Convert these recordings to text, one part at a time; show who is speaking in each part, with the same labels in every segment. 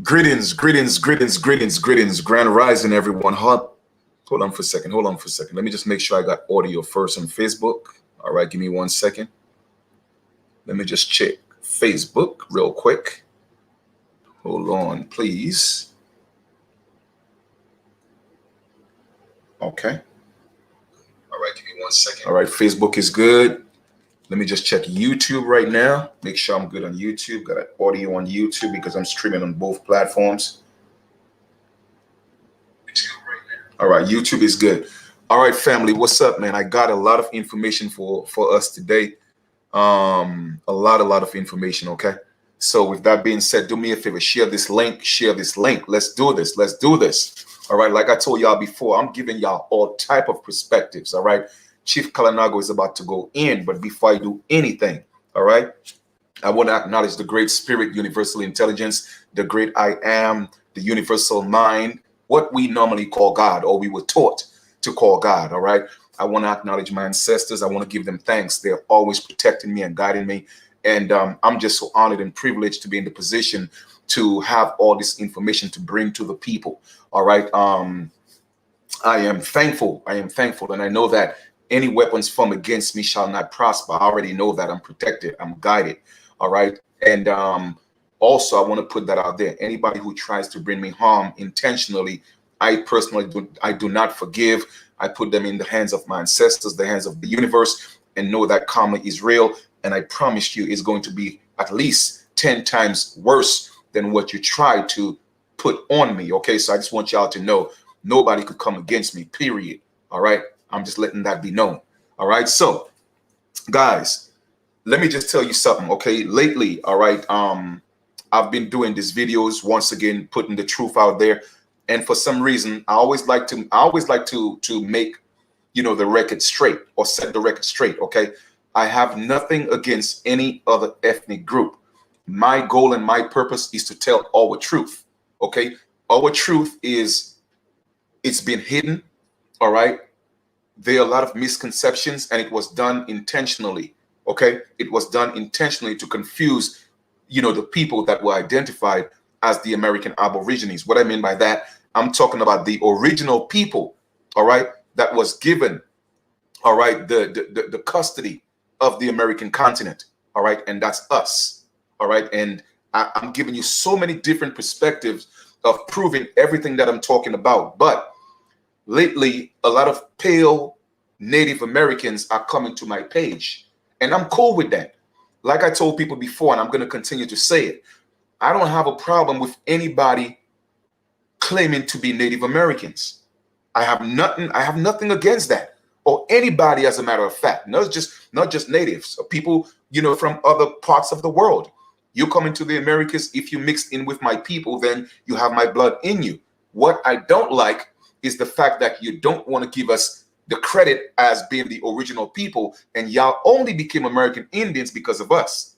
Speaker 1: Greetings. Grand rising, everyone. Hold on for a second. Let me just make sure I got audio first on Facebook. All right, give me 1 second. Let me just check Facebook real quick. Hold on, please. Okay. All right, give me 1 second. All right, Facebook is good. Let me just check YouTube right now. Make sure I'm good on YouTube. Got audio on YouTube because I'm streaming on both platforms. All right, YouTube is good. All right, family, what's up, man? I got a lot of information for us today. A lot of information, okay? So with that being said, do me a favor, share this link. Let's do this. All right, like I told y'all before, I'm giving y'all all type of perspectives, all right? Chief Kalinago is about to go in, but before I do anything, all right, I want to acknowledge the great spirit, universal intelligence, the great I am, the universal mind, what we normally call God, or we were taught to call God, all right? I want to acknowledge my ancestors. I want to give them thanks. They're always protecting me and guiding me. And I'm just so honored and privileged to be in the position to have all this information to bring to the people, all right? I am thankful. And I know that any weapons formed against me shall not prosper. I already know that I'm protected. I'm guided, all right? And also, I want to put that out there. Anybody who tries to bring me harm intentionally, I personally do not forgive. I put them in the hands of my ancestors, the hands of the universe, and know that karma is real. And I promise you, it's going to be at least 10 times worse than what you tried to put on me. Okay, so I just want y'all to know nobody could come against me, period. All right, I'm just letting that be known. All right, so guys, let me just tell you something. Okay, lately, all right, I've been doing these videos once again, putting the truth out there. And for some reason, I always like to make, the record straight, or set the record straight. Okay, I have nothing against any other ethnic group. My goal and my purpose is to tell our truth. Okay, our truth is, it's been hidden. All right, there are a lot of misconceptions, and it was done intentionally. Okay, it was done intentionally to confuse, the people that were identified as the American Aborigines. What I mean by that, I'm talking about the original people, all right, that was given, all right, the custody of the American continent, all right, and that's us, all right, and I'm giving you so many different perspectives of proving everything that I'm talking about. But lately, a lot of pale Native Americans are coming to my page, and I'm cool with that. Like I told people before, and I'm going to continue to say it, I don't have a problem with anybody claiming to be Native Americans. I have nothing against that, or anybody, as a matter of fact, not just natives, or people, from other parts of the world. You come into the Americas, if you mix in with my people, then you have my blood in you. What I don't like is the fact that you don't want to give us the credit as being the original people, and y'all only became American Indians because of us.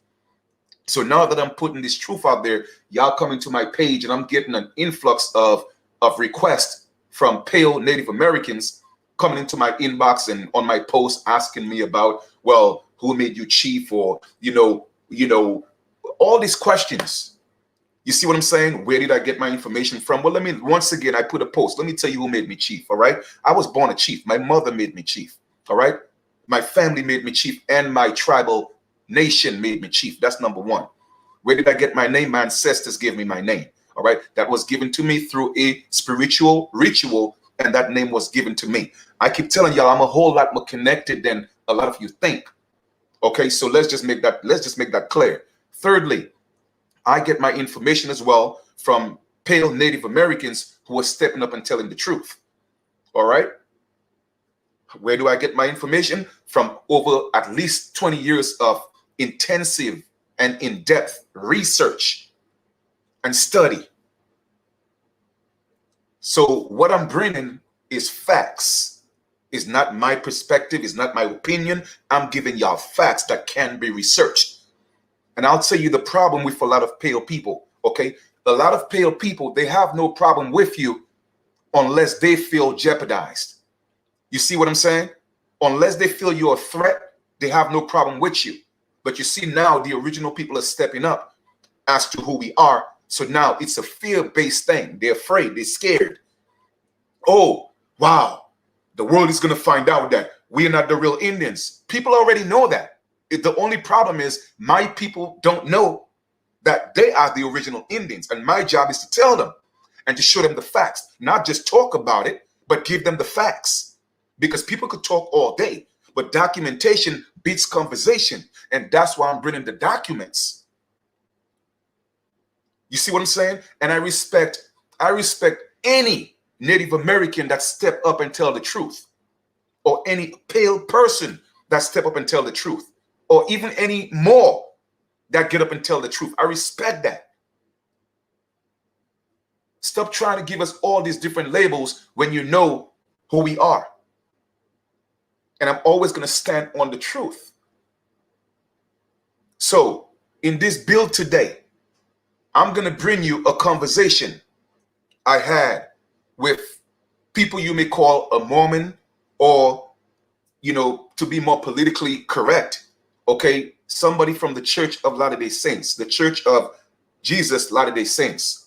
Speaker 1: So now that I'm putting this truth out there, y'all coming to my page, and I'm getting an influx of requests from pale Native Americans coming into my inbox and on my post asking me about, well, who made you chief, or all these questions. You see what I'm saying? Where did I get my information from? Well, once again, I put a post. Let me tell you who made me chief, all right? I was born a chief. My mother made me chief, all right? My family made me chief, and my tribal nation made me chief. That's number one. Where did I get my name? My ancestors gave me my name, all right? That was given to me through a spiritual ritual, and that name was given to me. I keep telling y'all I'm a whole lot more connected than a lot of you think, okay? So let's just make that clear. Thirdly, I get my information as well from pale Native Americans who are stepping up and telling the truth. All right. Where do I get my information? From over at least 20 years of intensive and in-depth research and study. So what I'm bringing is facts. It's not my perspective. It's not my opinion. I'm giving y'all facts that can be researched. And I'll tell you the problem with a lot of pale people, okay? A lot of pale people, they have no problem with you unless they feel jeopardized. You see what I'm saying? Unless they feel you're a threat, they have no problem with you. But you see now the original people are stepping up as to who we are. So now it's a fear-based thing. They're afraid, they're scared. Oh, wow, the world is going to find out that we're not the real Indians. People already know that. The only problem is my people don't know that they are the original Indians. And my job is to tell them and to show them the facts, not just talk about it, but give them the facts. Because people could talk all day, but documentation beats conversation. And that's why I'm bringing the documents. You see what I'm saying? And I respect any Native American that step up and tell the truth, or any pale person that step up and tell the truth, or even any more that get up and tell the truth. I respect that. Stop trying to give us all these different labels when you know who we are. And I'm always going to stand on the truth. So in this build today, I'm going to bring you a conversation I had with people you may call a Mormon, or, you know, to be more politically correct, okay, somebody from the Church of Latter-day Saints, the Church of Jesus Latter-day Saints.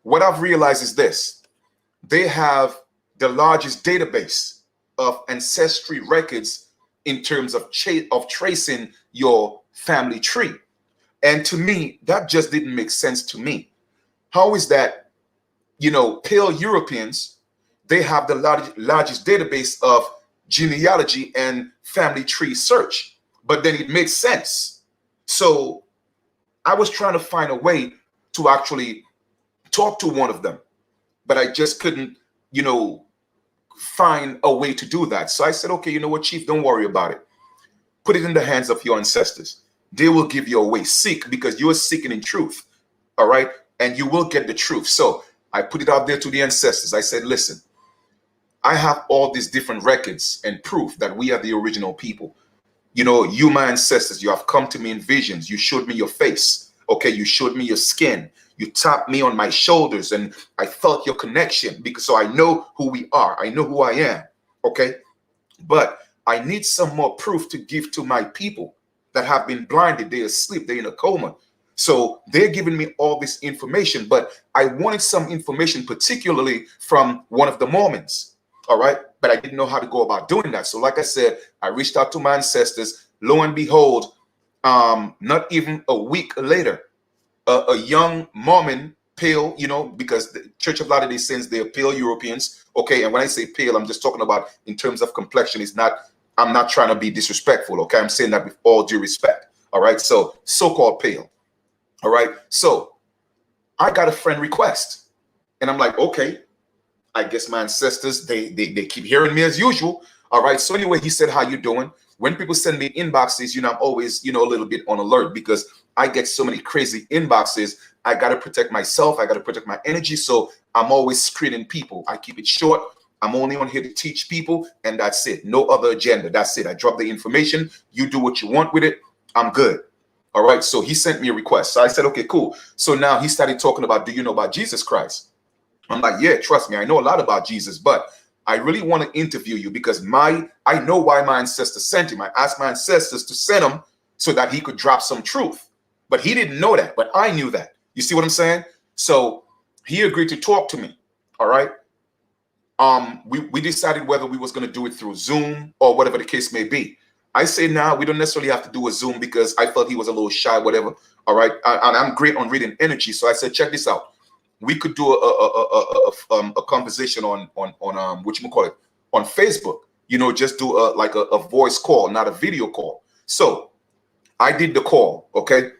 Speaker 1: What I've realized is this: they have the largest database of ancestry records in terms of tracing your family tree. And to me, that just didn't make sense to me. How is that, you know, pale Europeans, they have the largest database of genealogy and family tree search, but then it makes sense. So I was trying to find a way to actually talk to one of them, but I just couldn't, you know, find a way to do that. So I said, okay, you know what, Chief, don't worry about it. Put it in the hands of your ancestors. They will give you a way. Seek, because you are seeking in truth. All right. And you will get the truth. So I put it out there to the ancestors. I said, listen, I have all these different records and proof that we are the original people. You know, you, my ancestors, you have come to me in visions. You showed me your face. Okay. You showed me your skin. You tapped me on my shoulders and I felt your connection, because so I know who we are. I know who I am. Okay. But I need some more proof to give to my people that have been blinded. They're asleep. They're in a coma. So they're giving me all this information, but I wanted some information, particularly from one of the Mormons. All right. But I didn't know how to go about doing that. So like I said, I reached out to my ancestors. Lo and behold, not even a week later, a young Mormon, pale, you know, because the Church of Latter-day Saints, they're pale Europeans. Okay. And when I say pale, I'm just talking about in terms of complexion. I'm not trying to be disrespectful. Okay. I'm saying that with all due respect. All right. So so-called pale. All right. So I got a friend request and I'm like, okay, I guess my ancestors, they keep hearing me as usual. All right. So anyway, he said, how you doing? When people send me inboxes, you know, I'm always, you know, a little bit on alert because I get so many crazy inboxes. I got to protect myself. I got to protect my energy. So I'm always screening people. I keep it short. I'm only on here to teach people, and that's it. No other agenda. That's it. I drop the information. You do what you want with it. I'm good. All right. So he sent me a request. So I said, okay, cool. So now he started talking about, do you know about Jesus Christ? I'm like, yeah, trust me. I know a lot about Jesus, but I really want to interview you because I know why my ancestors sent him. I asked my ancestors to send him so that he could drop some truth, but he didn't know that, but I knew that. You see what I'm saying? So he agreed to talk to me. All right. We decided whether we was going to do it through Zoom or whatever the case may be. I say now we don't necessarily have to do a Zoom because I felt he was a little shy, whatever. All right. And I'm great on reading energy. So I said, check this out. We could do a conversation on whatchamacallit, on Facebook, you know, just do a voice call, not a video call. So I did the call. Okay.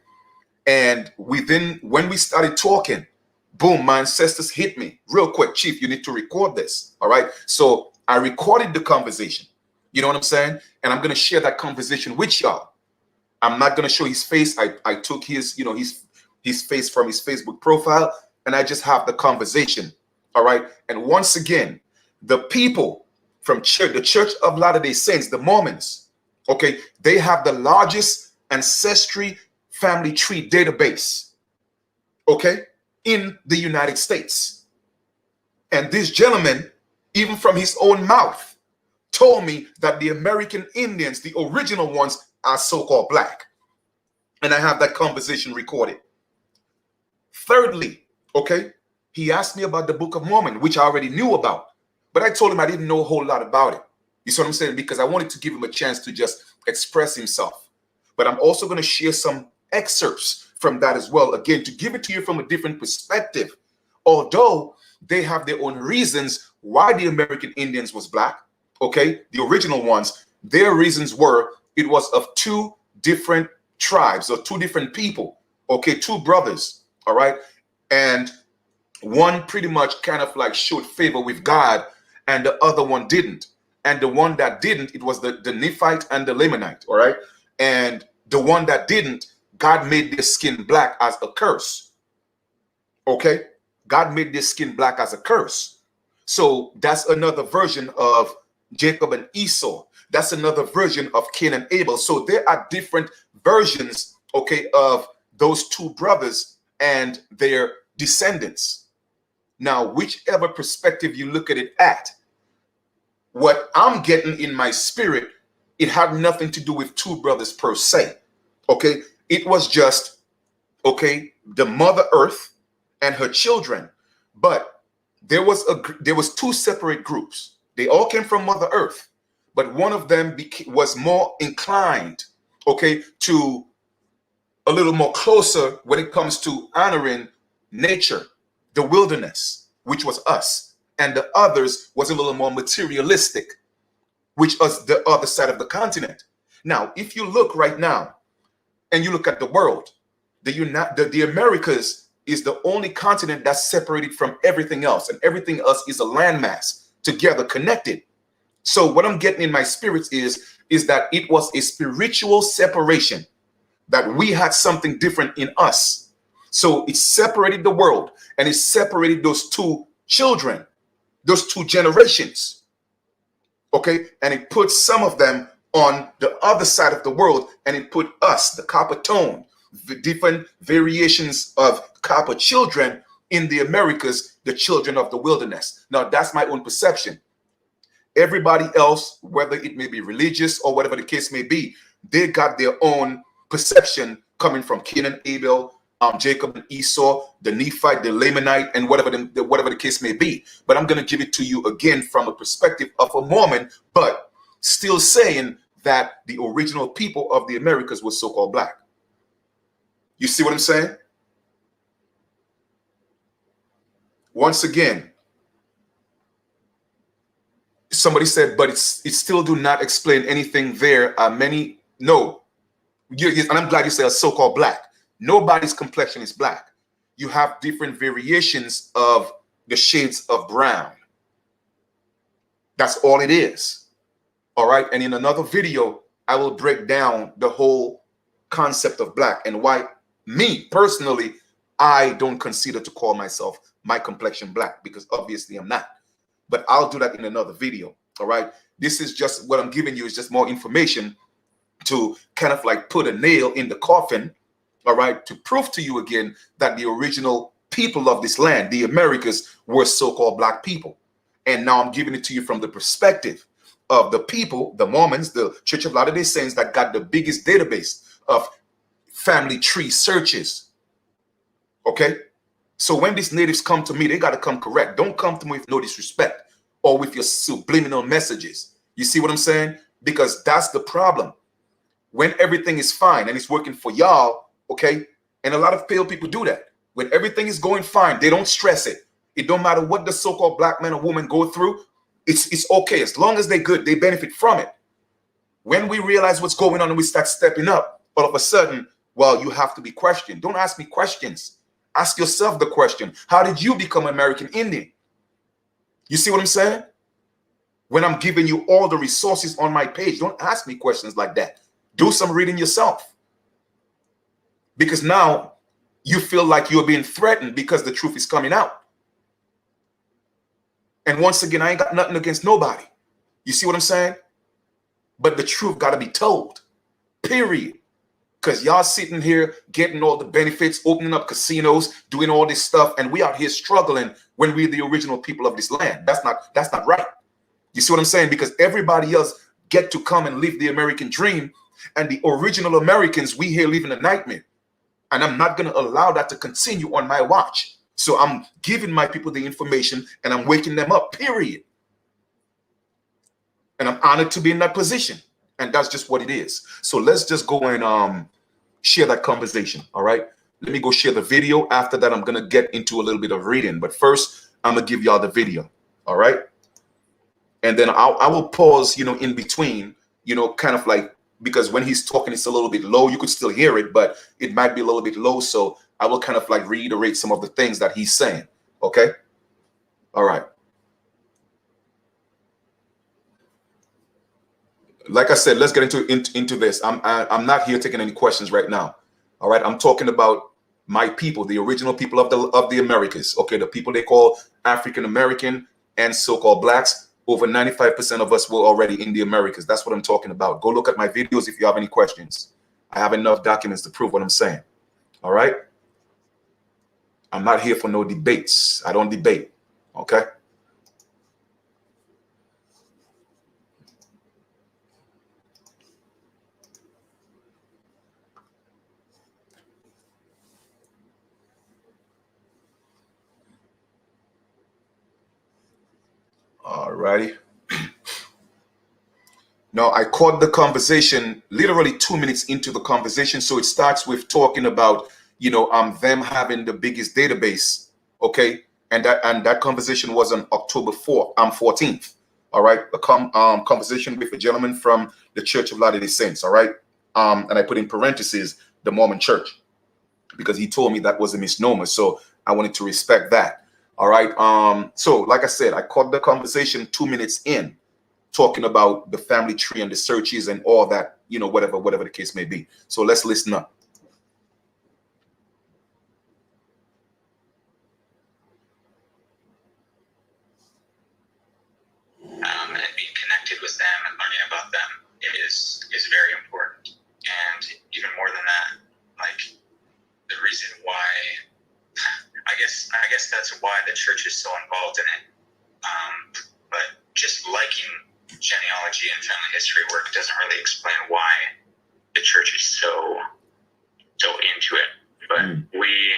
Speaker 1: And when we started talking, boom, my ancestors hit me real quick. Chief, you need to record this. All right. So I recorded the conversation. You know what I'm saying? And I'm going to share that conversation with y'all. I'm not going to show his face. I took his, you know, his face from his Facebook profile, and I just have the conversation. All right. And once again, the people from the Church of Latter-day Saints, the Mormons, okay, they have the largest ancestry family tree database, okay, in the United States. And this gentleman, even from his own mouth, told me that the American Indians, the original ones, are so-called black. And I have that conversation recorded. Thirdly, okay, he asked me about the Book of Mormon, which I already knew about. But I told him I didn't know a whole lot about it. You see what I'm saying? Because I wanted to give him a chance to just express himself. But I'm also going to share some excerpts from that as well, again, to give it to you from a different perspective. Although they have their own reasons why the American Indians was black, okay, the original ones, their reasons were it was of two different tribes or two different people, okay, two brothers, all right, and one pretty much kind of like showed favor with God and the other one didn't. And the one that didn't, it was the Nephite and the Lamanite, all right? And the one that didn't, God made their skin black as a curse, okay? God made their skin black as a curse. So that's another version of Jacob and Esau. That's another version of Cain and Abel. So there are different versions, okay, of those two brothers and their descendants. Now, whichever perspective you look at it at, what I'm getting in my spirit, it had nothing to do with two brothers per se, okay? It was just, okay, the Mother Earth and her children. But there was two separate groups. They all came from Mother Earth, but one of them was more inclined, okay, to a little more closer when it comes to honoring nature, the wilderness, which was us. And the others was a little more materialistic, which was the other side of the continent. Now, if you look right now and you look at the world, the Americas is the only continent that's separated from everything else, and everything else is a landmass together connected. So what I'm getting in my spirits is that it was a spiritual separation, that we had something different in us. So it separated the world, and it separated those two children, those two generations, okay? And it put some of them on the other side of the world, and it put us, the copper tone, the different variations of copper children in the Americas, the children of the wilderness. Now, that's my own perception. Everybody else, whether it may be religious or whatever the case may be, they got their own perception coming from Cain and Abel, Jacob and Esau, the Nephite, the Lamanite, and whatever the case may be. But I'm going to give it to you again from a perspective of a Mormon, but still saying that the original people of the Americas was so-called black. You see what I'm saying? Once again, somebody said, but it still do not explain anything there. No. And I'm glad you said so-called black. Nobody's complexion is black. You have different variations of the shades of brown. That's all it is. All right. And in another video, I will break down the whole concept of black and why me personally, I don't consider to call myself my complexion black, because obviously I'm not. But I'll do that in another video. All right. This is just what I'm giving you is just more information to kind of like put a nail in the coffin. All right, to prove to you again that the original people of this land, the Americas, were so-called black people. And now I'm giving it to you from the perspective of the people, the Mormons, the Church of Latter-day Saints, that got the biggest database of family tree searches. Okay? So when these natives come to me, they got to come correct. Don't come to me with no disrespect or with your subliminal messages. You see what I'm saying? Because that's the problem. When everything is fine and it's working for y'all, okay, and a lot of pale people do that. When everything is going fine, they don't stress it. It don't matter what the so-called black man or woman go through. It's okay. As long as they're good, they benefit from it. When we realize what's going on and we start stepping up, all of a sudden, well, you have to be questioned. Don't ask me questions. Ask yourself the question. How did you become American Indian? You see what I'm saying? When I'm giving you all the resources on my page, don't ask me questions like that. Do some reading yourself. Because now you feel like you're being threatened because the truth is coming out. And once again, I ain't got nothing against nobody. You see what I'm saying? But the truth got to be told, period. Because y'all sitting here getting all the benefits, opening up casinos, doing all this stuff, and we out here struggling when we're the original people of this land. That's not right. You see what I'm saying? Because everybody else get to come and live the American dream, and the original Americans, we here living a nightmare. And I'm not going to allow that to continue on my watch. So I'm giving my people the information and I'm waking them up, period. And I'm honored to be in that position. And that's just what it is. So let's just go and share that conversation. All right. Let me go share the video. After that, I'm going to get into a little bit of reading. But first, I'm going to give y'all the video. All right. And then I will pause, in between, kind of like, because when he's talking, it's a little bit low. You could still hear it, but it might be a little bit low. So I will kind of like reiterate some of the things that he's saying. Okay. All right. Like I said, let's get into this. I'm not here taking any questions right now. All right. I'm talking about my people, the original people of the Americas. Okay. The people they call African American and so-called blacks. Over 95% of us were already in the Americas. That's what I'm talking about. Go look at my videos if you have any questions. I have enough documents to prove what I'm saying. All right. I'm not here for no debates. I don't debate. Okay. All righty. Now, I caught the conversation literally 2 minutes into the conversation. So it starts with talking about, them having the biggest database. Okay. And that conversation was on October 14th. All right. A conversation with a gentleman from the Church of Latter-day Saints. All right. And I put in parentheses, the Mormon Church, because he told me that was a misnomer. So I wanted to respect that. All right. So like I said, I caught the conversation 2 minutes in, talking about the family tree and the searches and all that, whatever the case may be. So let's listen up.
Speaker 2: And being connected with them and learning about them is very important. And even more than that, like the reason why, I guess that's why the church is so involved in it. But just liking genealogy and family history work doesn't really explain why the church is so into it. But we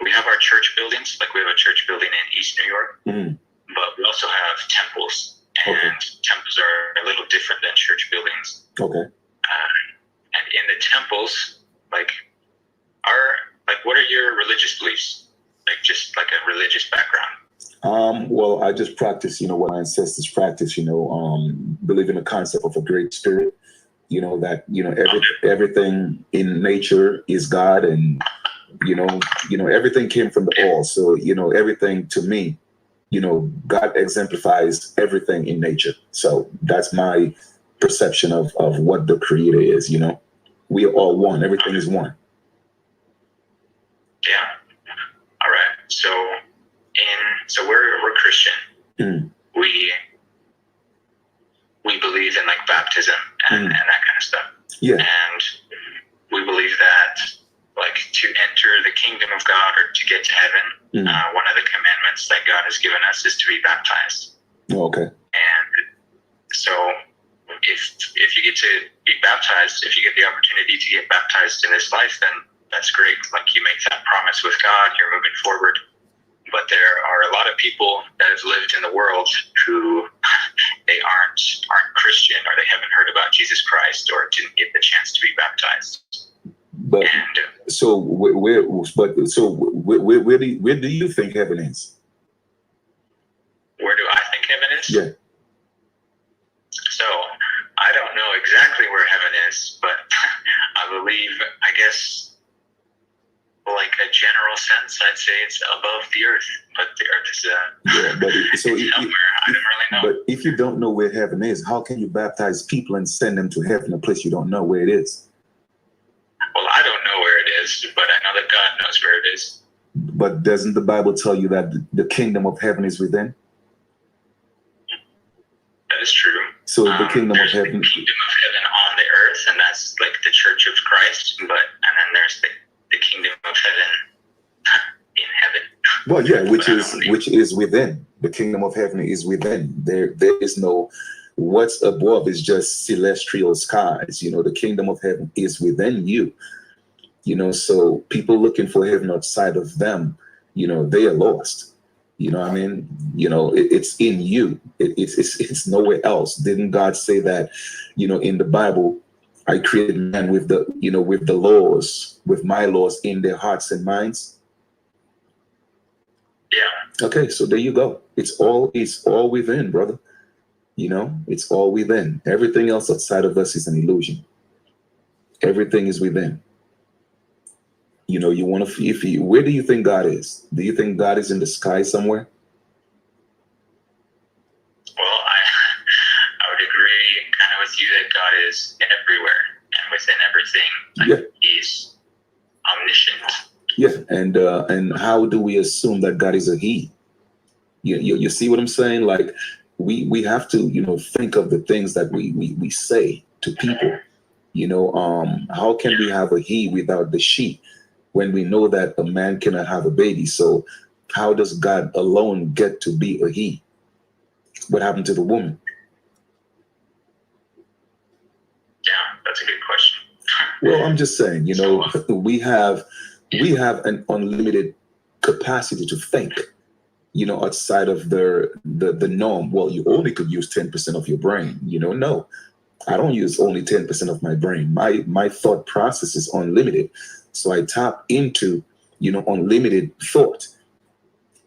Speaker 2: have our church buildings, like we have a church building in East New York, but we also have temples. And temples are a little different than church buildings. Okay. And in the temples, what are your religious beliefs? Just like a religious background.
Speaker 3: Well, I just practice, what my ancestors practice, believe in the concept of a great spirit, that, everything in nature is God, and, everything came from the all. So, everything to me, God exemplifies everything in nature. So that's my perception of what the creator is, we are all one. Everything is one.
Speaker 2: Yeah. All right. So we're Christian. We believe in baptism and that kind of stuff.
Speaker 3: Yeah.
Speaker 2: And we believe that to enter the kingdom of God or to get to heaven, one of the commandments that God has given us is to be baptized.
Speaker 3: Oh, okay.
Speaker 2: And so if you get to be baptized, if you get the opportunity to get baptized in this life, then that's great. You make that promise with God, you're moving forward. But there are a lot of people that have lived in the world who they aren't Christian, or they haven't heard about Jesus Christ, or didn't get the chance to be baptized.
Speaker 3: But where do you think heaven is?
Speaker 2: Where do I think heaven is?
Speaker 3: Yeah.
Speaker 2: So I don't know exactly where heaven is, but I believe, I guess, a general sense, I'd say it's above the earth, but the earth is somewhere. I don't really know.
Speaker 3: But if you don't know where heaven is, how can you baptize people and send them to heaven, a place you don't know where it is?
Speaker 2: Well, I don't know where it is, but I know that God knows where it is.
Speaker 3: But doesn't the Bible tell you that the kingdom of heaven is within?
Speaker 2: That is true.
Speaker 3: So the kingdom of heaven.
Speaker 2: The kingdom of heaven on the earth, and that's the Church of Christ. And then there's the kingdom of heaven in heaven.
Speaker 3: Well, yeah, which is within. The kingdom of heaven is within. There is no, what's above is just celestial skies. The kingdom of heaven is within you. So people looking for heaven outside of them, they are lost. I mean, it's in you. It's nowhere else. Didn't God say that, in the Bible, I created man with with the laws, with my laws in their hearts and minds?
Speaker 2: Yeah.
Speaker 3: Okay, so there you go. It's all within, brother. It's all within. Everything else outside of us is an illusion. Everything is within. You want to, where do you think God is? Do you think God is in the sky somewhere?
Speaker 2: Well, I would agree kind of with you that God is everywhere and within everything. Like, He's omniscient.
Speaker 3: Yeah, and how do we assume that God is a He? You see what I'm saying? Like, we have to think of the things that we say to people. How can we have a He without the she, when we know that a man cannot have a baby? So how does God alone get to be a He? What happened to the woman?
Speaker 2: Yeah, that's a good question.
Speaker 3: Well, I'm just saying, we have an unlimited capacity to think, outside of the norm. Well, you only could use 10% of your brain. No, I don't use only 10% of my brain. My thought process is unlimited. So I tap into, unlimited thought,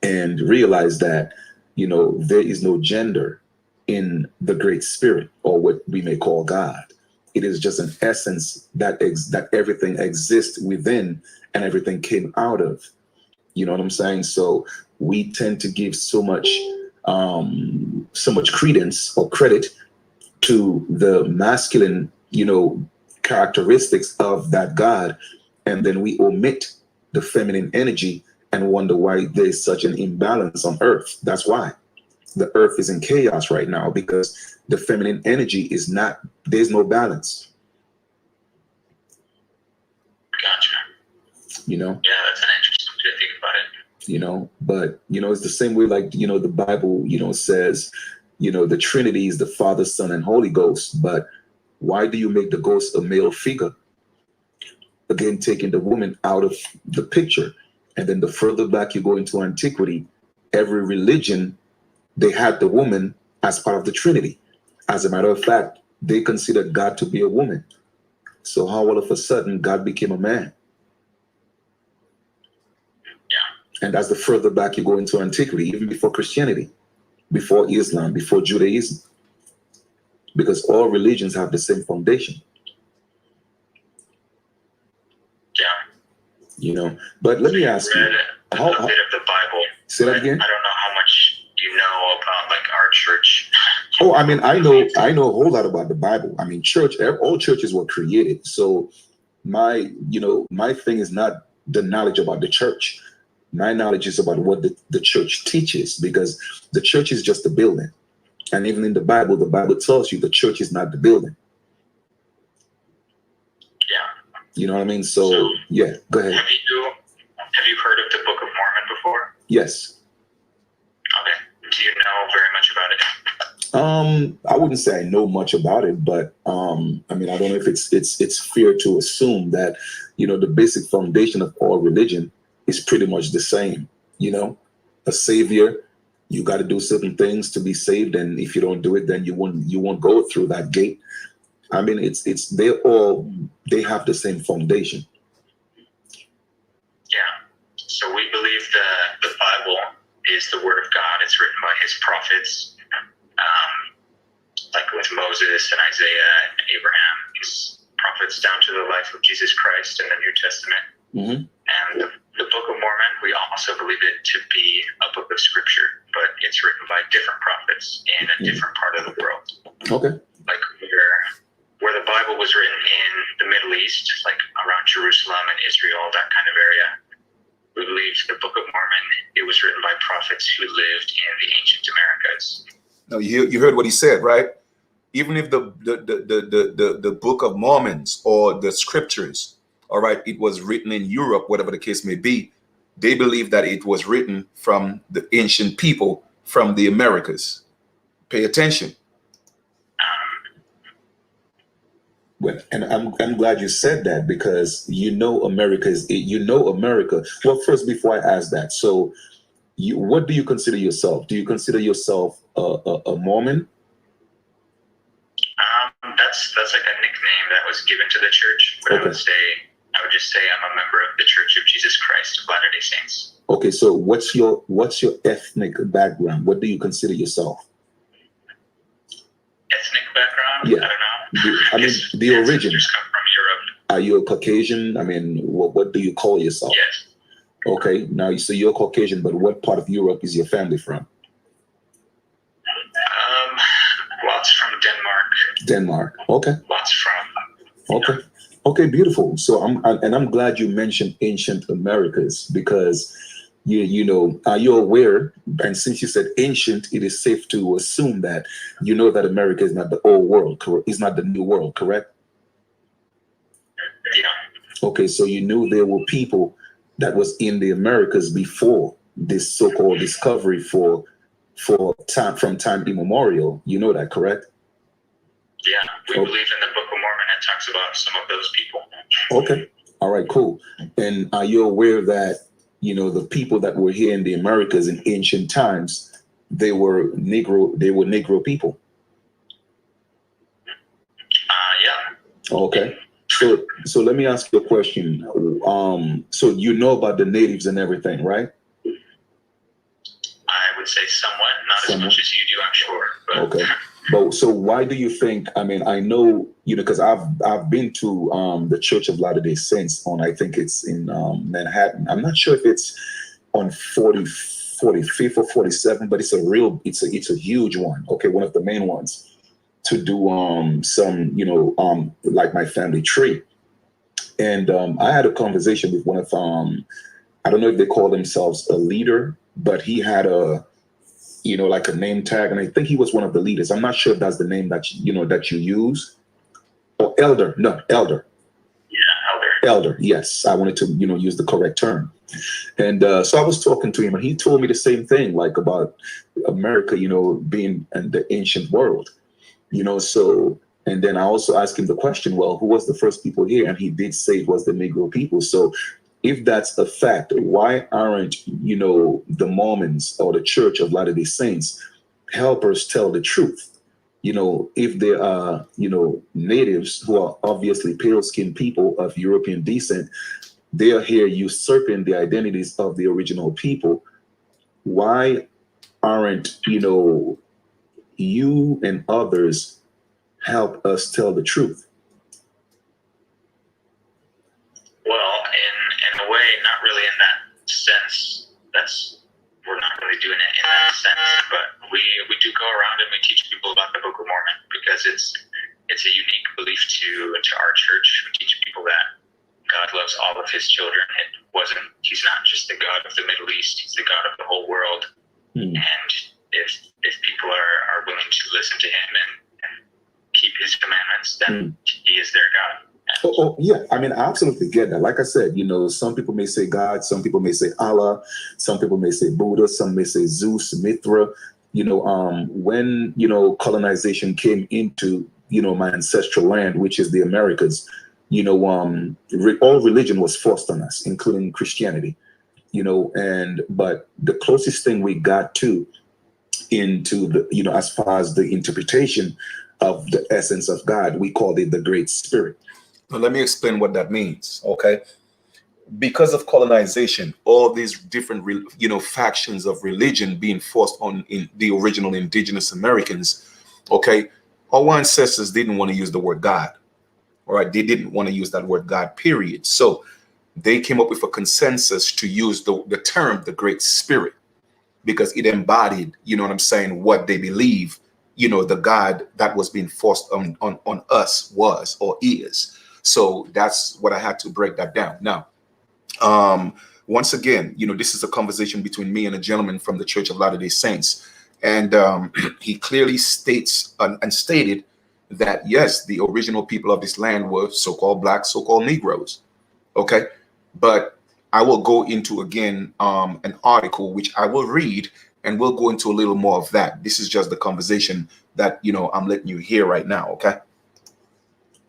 Speaker 3: and realize that, there is no gender in the Great Spirit, or what we may call God. It is just an essence that everything exists within, and everything came out of. You know what I'm saying? So we tend to give so much credence or credit to the masculine, characteristics of that God, and then we omit the feminine energy and wonder why there's such an imbalance on Earth. That's why the Earth is in chaos right now, because the feminine energy is not, there's no balance.
Speaker 2: Gotcha.
Speaker 3: Yeah,
Speaker 2: that's an interesting way to think about it.
Speaker 3: But it's the same way, like, the Bible, says, the Trinity is the Father, Son, and Holy Ghost. But why do you make the ghost a male figure? Again, taking the woman out of the picture. And then the further back you go into antiquity, every religion, they had the woman as part of the Trinity. As a matter of fact, they considered God to be a woman. So how all of a sudden God became a man? And as the further back you go into antiquity, even before Christianity, before Islam, before Judaism, because all religions have the same foundation.
Speaker 2: Yeah.
Speaker 3: But let me ask you,
Speaker 2: how bit of the Bible.
Speaker 3: Say that again.
Speaker 2: I don't know how much you know about, like, our church.
Speaker 3: Oh, I mean, I know a whole lot about the Bible. I mean, all churches were created. So my thing is not the knowledge about the church. My knowledge is about what the church teaches, because the church is just a building. And even in the Bible tells you the church is not the building.
Speaker 2: Yeah.
Speaker 3: You know what I mean? So yeah, go ahead.
Speaker 2: Have you heard of the Book of Mormon before?
Speaker 3: Yes.
Speaker 2: Okay. Do you know very much about it?
Speaker 3: I wouldn't say I know much about it, but I mean, I don't know if it's fair to assume that, the basic foundation of all religion is pretty much the same. A savior, you got to do certain things to be saved, and if you don't do it, then you won't go through that gate. I mean, they have the same foundation.
Speaker 2: Yeah. So we believe the Bible is the Word of God. It's written by His prophets, like with Moses and Isaiah and Abraham, His prophets, down to the life of Jesus Christ in the New Testament.
Speaker 3: Mm-hmm.
Speaker 2: And the Book of Mormon, we also believe it to be a book of Scripture, but it's written by different prophets in a different part of the world.
Speaker 3: Okay.
Speaker 2: Like where the Bible was written in the Middle East, like around Jerusalem and Israel, that kind of area, we believe the Book of Mormon, it was written by prophets who lived in the ancient Americas.
Speaker 1: No, you heard what he said, right? Even if the Book of Mormons or the scriptures, all right, it was written in Europe, whatever the case may be, they believe that it was written from the ancient people from the Americas. Pay attention.
Speaker 3: Well, and I'm glad you said that, because America is, America. Well, first, before I ask that, so what do you consider yourself? Do you consider yourself a Mormon?
Speaker 2: That's like a nickname that was given to the church, but
Speaker 3: Okay.
Speaker 2: I would just say I'm a member of the Church of Jesus Christ of Latter-day Saints.
Speaker 3: Okay, so what's your ethnic background? What do you consider yourself?
Speaker 2: Ethnic background?
Speaker 3: Yeah.
Speaker 2: I don't know.
Speaker 3: I mean, the origin.
Speaker 2: Ancestors come from Europe.
Speaker 3: Are you a Caucasian? I mean, what do you call yourself?
Speaker 2: Yes.
Speaker 3: Okay, now so you're Caucasian, but what part of Europe is your family from?
Speaker 2: Lots from Denmark.
Speaker 3: Denmark. Okay.
Speaker 2: Lots from.
Speaker 3: Okay. Okay, beautiful. So I'm glad you mentioned ancient Americas, because are you aware? And since you said ancient, it is safe to assume that that America is not the old world, is not the new world, correct?
Speaker 2: Yeah.
Speaker 3: Okay, so you knew there were people that was in the Americas before this so-called discovery for time, from time immemorial. You know that, correct?
Speaker 2: Yeah, we believe in the Book of Mormon. It talks about some of those people.
Speaker 3: Okay. All right, cool. And are you aware that, the people that were here in the Americas in ancient times, they were Negro people?
Speaker 2: Yeah.
Speaker 3: Okay. So let me ask you a question. So you know about the natives and everything, right?
Speaker 2: I would say somewhat, not as much as you do, I'm sure. But.
Speaker 3: Okay. But so why do you think, I mean, I know, because I've been to the Church of Latter-day Saints I think it's in Manhattan. I'm not sure if it's on 45th or 47, but it's a huge one. Okay, one of the main ones, to do some, like my family tree. And I had a conversation with one of I don't know if they call themselves a leader, but he had like a name tag, and I think he was one of the leaders. I'm not sure if that's the name that that you use. Or elder. No, elder.
Speaker 2: Yeah,
Speaker 3: Elder. Yes, I wanted to use the correct term. And so I was talking to him, and he told me the same thing, like about America, being in the ancient world. So, and then I also asked him the question, well, who was the first people here? And he did say it was the Negro people. So if that's a fact, why aren't, the Mormons or the Church of Latter-day Saints help us tell the truth? If there are, natives who are obviously pale-skinned people of European descent, they are here usurping the identities of the original people. Why aren't, you and others help us tell the truth?
Speaker 2: Well, in a way, not really in that sense. We're not really doing it in that sense, but we do go around and we teach people about the Book of Mormon, because it's a unique belief to our church. We teach people that God loves all of his children. He's not just the God of the Middle East, he's the God of the whole world. And if people are willing to listen to him and keep his commandments, then he is their God.
Speaker 3: Oh, yeah. I mean, I absolutely get that. Like I said, some people may say God, some people may say Allah, some people may say Buddha, some may say Zeus, Mithra. When, colonization came into, my ancestral land, which is the Americas, all religion was forced on us, including Christianity, but the closest thing we got into the, as far as the interpretation of the essence of God, we called it the Great Spirit.
Speaker 1: Now, let me explain what that means. Okay. Because of colonization, all these different, factions of religion being forced on in the original indigenous Americans. Okay. Our ancestors didn't want to use the word God. All right. They didn't want to use that word God, period. So they came up with a consensus to use the term, the Great Spirit, because it embodied, what they believe, the God that was being forced on us was or is. So that's what I had to break that down. Now, once again, this is a conversation between me and a gentleman from the Church of Latter-day Saints. And he clearly states and stated that, yes, the original people of this land were so-called Black, so-called Negroes. Okay. But I will go into, again, an article, which I will read, and we'll go into a little more of that. This is just the conversation that, I'm letting you hear right now. Okay.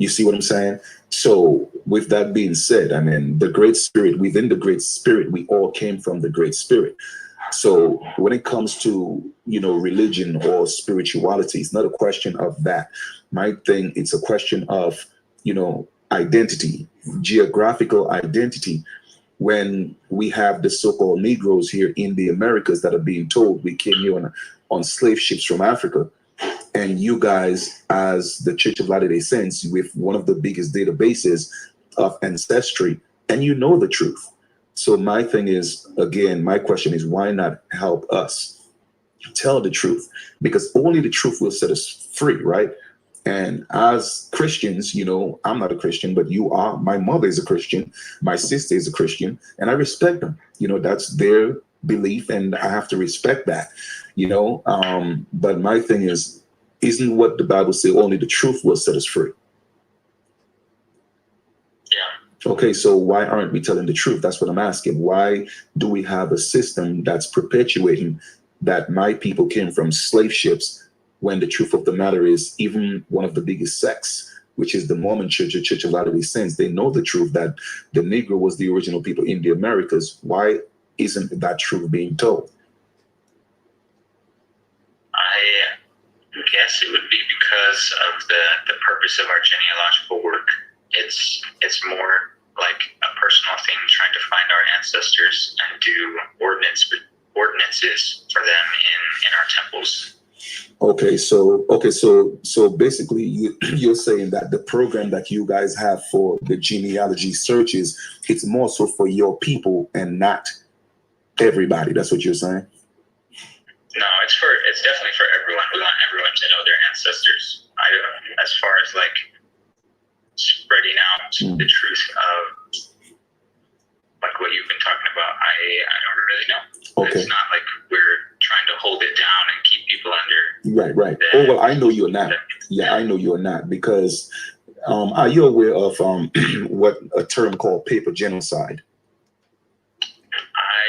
Speaker 3: You see what I'm saying? So with that being said, I mean, the Great Spirit, within the Great Spirit, we all came from the Great Spirit. So when it comes to, religion or spirituality, it's not a question of that. My thing, it's a question of, identity, geographical identity. When we have the so-called Negroes here in the Americas that are being told we came here on slave ships from Africa, and you guys, as the Church of Latter-day Saints, with one of the biggest databases of ancestry, and you know the truth. So my thing is, again, my question is, why not help us tell the truth? Because only the truth will set us free, right? And as Christians, I'm not a Christian, but you are. My mother is a Christian. My sister is a Christian, and I respect them. That's their belief, and I have to respect that. But my thing is, isn't what the Bible says only the truth will set us free?
Speaker 2: Yeah.
Speaker 3: Okay, so why aren't we telling the truth? That's what I'm asking. Why do we have a system that's perpetuating that my people came from slave ships, when the truth of the matter is, even one of the biggest sects, which is the Mormon Church, the Church of Latter-day Saints, they know the truth that the Negro was the original people in the Americas. Why isn't that truth being told?
Speaker 2: I guess it would be because of the purpose of our genealogical work. It's more like a personal thing, trying to find our ancestors and do ordinances for them in our temples.
Speaker 3: Okay, so basically you're saying that the program that you guys have for the genealogy searches, it's more so for your people and not everybody. That's what you're saying?
Speaker 2: No, it's definitely for everyone. We want everyone to know their ancestors. As far as like spreading out the truth of like what you've been talking about, I don't really know.
Speaker 3: Okay.
Speaker 2: It's not like we're trying to hold it down and keep people under.
Speaker 3: Right. Oh, well, I know you're not. Yeah, I know you're not, because are you aware of what a term called paper genocide?
Speaker 2: I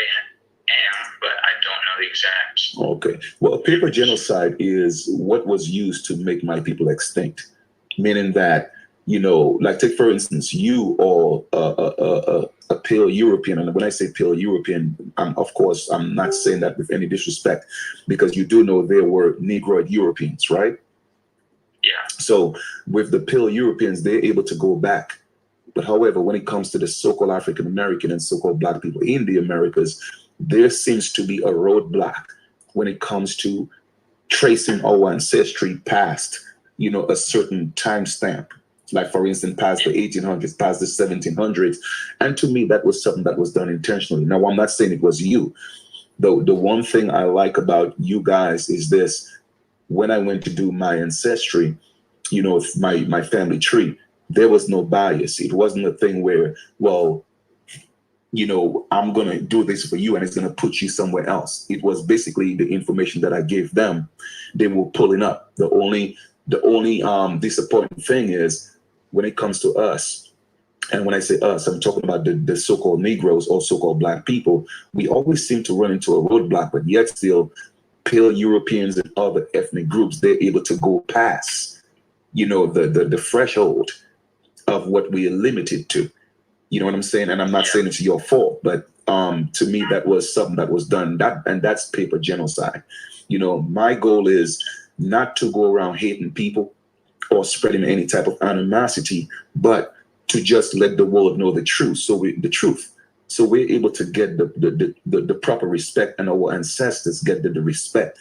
Speaker 2: am, but I don't know the exact.
Speaker 3: Okay. Well, paper genocide is what was used to make my people extinct, meaning that, like take for instance, you or a pale European, and when I say pale European, of course, I'm not saying that with any disrespect, because you do know there were Negroid Europeans, right?
Speaker 2: Yeah.
Speaker 3: So with the pale Europeans, they're able to go back. But however, when it comes to the so-called African American and so-called Black people in the Americas, there seems to be a roadblock when it comes to tracing our ancestry past, a certain timestamp. Like, for instance, past the 1800s, past the 1700s. And to me, that was something that was done intentionally. Now, I'm not saying it was you. The one thing I like about you guys is this. When I went to do my ancestry, my family tree, there was no bias. It wasn't a thing where, well, I'm going to do this for you and it's going to put you somewhere else. It was basically the information that I gave them. They were pulling up. The only disappointing thing is when it comes to us, and when I say us, I'm talking about the so-called Negroes or so-called Black people, we always seem to run into a roadblock, but yet still pale Europeans and other ethnic groups, they're able to go past, the threshold of what we are limited to. You know what I'm saying? And I'm not saying it's your fault, but to me, that was something that was done. And that's paper genocide. My goal is not to go around hating people or spreading any type of animosity, but to just let the world know the truth. So we're able to get the proper respect, and our ancestors get the respect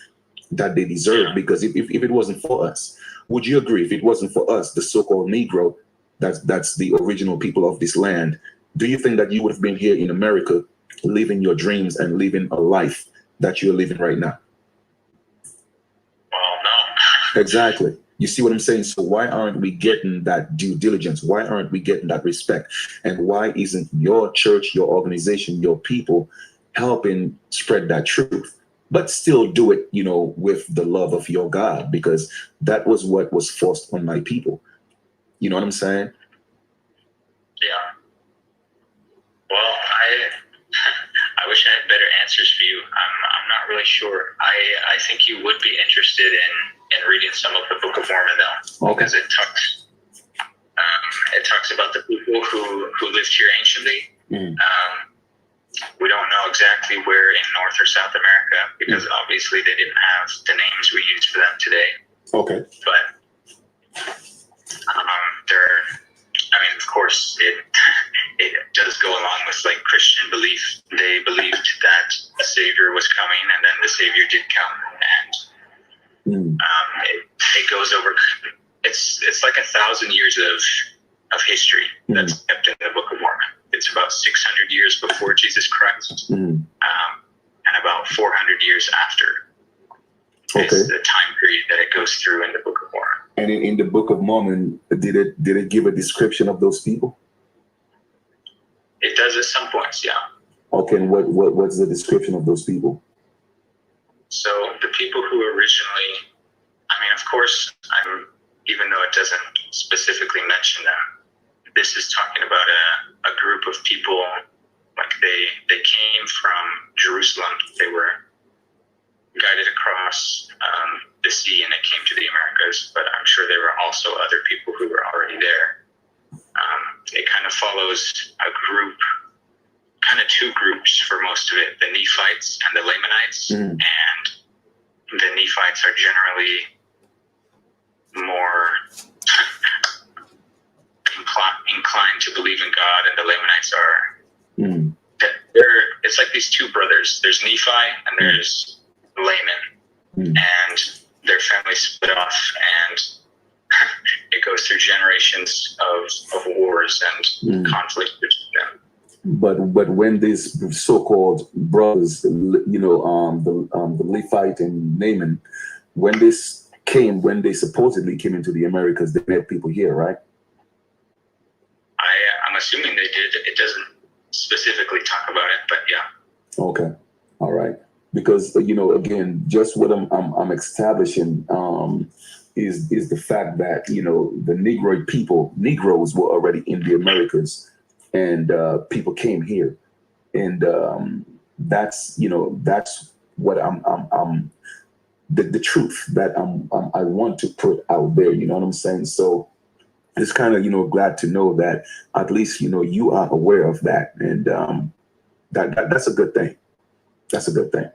Speaker 3: that they deserve. Because if it wasn't for us, would you agree? If it wasn't for us, the so-called Negro, that's the original people of this land, do you think that you would have been here in America living your dreams and living a life that you're living right now?
Speaker 2: Well, no.
Speaker 3: Exactly. You see what I'm saying? So why aren't we getting that due diligence? Why aren't we getting that respect? And why isn't your church, your organization, your people helping spread that truth? But still do it, with the love of your God, because that was what was forced on my people. You know what I'm saying?
Speaker 2: Yeah. Well, I wish I had better answers for you. I'm not really sure. I think you would be interested in reading some of the Book of Mormon, though,
Speaker 3: Okay.
Speaker 2: because it talks it talks about the people who lived here anciently.
Speaker 3: Mm.
Speaker 2: We don't know exactly where in North or South America, because obviously they didn't have the names we use for them today.
Speaker 3: Okay.
Speaker 2: But of course, it does go along with like Christian belief. They believed that a savior was coming, and then the savior did come, and it goes over. It's like 1,000 years of history that's kept in the Book of Mormon. It's about 600 years before Jesus Christ, and about 400 years after.
Speaker 3: Okay.
Speaker 2: Is the time period that it goes through in the Book of Mormon.
Speaker 3: And in the Book of Mormon, did it give a description of those people?
Speaker 2: It does at some points, yeah.
Speaker 3: Okay, and what's the description of those people?
Speaker 2: So the people who originally, of course, even though it doesn't specifically mention them, this is talking about a group of people, like they came from Jerusalem. They were guided across the sea, and it came to the Americas, but I'm sure there were also other people who were already there. It kind of follows a group, kind of two groups for most of it, the Nephites and the Lamanites. And the Nephites are generally more inclined to believe in God, and the Lamanites are, it's like these two brothers. There's Nephi and there's Laman, and their family split off, and it goes through generations of wars and conflict between them.
Speaker 3: But when these so-called brothers, the Lephite and Naaman, when they supposedly came into the Americas, they met people here, right?
Speaker 2: I'm assuming they did. It doesn't specifically talk about it, but yeah.
Speaker 3: Okay, all right. Because again, just what I'm establishing is the fact that the Negroes were already in the Americas, and people came here, and that's what I'm the truth that I want to put out there. You know what I'm saying? So it's kind of glad to know that at least you are aware of that, and that's a good thing. That's a good thing.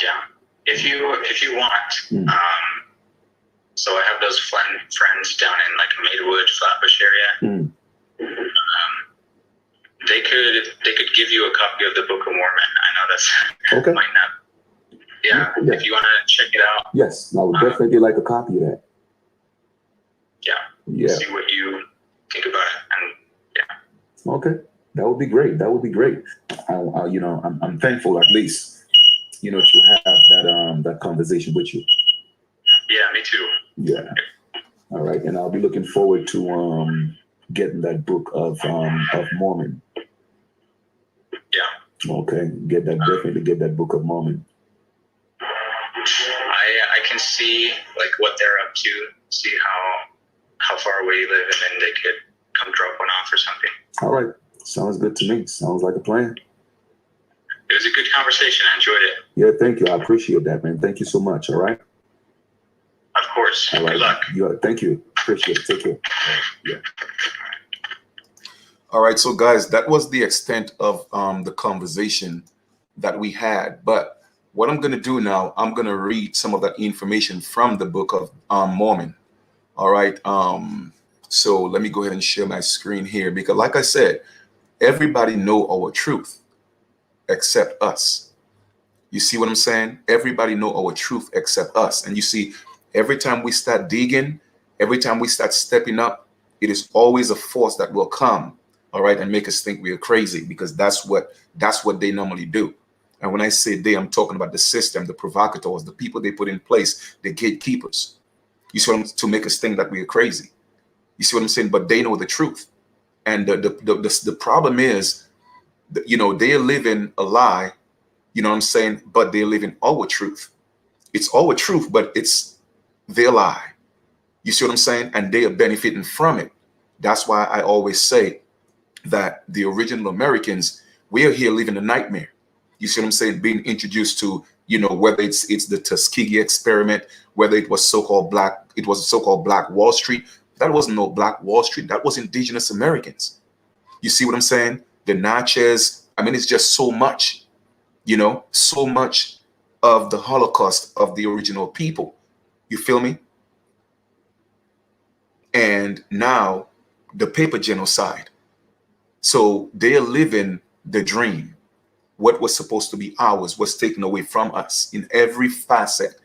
Speaker 2: Yeah, if you want, so I have those friends down in like Maywood, Flatbush area. They could give you a copy of the Book of Mormon. I know that's
Speaker 3: okay.
Speaker 2: Might not. Yeah, if you want to check it out.
Speaker 3: Yes, I would definitely like a copy of that.
Speaker 2: Yeah. See what you think about it, and yeah.
Speaker 3: Okay, that would be great. That would be great. I'm thankful at least. To have that conversation with you.
Speaker 2: Yeah, me too.
Speaker 3: Yeah. All right, and I'll be looking forward to getting that Book of Mormon.
Speaker 2: Yeah.
Speaker 3: Okay, definitely get that Book of Mormon.
Speaker 2: I can see like what they're up to, see how far away you live, and then they could come drop one off or something.
Speaker 3: All right, sounds good to me. Sounds like a plan.
Speaker 2: It was a good conversation. I enjoyed it.
Speaker 3: Yeah, thank you. I appreciate that, man. Thank you so much. All right.
Speaker 2: Of course.
Speaker 3: All right.
Speaker 2: Good luck.
Speaker 3: Thank you. Appreciate it. Take care. Yeah.
Speaker 1: All right. So, guys, that was the extent of the conversation that we had. But what I'm going to do now, I'm going to read some of that information from the Book of Mormon. All right. So let me go ahead and share my screen here, because like I said, everybody know our truth except us. You see what I'm saying? Everybody know our truth except us. And you see, every time we start digging, every time we start stepping up, it is always a force that will come, all right, and make us think we are crazy, because that's what they normally do. And when I say they, I'm talking about the system, the provocateurs, the people they put in place, the gatekeepers. You see what I'm, to make us think that we are crazy. You see what I'm saying? But they know the truth. And the problem is, they're living a lie, you know what I'm saying? But they're living our truth. It's our truth, but it's their lie. You see what I'm saying? And they are benefiting from it. That's why I always say that the original Americans, we are here living a nightmare. You see what I'm saying? Being introduced to, whether it's the Tuskegee experiment, whether it was so-called Black Wall Street, That wasn't no Black Wall Street. That was indigenous Americans. You see what I'm saying? The Natchez. I mean, it's just so much, so much of the Holocaust of the original people. You feel me? And now the paper genocide. So they're living the dream. What was supposed to be ours was taken away from us in every facet,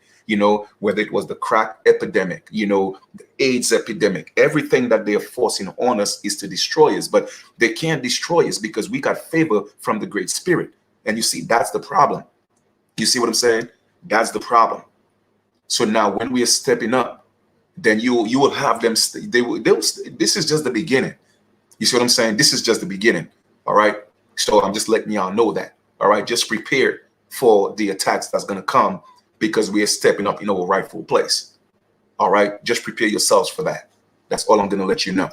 Speaker 1: whether it was the crack epidemic, the AIDS epidemic, everything that they're forcing on us is to destroy us. But they can't destroy us because we got favor from the Great Spirit. And you see, that's the problem. You see what I'm saying? That's the problem. So now when we are stepping up, then you will have them. This is just the beginning. You see what I'm saying? This is just the beginning. All right. So I'm just letting y'all know that. All right. Just prepare for the attacks that's going to come because we are stepping up in our rightful place. All right. Just prepare yourselves for that. That's all I'm going to let you know,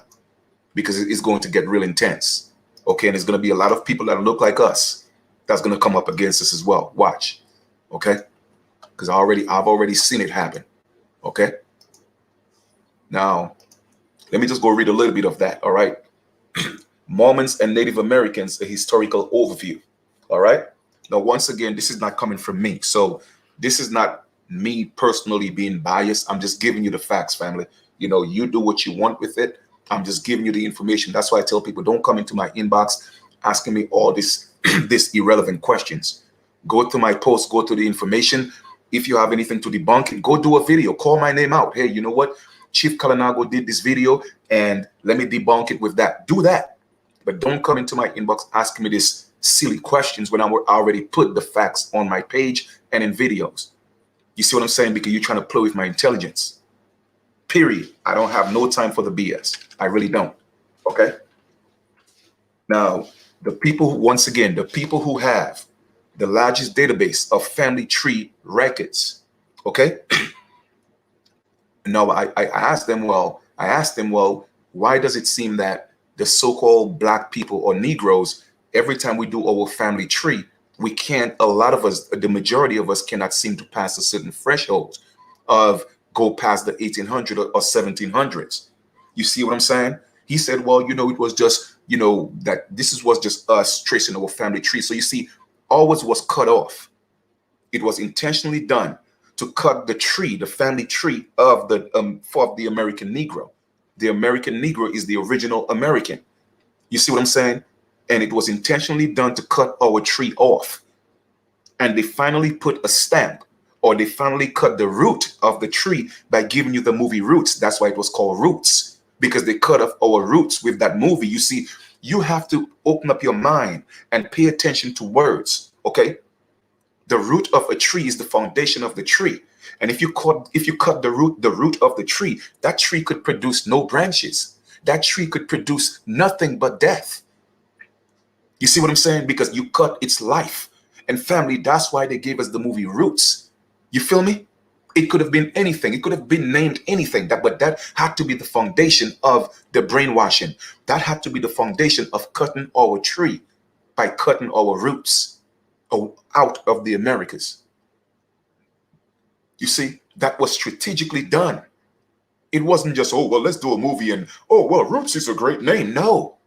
Speaker 1: because it's going to get real intense. Okay. And there's going to be a lot of people that look like us that's going to come up against us as well. Watch. Okay. Because I've already seen it happen. Okay. Now, let me just go read a little bit of that. All right. Mormons and Native Americans, a historical overview. All right. Now, once again, this is not coming from me. So this is not me personally being biased. I'm just giving you the facts, family. You do what you want with it. I'm just giving you the information. That's why I tell people, don't come into my inbox asking me all this irrelevant questions. Go to my post, go to the information. If you have anything to debunk it, go do a video. Call my name out. Hey, you know what? Chief Kalinago did this video and let me debunk it with that. Do that. But don't come into my inbox asking me these silly questions when I already put the facts on my page and in videos. You see what I'm saying? Because you're trying to play with my intelligence. Period. I don't have no time for the BS. I really don't. Okay? Now, the people who have the largest database of family tree records, okay? Now, I asked them, well, why does it seem that the so-called Black people or Negroes, every time we do our family tree, a lot of us, the majority of us cannot seem to pass a certain threshold of go past the 1800s or 1700s. You see what I'm saying? He said, well, it was just, that this was just us tracing our family tree. So you see, ours was cut off. It was intentionally done to cut the tree, the family tree of the American Negro. The American Negro is the original American. You see what I'm saying? And it was intentionally done to cut our tree off. And they finally put a stamp, or they finally cut the root of the tree by giving you the movie Roots. That's why it was called Roots, because they cut off our roots with that movie. You see, you have to open up your mind and pay attention to words, okay? The root of a tree is the foundation of the tree. And if you cut the root of the tree, that tree could produce no branches. That tree could produce nothing but death. You see what I'm saying? Because you cut its life. And family, that's why they gave us the movie Roots. You feel me? It could have been anything. It could have been named anything. But that had to be the foundation of the brainwashing. That had to be the foundation of cutting our tree by cutting our roots out of the Americas. You see, that was strategically done. It wasn't just, oh, well, let's do a movie and, oh, well, Roots is a great name. No,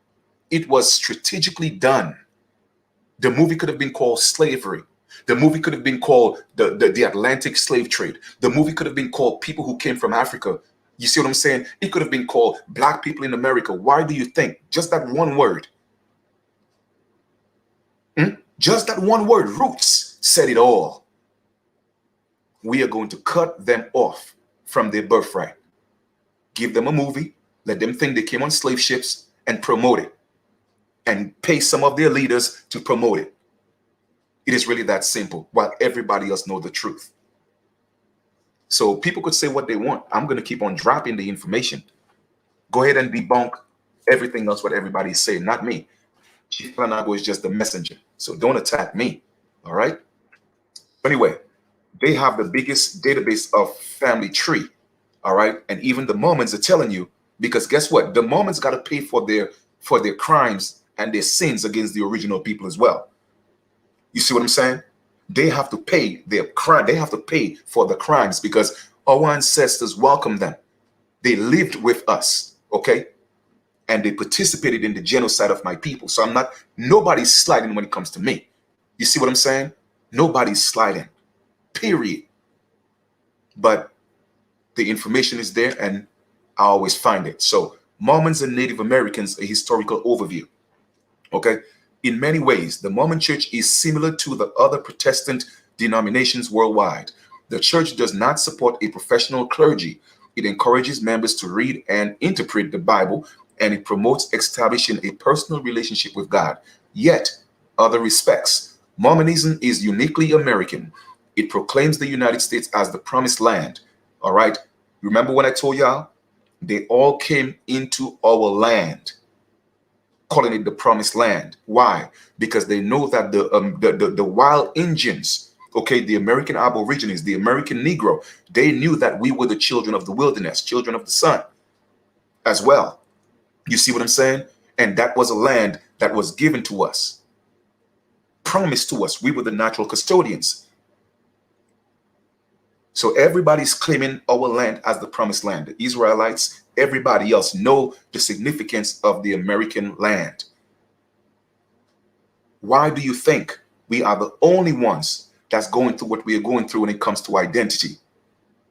Speaker 1: it was strategically done. The movie could have been called Slavery. The movie could have been called the Atlantic Slave Trade. The movie could have been called People Who Came from Africa. You see what I'm saying? It could have been called Black People in America. Why do you think? Just that one word. Just that one word, Roots, said it all. We are going to cut them off from their birthright. Give them a movie, let them think they came on slave ships and promote it. And pay some of their leaders to promote it. It is really that simple, while everybody else knows the truth. So people could say what they want. I'm going to keep on dropping the information. Go ahead and debunk everything else what everybody's saying, not me. Chief Kalinago is just the messenger. So don't attack me. All right? Anyway, they have the biggest database of family tree. All right? And even the Mormons are telling you, because guess what? The Mormons got to pay for their crimes and their sins against the original people as well. You see what I'm saying? They have to pay their crime. They have to pay for the crimes because our ancestors welcomed them. They lived with us, okay? And they participated in the genocide of my people. So nobody's sliding when it comes to me. You see what I'm saying? Nobody's sliding, period. But the information is there and I always find it. So Mormons and Native Americans, a historical overview. Okay. In many ways, the Mormon church is similar to the other Protestant denominations worldwide. The church does not support a professional clergy. It encourages members to read and interpret the Bible, and it promotes establishing a personal relationship with God. Yet, other respects, Mormonism is uniquely American. It proclaims the United States as the promised land. All right. Remember when I told y'all they all came into our land, calling it the promised land. Why? Because they know that the wild Indians, okay, the American Aborigines, the American Negro, they knew that we were the children of the wilderness, children of the sun as well. You see what I'm saying? And that was a land that was given to us, promised to us. We were the natural custodians. So everybody's claiming our land as the promised land. The Israelites, everybody else know the significance of the American land. Why do you think we are the only ones that's going through what we are going through when it comes to identity?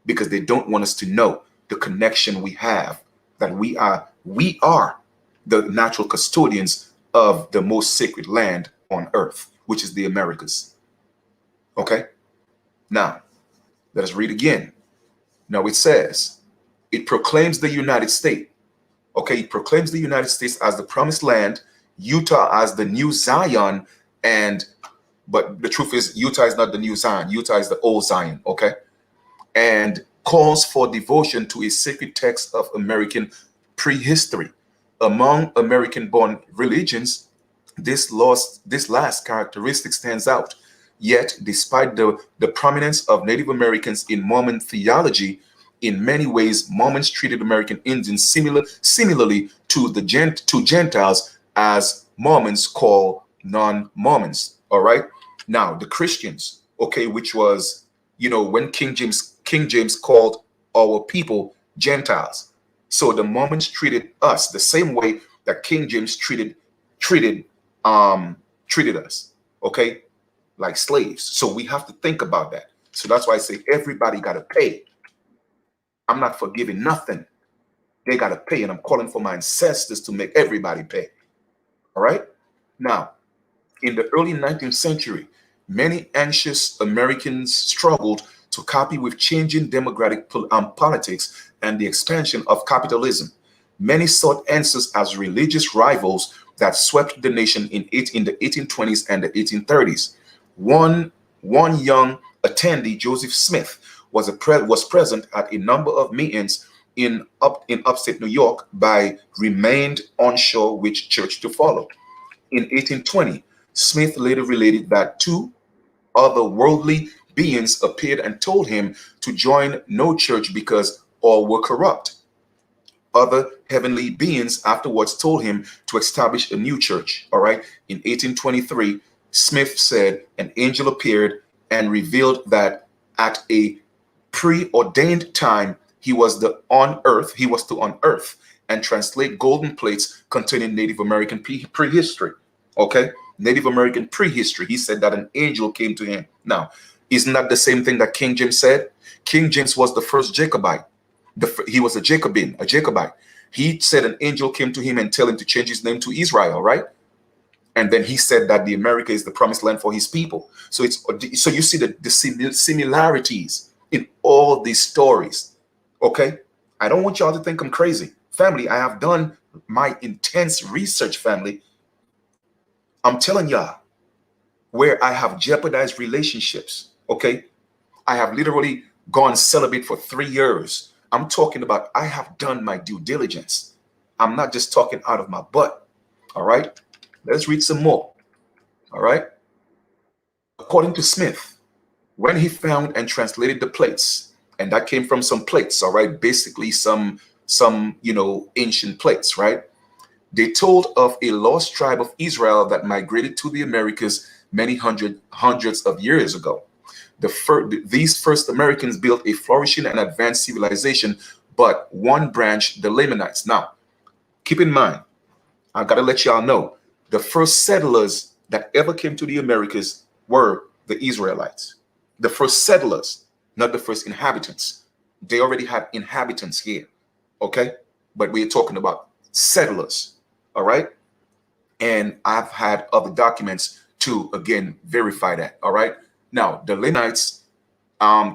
Speaker 1: Because they don't want us to know the connection we have, that we are the natural custodians of the most sacred land on earth, which is the Americas. Okay? Now, let us read again. Now it says, it proclaims the United States. Okay, it proclaims the United States as the promised land, Utah as the new Zion, but the truth is Utah is not the new Zion. Utah is the old Zion, okay? And calls for devotion to a sacred text of American prehistory. Among American-born religions, this last characteristic stands out. Yet, despite the prominence of Native Americans in Mormon theology, in many ways, Mormons treated American Indians similarly to Gentiles, as Mormons call non-Mormons. All right. Now, the Christians, okay, which was, when King James called our people Gentiles. So the Mormons treated us the same way that King James treated us. Okay. Like slaves. So we have to think about that. So that's why I say everybody got to pay. I'm not forgiving nothing. They got to pay. And I'm calling for my ancestors to make everybody pay. All right. Now, in the early 19th century, many anxious Americans struggled to copy with changing democratic politics and the expansion of capitalism. Many sought answers as religious rivals that swept the nation in the 1820s and the 1830s. One young attendee, Joseph Smith, was present at a number of meetings in upstate New York, but remained unsure which church to follow. In 1820, Smith later related that two other worldly beings appeared and told him to join no church because all were corrupt. Other heavenly beings afterwards told him to establish a new church. All right. In 1823, Smith said an angel appeared and revealed that at a preordained time he was to unearth and translate golden plates containing Native American prehistory. Okay, Native American prehistory. He said that an angel came to him. Now, isn't that the same thing that King James said? King James was the first Jacobite. He was a Jacobite. He said an angel came to him and tell him to change his name to Israel, right? And then he said that the America is the promised land for his people. So you see the similarities in all these stories. Okay, I don't want y'all to think I'm crazy, family. I have done my intense research, family. I'm telling y'all, where I have jeopardized relationships. Okay, I have literally gone celibate for 3 years. I'm talking about I have done my due diligence. I'm not just talking out of my butt. All right. Let's read some more. All right. According to Smith, when he found and translated the plates, and that came from some plates, all right, basically some ancient plates, right? They told of a lost tribe of Israel that migrated to the Americas many hundreds of years ago. These first Americans built a flourishing and advanced civilization, but one branch, the Lamanites. Now, keep in mind, I got to let y'all know, the first settlers that ever came to the Americas were the Israelites. The first settlers, not the first inhabitants. They already had inhabitants here, okay? But we're talking about settlers, all right? And I've had other documents to, again, verify that, all right? Now, the Lamanites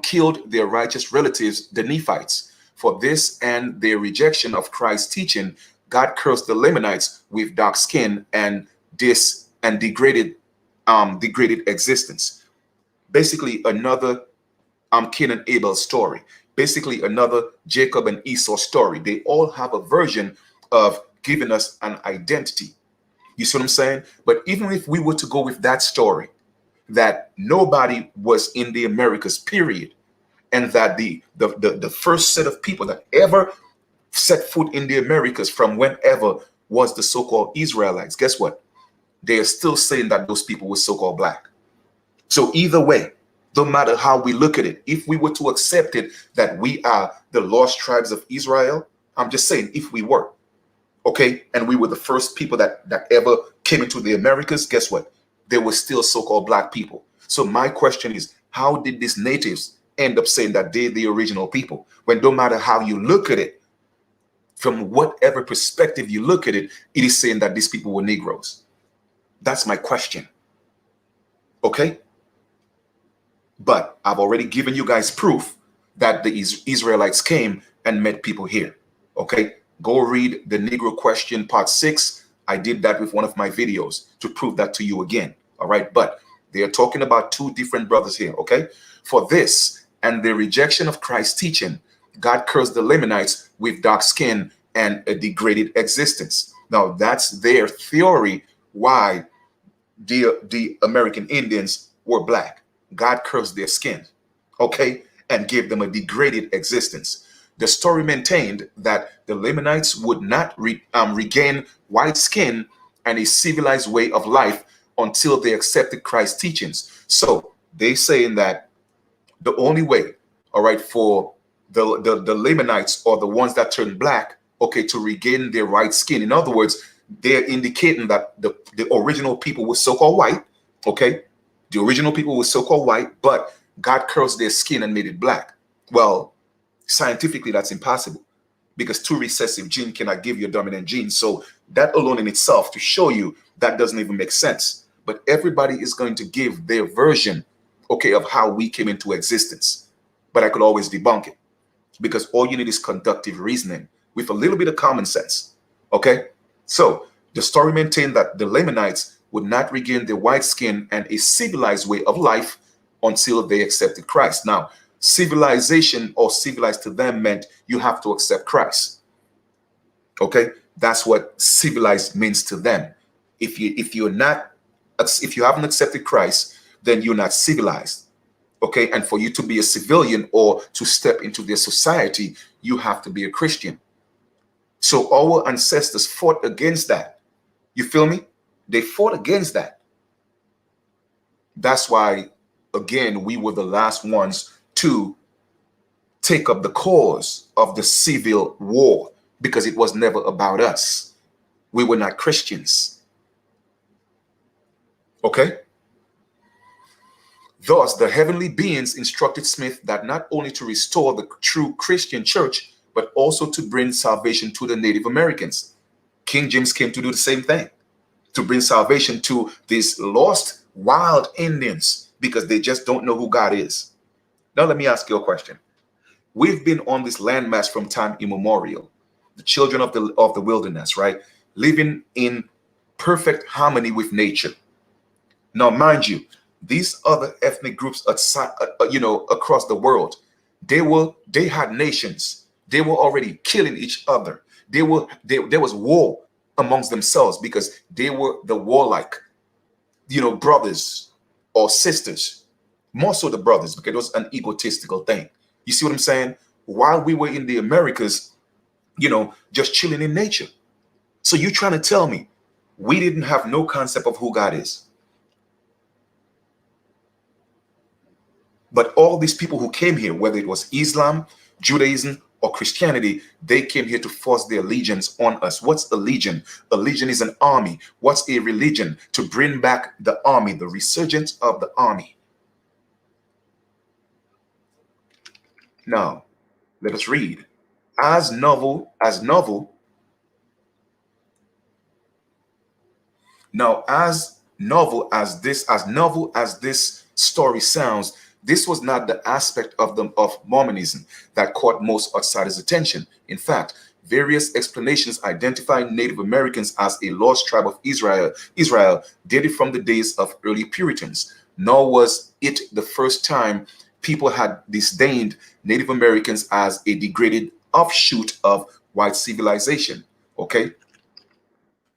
Speaker 1: killed their righteous relatives, the Nephites. For this and their rejection of Christ's teaching, God cursed the Lamanites with dark skin and degraded existence. Basically, another Cain and Abel story. Basically, another Jacob and Esau story. They all have a version of giving us an identity. You see what I'm saying? But even if we were to go with that story, that nobody was in the Americas, period, and that the first set of people that ever set foot in the Americas from whenever was the so-called Israelites, guess what? They are still saying that those people were so-called black. So either way, no matter how we look at it, if we were to accept it that we are the lost tribes of Israel, I'm just saying if we were, okay, and we were the first people that ever came into the Americas, guess what? They were still so-called black people. So my question is, how did these natives end up saying that they're the original people? When no matter how you look at it, from whatever perspective you look at it, it is saying that these people were Negroes. That's my question. Okay? But I've already given you guys proof that the Israelites came and met people here. Okay? Go read the Negro Question Part 6. I did that with one of my videos to prove that to you again. All right? But they are talking about two different brothers here. Okay? For this and the rejection of Christ's teaching, God cursed the Lamanites with dark skin and a degraded existence. Now, that's their theory why the American Indians were black. God cursed their skin, okay, and gave them a degraded existence. The story maintained that the Lamanites would not regain white skin and a civilized way of life until they accepted Christ's teachings. So they saying that the only way, all right, for the Lamanites or the ones that turn black, okay, to regain their white skin. In other words, they're indicating that the original people were so-called white, okay? The original people were so-called white, but God cursed their skin and made it black. Well, scientifically, that's impossible because two recessive genes cannot give you a dominant gene. So that alone in itself to show you that doesn't even make sense. But everybody is going to give their version, okay, of how we came into existence. But I could always debunk it because all you need is conductive reasoning with a little bit of common sense, okay? So the story maintained that the Lamanites would not regain their white skin and a civilized way of life until they accepted Christ. Now, civilization or civilized to them meant you have to accept Christ. Okay, that's what civilized means to them. If you haven't accepted Christ, then you're not civilized. Okay, and for you to be a civilian or to step into their society, you have to be a Christian. So our ancestors fought against that. You feel me? They fought against that. That's why, again, we were the last ones to take up the cause of the civil war because it was never about us. We were not Christians. Okay? Thus, the heavenly beings instructed Smith that not only to restore the true Christian church, but also to bring salvation to the Native Americans. King James came to do the same thing, to bring salvation to these lost wild Indians because they just don't know who God is. Now, let me ask you a question. We've been on this landmass from time immemorial, the children of the wilderness, right? Living in perfect harmony with nature. Now, mind you, these other ethnic groups outside, across the world, they had nations. They were already killing each other. There was war amongst themselves because they were the warlike, brothers or sisters. More so the brothers because it was an egotistical thing. You see what I'm saying? While we were in the Americas, just chilling in nature. So you're trying to tell me we didn't have no concept of who God is? But all these people who came here, whether it was Islam, Judaism, or Christianity, they came here to force their allegiance on us. What's a legion? A legion is an army. What's a religion? To bring back the army, the resurgence of the army. Now, let us read. As novel as this story sounds, this was not the aspect of Mormonism that caught most outsiders' attention. In fact, various explanations identify Native Americans as a lost tribe of Israel dated from the days of early Puritans. Nor was it the first time people had disdained Native Americans as a degraded offshoot of white civilization. Okay?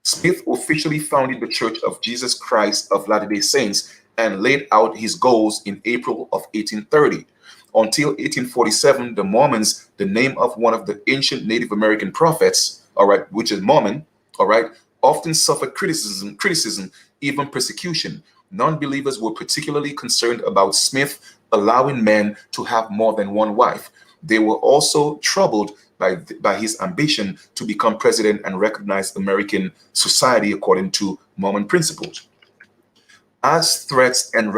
Speaker 1: Smith officially founded the Church of Jesus Christ of Latter-day Saints and laid out his goals in April of 1830. Until 1847, the Mormons, the name of one of the ancient Native American prophets, all right, which is Mormon, all right, often suffered criticism, even persecution. Non-believers were particularly concerned about Smith allowing men to have more than one wife. They were also troubled by his ambition to become president and recognize American society according to Mormon principles. As threats and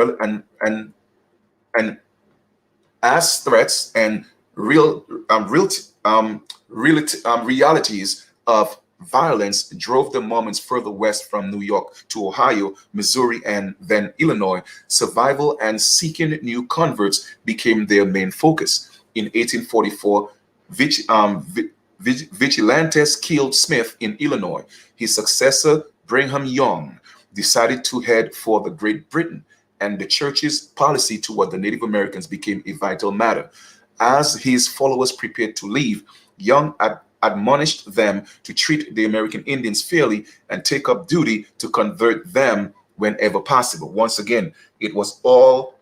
Speaker 1: realities of violence drove the Mormons further west from New York to Ohio, Missouri, and then Illinois, survival and seeking new converts became their main focus. In 1844, vigilantes killed Smith in Illinois. His successor, Brigham Young, decided to head for the Great Britain, and the church's policy toward the Native Americans became a vital matter. As his followers prepared to leave, Young admonished them to treat the American Indians fairly and take up duty to convert them whenever possible. Once again, it was all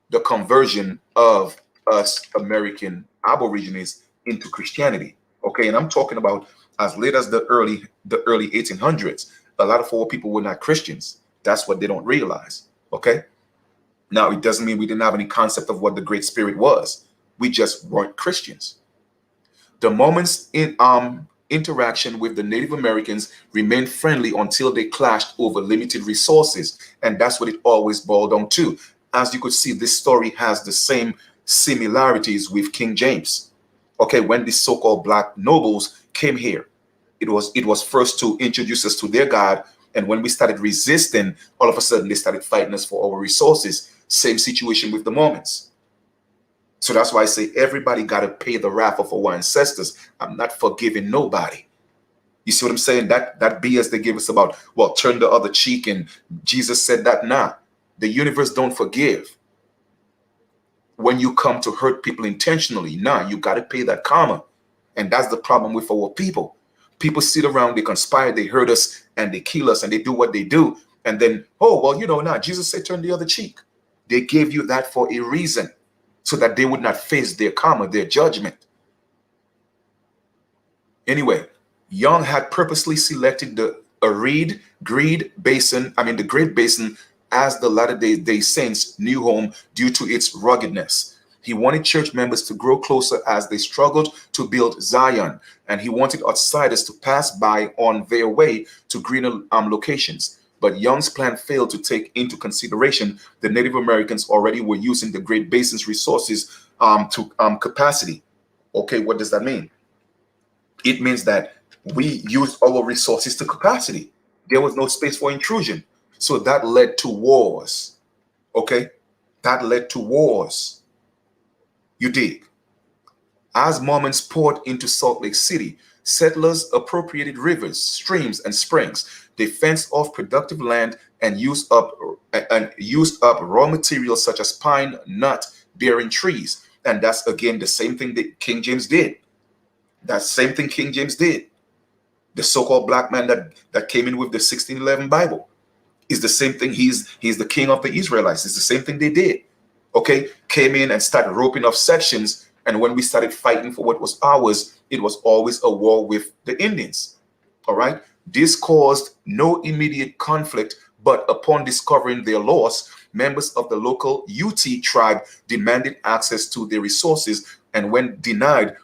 Speaker 1: the conversion of us American Aborigines into Christianity. Okay, and I'm talking about as late as the early 1800s. A lot of our people were not Christians. That's what they don't realize. Okay, now it doesn't mean we didn't have any concept of what the Great Spirit was. We just weren't Christians. The Mormons in interaction with the Native Americans remained friendly until they clashed over limited resources, and that's what it always boiled down to. As you could see, this story has the same similarities with King James. Okay, when the so-called black nobles came here, it was first to introduce us to their God, and when we started resisting, all of a sudden they started fighting us for our resources. Same situation with the Mormons. So that's why I say everybody got to pay the wrath of our ancestors. I'm not forgiving nobody. You see what I'm saying? That BS they give us about, well, turn the other cheek, and Jesus said that. Nah, the universe don't forgive. When you come to hurt people intentionally, nah, you got to pay that karma. And that's the problem with our people. People sit around, they conspire, they hurt us, and they kill us, and they do what they do. And then, oh, well, nah, Jesus said turn the other cheek. They gave you that for a reason, so that they would not face their karma, their judgment. Anyway, Young had purposely selected the Great Basin as the Latter-day Saints' new home due to its ruggedness. He wanted church members to grow closer as they struggled to build Zion, and he wanted outsiders to pass by on their way to greener locations. But Young's plan failed to take into consideration the Native Americans already were using the Great Basin's resources to capacity. Okay, what does that mean? It means that we used our resources to capacity. There was no space for intrusion. So that led to wars. Okay, that led to wars. You dig? As Mormons poured into Salt Lake City, settlers appropriated rivers, streams, and springs. They fenced off productive land and used up raw materials such as pine, nut-bearing trees. And that's again the same thing that King James did. That same thing King James did. The so-called black man that came in with the 1611 Bible is the same thing. He's the king of the Israelites. It's the same thing they did. Okay, came in and started roping off sections. And when we started fighting for what was ours, it was always a war with the Indians. All right. This caused no immediate conflict, but upon discovering their loss, members of the local UT tribe demanded access to their resources, and when denied,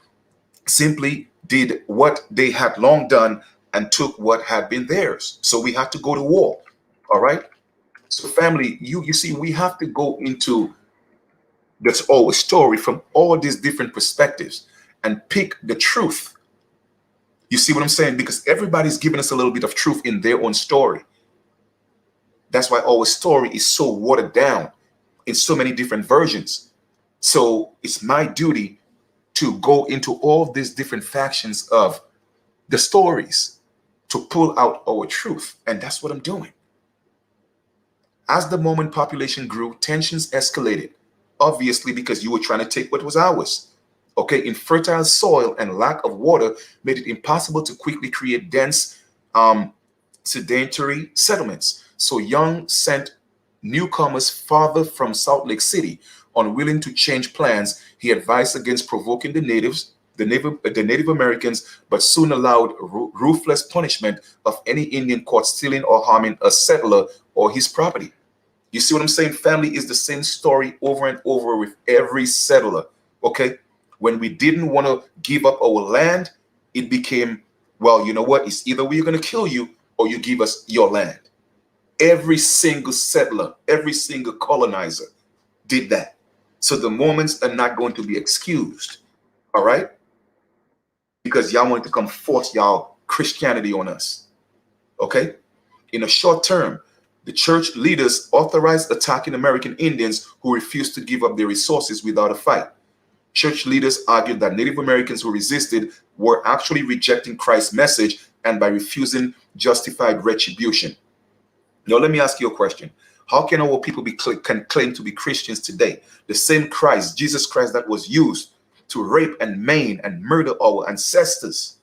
Speaker 1: simply did what they had long done and took what had been theirs. So we had to go to war. All right. So family, you see, we have to go into this whole story from all these different perspectives and pick the truth. You see what I'm saying? Because everybody's giving us a little bit of truth in their own story. That's why our story is so watered down in so many different versions. So it's my duty to go into all these different factions of the stories to pull out our truth. And that's what I'm doing. As the Mormon population grew, tensions escalated, obviously because you were trying to take what was ours. Okay, infertile soil and lack of water made it impossible to quickly create dense, sedentary settlements. So Young sent newcomers farther from Salt Lake City. Unwilling to change plans, he advised against provoking the Native Americans, but soon allowed ruthless punishment of any Indian caught stealing or harming a settler or his property. You see what I'm saying? Family is the same story over and over with every settler. Okay? When we didn't want to give up our land, it became, well, you know what? It's either we're going to kill you or you give us your land. Every single settler, every single colonizer did that. So the Mormons are not going to be excused. All right? Because y'all want to come force y'all Christianity on us. Okay? In a short term, the church leaders authorized attacking American Indians who refused to give up their resources without a fight. Church leaders argued that Native Americans who resisted were actually rejecting Christ's message and by refusing justified retribution. Now, let me ask you a question. How can our people can claim to be Christians today? The same Christ, Jesus Christ, that was used to rape and maim and murder our ancestors.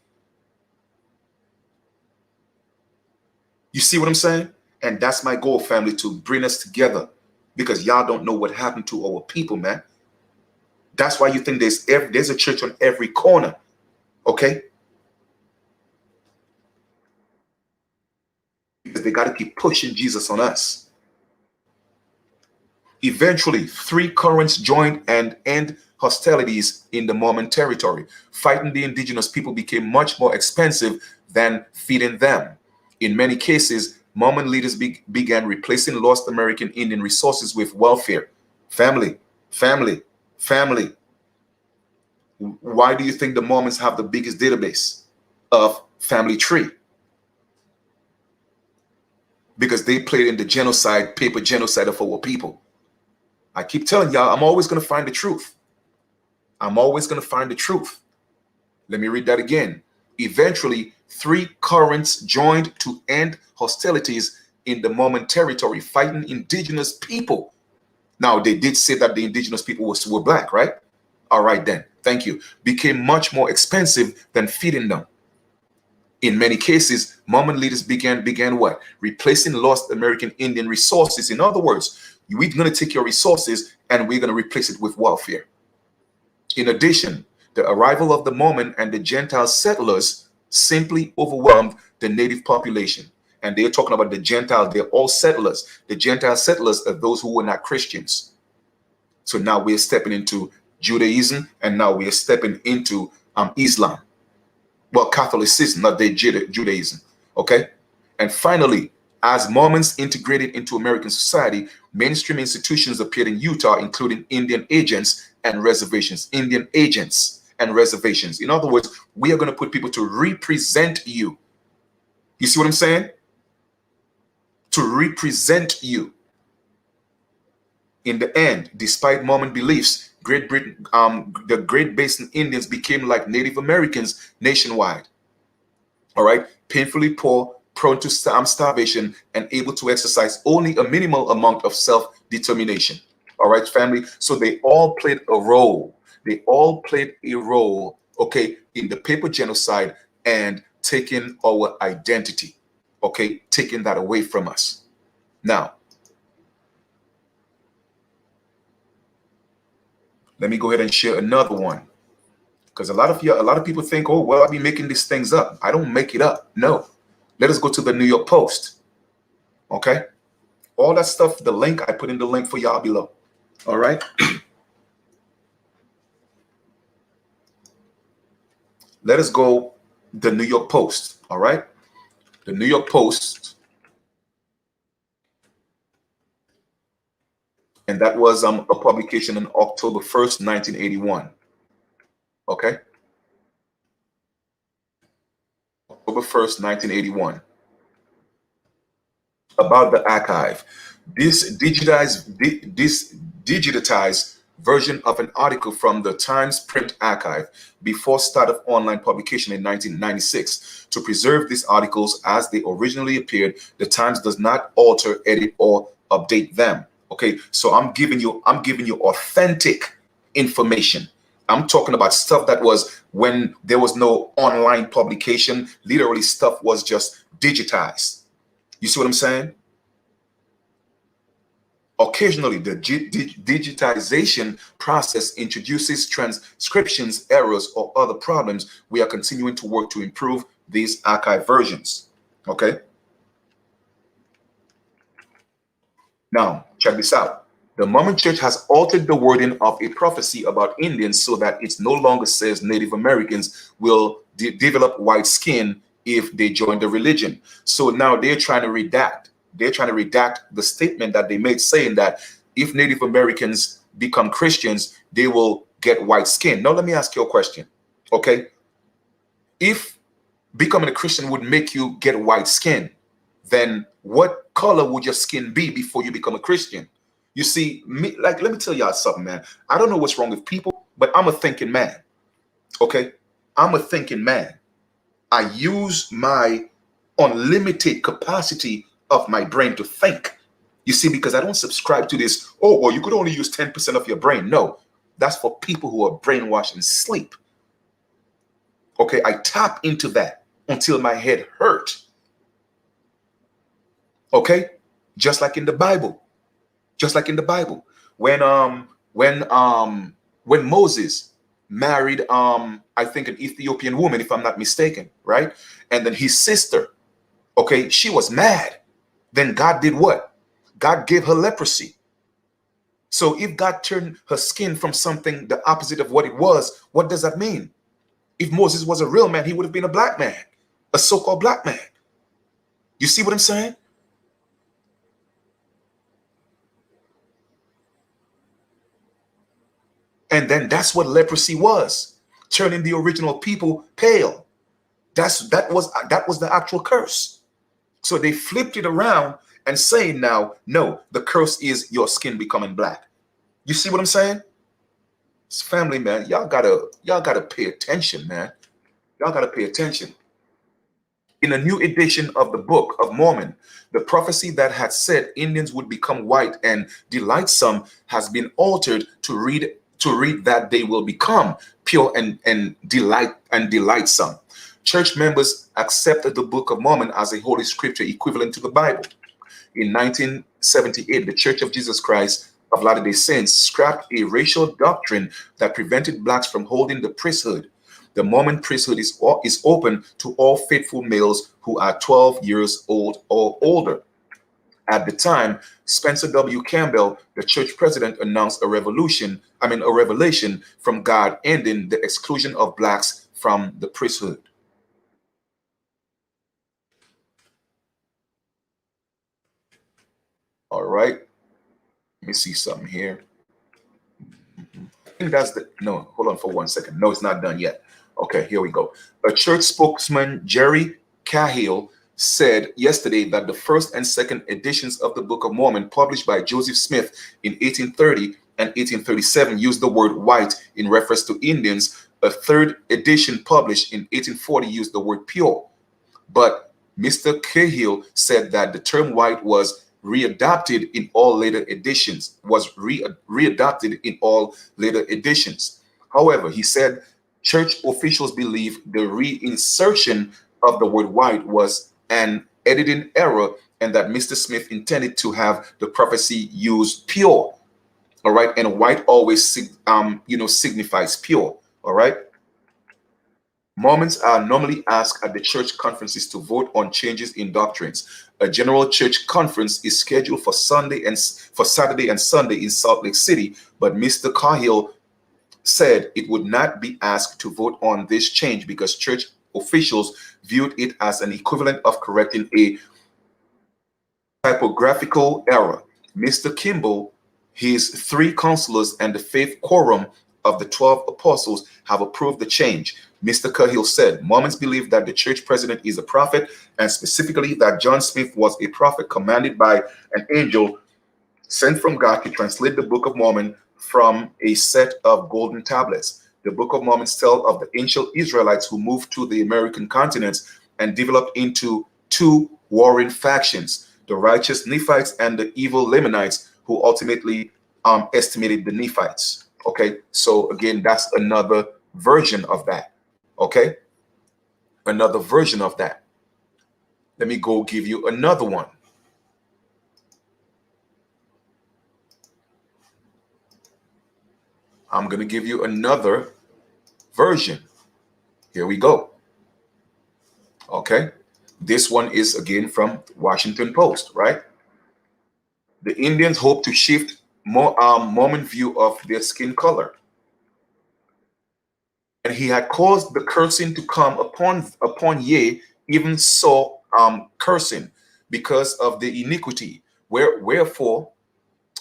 Speaker 1: You see what I'm saying? And that's my goal, family, to bring us together, because y'all don't know what happened to our people, man. That's why you think there's a church on every corner, okay? Because they got to keep pushing Jesus on us. Eventually, 3 currents joined and end hostilities in the Mormon territory. Fighting the indigenous people became much more expensive than feeding them. In many cases, Mormon leaders began replacing lost American Indian resources with welfare. Family. Why do you think the Mormons have the biggest database of family tree? Because they played in the genocide, paper genocide of our people. I keep telling y'all, I'm always going to find the truth. I'm always going to find the truth. Let me read that again. Eventually, 3 currents joined to end hostilities in the Mormon territory, fighting indigenous people. Now, they did say that the indigenous people were black, right? All right, then. Thank you. Became much more expensive than feeding them. In many cases, Mormon leaders began what? Replacing lost American Indian resources. In other words, we're going to take your resources and we're going to replace it with welfare. In addition, the arrival of the Mormon and the Gentile settlers simply overwhelmed the native population. And they're talking about the Gentile, they're all settlers. The Gentile settlers are those who were not Christians. So now we're stepping into Judaism, and now we're stepping into Islam. Well, Catholicism, not the Judaism. Okay? And finally, as Mormons integrated into American society, mainstream institutions appeared in Utah, including Indian agents and reservations. Indian agents and reservations. In other words, we are going to put people to represent you. You see what I'm saying? To represent you. In the end, despite Mormon beliefs, Great Britain, the Great Basin Indians became like Native Americans nationwide. All right, painfully poor, prone to starvation, and able to exercise only a minimal amount of self-determination. All right, family. So they all played a role. They all played a role, okay, in the paper genocide and taking our identity, okay, taking that away from us. Now, let me go ahead and share another one, because a lot of people think, oh, well, I'll be making these things up. I don't make it up. No. Let us go to the New York Post. Okay? All that stuff, the link, I put in the link for y'all below. All right? let us go the New York Post. All right. The New York Post. And that was a publication on October 1st, 1981. Okay. October 1st, 1981. About the archive. This digitized version of an article from the Times print archive before start of online publication in 1996. To preserve these articles as they originally appeared, the Times does not alter, edit, or update them. Okay, so I'm giving you authentic information. I'm talking about stuff that was when there was no online publication. Literally, stuff was just digitized. You see what I'm saying? Occasionally, the digitization process introduces transcriptions, errors, or other problems. We are continuing to work to improve these archive versions. Okay. Now, check this out. The Mormon Church has altered the wording of a prophecy about Indians so that it no longer says Native Americans will develop white skin if they join the religion. So now they're trying to redact. They're trying to redact the statement that they made saying that if Native Americans become Christians, they will get white skin. Now, let me ask you a question. Okay. If becoming a Christian would make you get white skin, then what color would your skin be before you become a Christian? You see, me, like, let me tell y'all something, man. I don't know what's wrong with people, but I'm a thinking man. Okay. I'm a thinking man. I use my unlimited capacity of my brain to think. You see, because I don't subscribe to this, oh, well, you could only use 10% of your brain. No, that's for people who are brainwashed and sleep. Okay, I tap into that until my head hurt. Okay, just like in the Bible. Just like in the Bible. When Moses married I think an Ethiopian woman, if I'm not mistaken, right? And then his sister, okay, she was mad. Then God did what? God gave her leprosy. So if God turned her skin from something the opposite of what it was, what does that mean? If Moses was a real man, he would have been a black man, a so-called black man. You see what I'm saying? And then that's what leprosy was, turning the original people pale. That was the actual curse. So they flipped it around and saying now, no, the curse is your skin becoming black. You see what I'm saying? It's family, man. Y'all gotta pay attention, man. Y'all gotta pay attention. In a new edition of the Book of Mormon, the prophecy that had said Indians would become white and delightsome has been altered to read that they will become pure and delightsome. Church members accepted the Book of Mormon as a holy scripture equivalent to the Bible. In 1978, the Church of Jesus Christ of Latter-day Saints scrapped a racial doctrine that prevented blacks from holding the priesthood. The Mormon priesthood is open to all faithful males who are 12 years old or older. At the time, Spencer W. Campbell, the church president, announced a revelation from God ending the exclusion of blacks from the priesthood. All right. Let me see something here. I think that's no, hold on for 1 second. No, it's not done yet. Okay, here we go. A church spokesman, Jerry Cahill, said yesterday that the first and second editions of the Book of Mormon, published by Joseph Smith in 1830 and 1837, used the word white in reference to Indians. A third edition published in 1840 used the word pure. But Mr. Cahill said that the term white was readopted in all later editions, However, he said church officials believe the reinsertion of the word white was an editing error and that Mr. Smith intended to have the prophecy use pure. All right. And white always, signifies pure. All right. Mormons are normally asked at the church conferences to vote on changes in doctrines. A general church conference is scheduled for Saturday and Sunday in Salt Lake City, but Mr. Cahill said it would not be asked to vote on this change because church officials viewed it as an equivalent of correcting a typographical error. Mr. Kimball, his 3 counselors, and the faith quorum of the 12 apostles have approved the change. Mr. Cahill said, Mormons believe that the church president is a prophet, and specifically that John Smith was a prophet commanded by an angel sent from God to translate the Book of Mormon from a set of golden tablets. The Book of Mormon tells of the ancient Israelites who moved to the American continent and developed into 2 warring factions, the righteous Nephites and the evil Lamanites, who ultimately estimated the Nephites. Okay, so again, that's another version of that. Okay, another version of that. Let me go give you another one. I'm going to give you another version. Here we go. Okay, this one is again from Washington Post, right? The Indians hope to shift Mormon view of their skin color. And he had caused the cursing to come upon ye, even so cursing, because of the iniquity. Wherefore,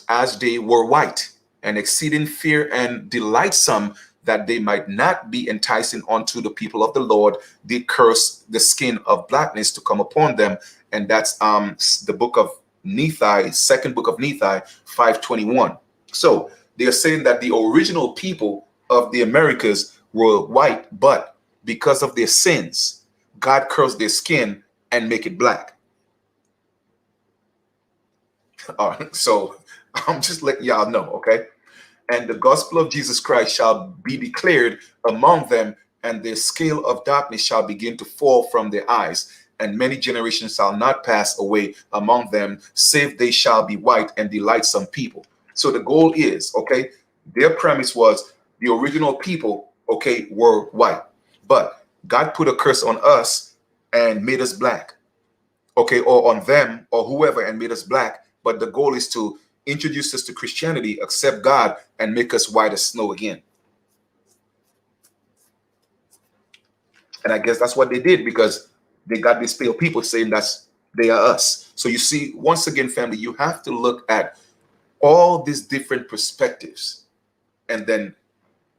Speaker 1: as they were white, and exceeding fear and delightsome, that they might not be enticing unto the people of the Lord, did curse the skin of blackness to come upon them. And that's the book of Nephi, second book of Nephi, 5:21. So they're saying that the original people of the Americas were white, but because of their sins, God cursed their skin and make it black. All right, so I'm just letting y'all know, okay? And the gospel of Jesus Christ shall be declared among them, and their scale of darkness shall begin to fall from their eyes, and many generations shall not pass away among them, save they shall be white and delightsome people. So the goal is, okay, their premise was the original people, okay, were white, but God put a curse on us and made us black, okay, or on them or whoever and made us black. But the goal is to introduce us to Christianity, accept God, and make us white as snow again. And I guess that's what they did, because they got these pale people saying that's they are us. So you see, once again, family, you have to look at all these different perspectives and then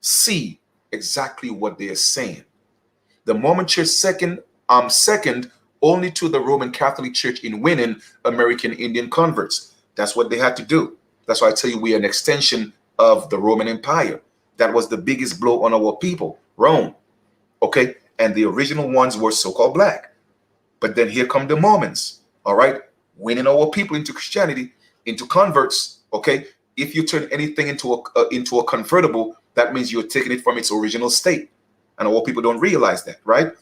Speaker 1: see exactly what they are saying. The Mormon Church second only to the Roman Catholic Church in winning American Indian converts. That's what they had to do. That's why I tell you we are an extension of the Roman Empire. That was the biggest blow on our people, Rome. Okay, and the original ones were so-called black. But then here come the Mormons, all right, winning our people into Christianity, into converts. Okay, if you turn anything into a convertible, that means you're taking it from its original state, and our people don't realize that, right?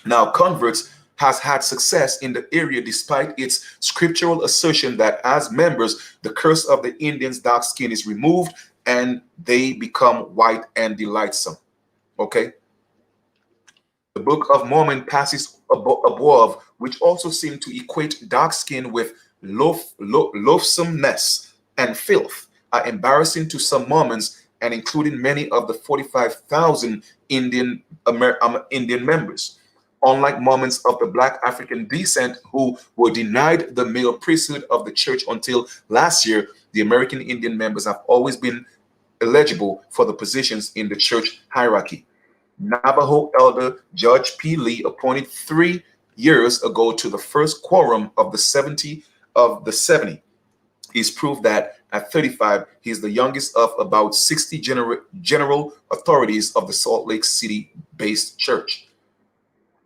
Speaker 1: Now, converts has had success in the area despite its scriptural assertion that as members, the curse of the Indians' dark skin is removed and they become white and delightsome. Okay. The Book of Mormon passes above, which also seem to equate dark skin with loathsomeness and filth, are embarrassing to some Mormons, and including many of the 45,000 Indian members. Unlike Mormons of the Black African descent who were denied the male priesthood of the church until last year, the American Indian members have always been eligible for the positions in the church hierarchy. Navajo elder Judge P. Lee, appointed 3 years ago to the first quorum of the 70, is proof that at 35, he is the youngest of about 60 general authorities of the Salt Lake City-based church.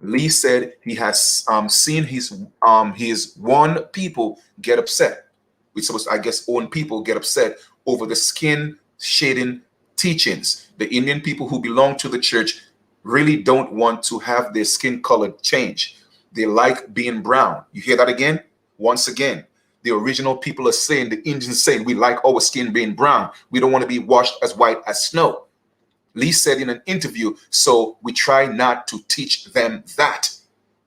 Speaker 1: Lee said he has seen his one people get upset. We supposed to, I guess, own people get upset over the skin shading teachings. The Indian people who belong to the church really don't want to have their skin color change. They like being brown. You hear that again? Once again, the original people are saying, the Indians saying, we like our skin being brown. We don't want to be washed as white as snow. Lee said in an interview, so we try not to teach them that.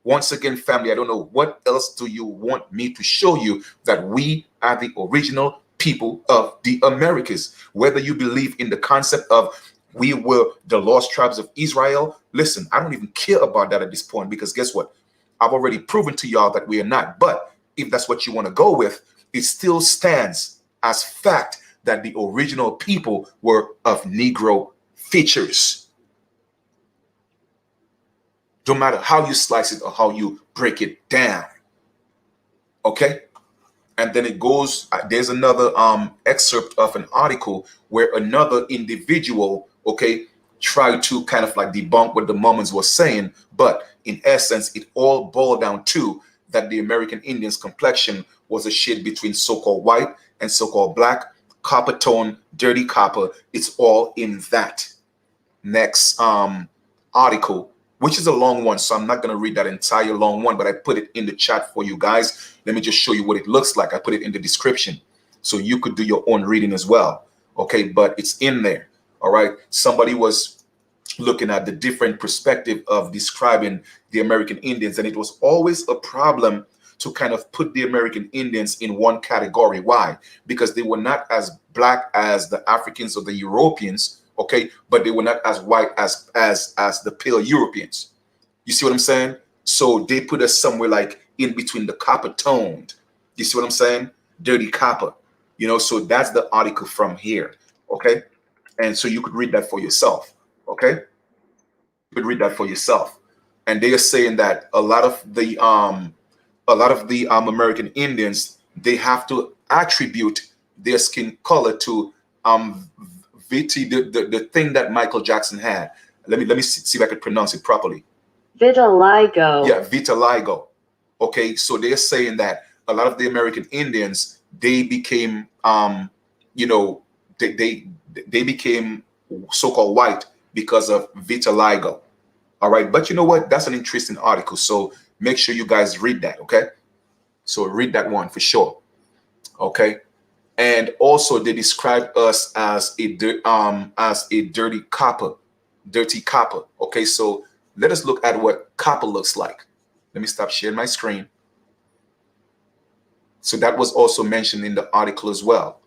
Speaker 1: Once again, family, I don't know what else do you want me to show you that we are the original people of the Americas. Whether you believe in the concept of We were the lost tribes of Israel. Listen, I don't even care about that at this point, because guess what? I've already proven to y'all that we are not. But if that's what you want to go with, it still stands as fact that the original people were of Negro features. No matter how you slice it or how you break it down. Okay? And then it goes, there's another excerpt of an article where another individual, okay, tried to kind of like debunk what the Mormons were saying. But in essence, it all boiled down to that the American Indians' complexion was a shade between so-called white and so-called black, copper tone, dirty copper. It's all in that next article, which is a long one, so I'm not going to read that entire long one, but I put it in the chat for you guys. Let me just show you what it looks like. I put it in the description so you could do your own reading as well. Okay, but it's in there. All right. Somebody was looking at the different perspective of describing the American Indians, and it was always a problem to kind of put the American Indians in one category. Why? Because they were not as black as the Africans or the Europeans, okay, but they were not as white as the pale Europeans. You see what I'm saying? So they put us somewhere like in between the copper toned. You see what I'm saying? Dirty copper. You know, so that's the article from here. Okay. And so you could read that for yourself. Okay. You could read that for yourself. And they are saying that a lot of the American Indians, they have to attribute their skin color to VT, the thing that Michael Jackson had. Let me see if I could pronounce it properly.
Speaker 4: Vitiligo.
Speaker 1: Yeah, vitiligo. Okay, so they're saying that a lot of the American Indians, they became you know, they became so-called white because of vitiligo. All right, but you know what? That's an interesting article. So make sure you guys read that. Okay, so read that one for sure. Okay. And also they described us as a dirty copper. Okay, so let us look at what copper looks like. Let me stop sharing my screen. So that was also mentioned in the article as well.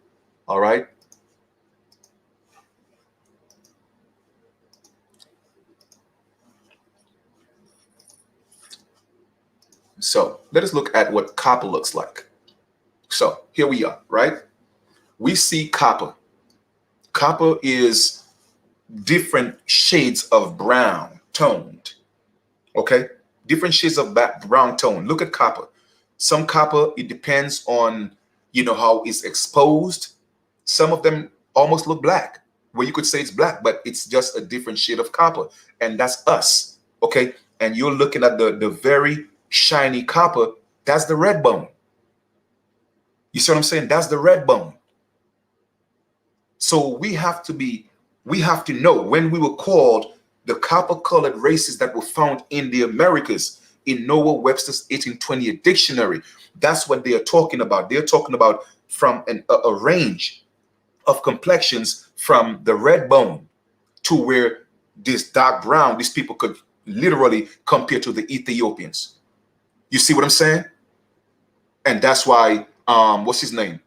Speaker 1: All right. So let us look at what copper looks like. So here we are, right? We see copper. Copper is different shades of brown toned. Okay, different shades of brown tone. Look at copper. Some copper, it depends on, you know, how it's exposed. Some of them almost look black, where you could say it's black, but it's just a different shade of copper. And that's us. Okay, and you're looking at the very shiny copper. That's the red bone. You see what I'm saying? That's the red bone. So we have to know when we were called the copper-colored races that were found in the Americas in Noah Webster's 1828 dictionary. That's what they are talking about. They're talking about from a range of complexions from the red bone to where this dark brown, these people could literally compare to the Ethiopians. You see what I'm saying? And that's why, what's his name?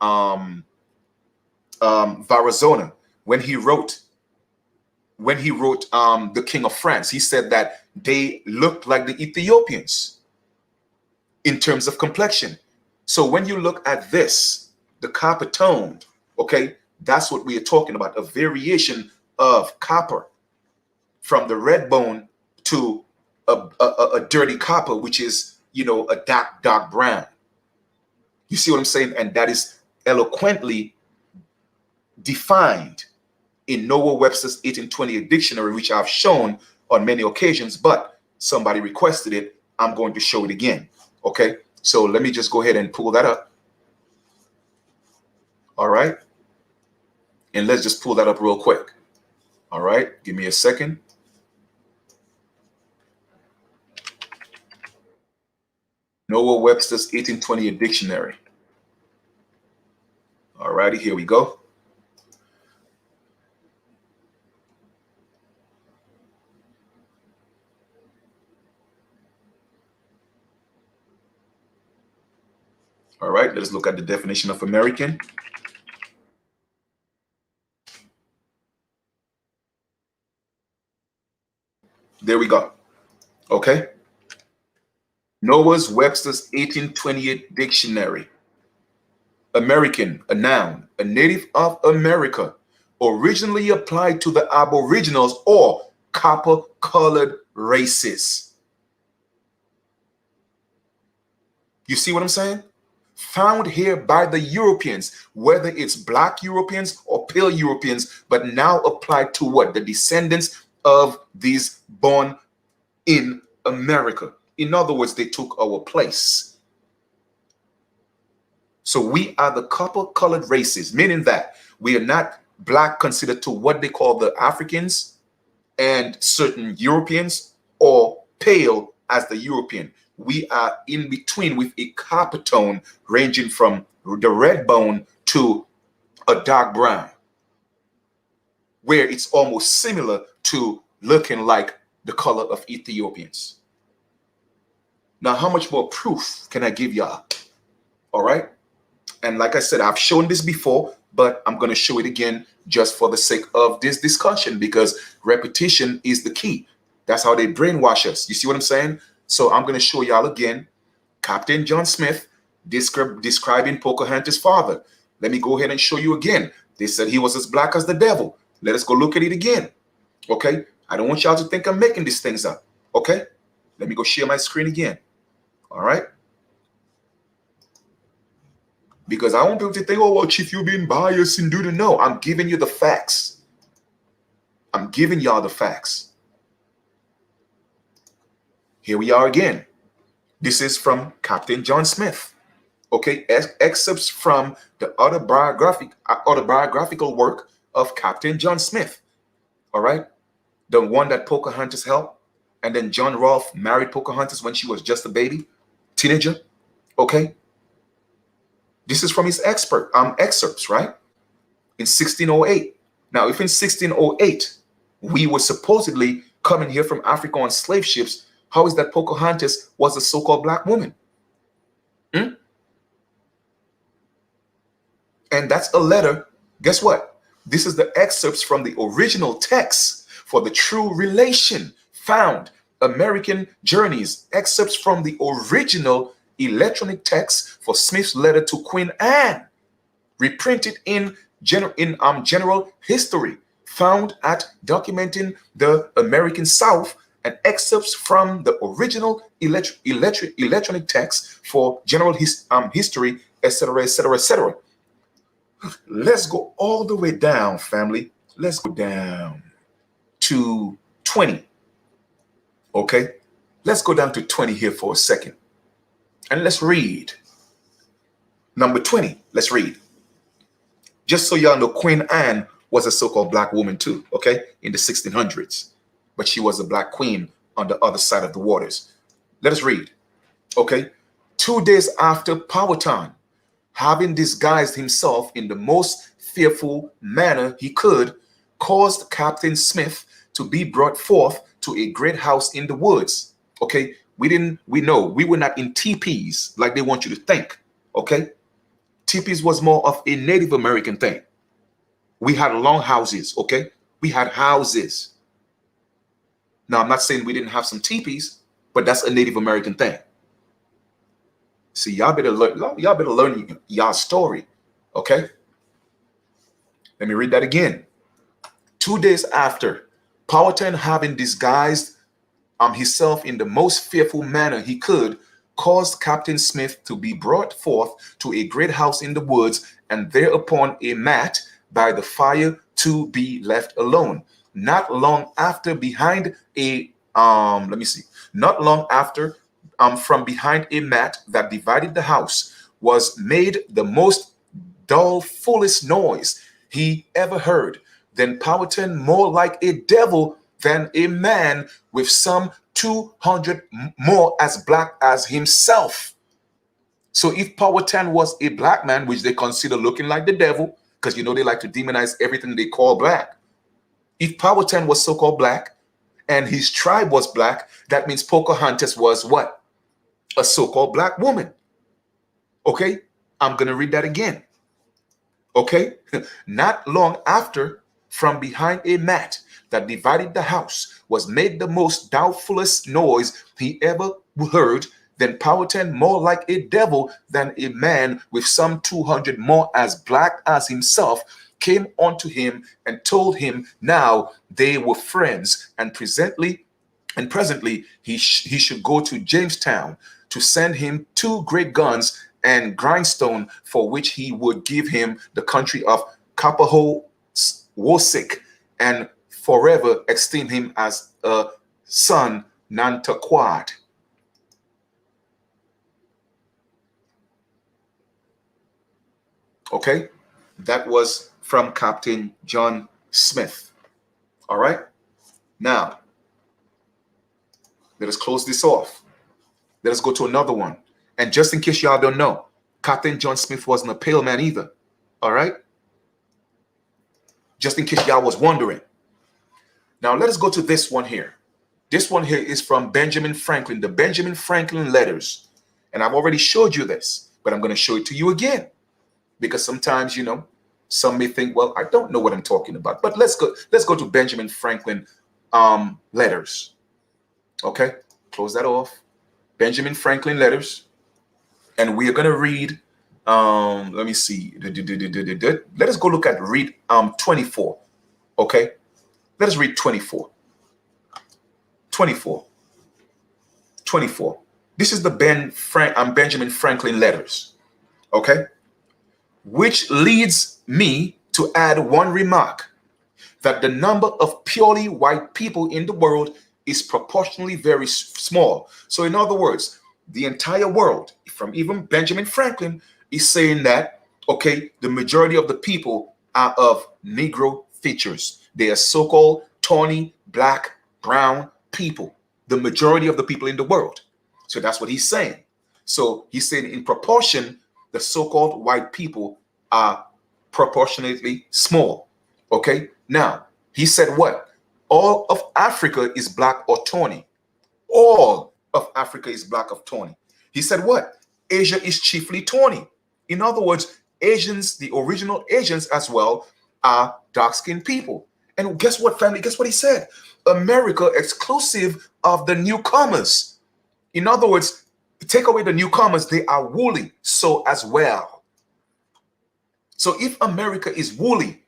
Speaker 1: Varazona, when he wrote the King of France, he said that they looked like the Ethiopians in terms of complexion. So when you look at this, the copper toned, okay, that's what we are talking about, a variation of copper from the red bone to a dirty copper, which is, you know, a dark brown. You see what I'm saying? And that is eloquently defined in Noah Webster's 1828 dictionary, which I've shown on many occasions, but somebody requested it. I'm going to show it again. Okay, so let me just go ahead and pull that up. All right, and let's just pull that up real quick. All right, give me a second. Noah Webster's 1828 dictionary. All righty, here we go. All right, let's look at the definition of American. There we go. Okay. Noah's Webster's 1828 dictionary. American, a noun, a native of America, originally applied to the Aboriginals or copper-colored races. You see what I'm saying? Found here by the Europeans, whether it's black Europeans or pale Europeans, but now applied to what? The descendants of these born in America. In other words, they took our place. So we are the copper-colored races, meaning that we are not black considered to what they call the Africans and certain Europeans, or pale as the European. We are in between with a copper tone ranging from the red bone to a dark brown, where it's almost similar to looking like the color of Ethiopians. Now, how much more proof can I give y'all? All right. And like I said, I've shown this before, but I'm going to show it again just for the sake of this discussion, because repetition is the key. That's how they brainwash us. You see what I'm saying? So I'm going to show y'all again. Captain John Smith describing Pocahontas' father. Let me go ahead and show you again. They said he was as black as the devil. Let us go look at it again. Okay? I don't want y'all to think I'm making these things up. Okay? Let me go share my screen again. All right? Because I want people to think, oh, well, Chief, you're being biased and do the no. I'm giving you the facts. I'm giving y'all the facts. Here we are again. This is from Captain John Smith. Okay, excerpts from the autobiographical work of Captain John Smith. All right, the one that Pocahontas helped, and then John Rolfe married Pocahontas when she was just a baby, teenager. Okay, this is from his excerpts, right? In 1608. Now, if in 1608 we were supposedly coming here from Africa on slave ships, how is that Pocahontas was a so-called black woman? And that's a letter. Guess what? This is the excerpts from the original text for the true relation found. American Journeys, excerpts from the original electronic text for Smith's letter to Queen Anne, reprinted in general history, found at Documenting the American South, and excerpts from the original electronic text for general history, etc., etc., etc. Let's go all the way down, family. Let's go down to 20. Okay? Let's go down to 20 here for a second. And let's read. Number 20. Let's read. Just so y'all know, Queen Anne was a so-called black woman too, okay? In the 1600s. But she was a black queen on the other side of the waters. Let us read. Okay? 2 days after Powhatan, having disguised himself in the most fearful manner he could, caused Captain Smith to be brought forth to a great house in the woods. Okay, we were not in teepees like they want you to think. Okay, teepees was more of a Native American thing. We had long houses. Okay, we had houses. Now, I'm not saying we didn't have some teepees, but that's a Native American thing. See, y'all better learn y'all story, okay? Let me read that again. 2 days after, Powhatan, having disguised himself in the most fearful manner he could, caused Captain Smith to be brought forth to a great house in the woods, and there upon a mat by the fire to be left alone. Not long after, behind a not long after, from behind a mat that divided the house, was made the most dolefulest noise he ever heard. Then Powhatan, more like a devil than a man, with some 200 more as black as himself. So if Powhatan was a black man, which they consider looking like the devil, because they like to demonize everything they call black. If Powhatan was so-called black and his tribe was black, that means Pocahontas was what? A so-called black woman. Okay, I'm going to read that again. Okay, not long after, from behind a mat that divided the house was made the most doubtfulest noise he ever heard, then Powhatan, more like a devil than a man with some 200 more as black as himself, came unto him and told him now they were friends, and presently he should go to Jamestown to send him 2 great guns and grindstone, for which he would give him the country of Kapahowosik, and forever esteem him as a son Nantaquad. Okay, that was from Captain John Smith. All right, now let us close this off. Let us go to another one. And just in case y'all don't know, Captain John Smith wasn't a pale man either. All right, just in case y'all was wondering. Now let us go to this one here. This one here is from Benjamin Franklin, the Benjamin Franklin letters. And I've already showed you this, but I'm going to show it to you again. Because sometimes, you know, some may think, well, I don't know what I'm talking about. But let's go to Benjamin Franklin letters. Okay, close that off. Benjamin Franklin letters. And we are going to read, let me see. Let us go read 24. Okay, let us read 24. 24. This is the Benjamin Franklin letters. Okay, which leads me to add one remark, that the number of purely white people in the world is proportionally very small. So in other words, the entire world, from even Benjamin Franklin, is saying that, okay, the majority of the people are of Negro features. They are so-called tawny, black, brown people, the majority of the people in the world. So that's what he's saying. So he's saying in proportion, the so-called white people are proportionately small. Okay, now he said what? All of Africa is black or tawny. All of Africa is black or tawny. He said what? Asia is chiefly tawny. In other words, Asians, the original Asians as well, are dark-skinned people. And guess what, family? Guess what he said? America exclusive of the newcomers. In other words, take away the newcomers, they are woolly, so as well. So if America is woolly,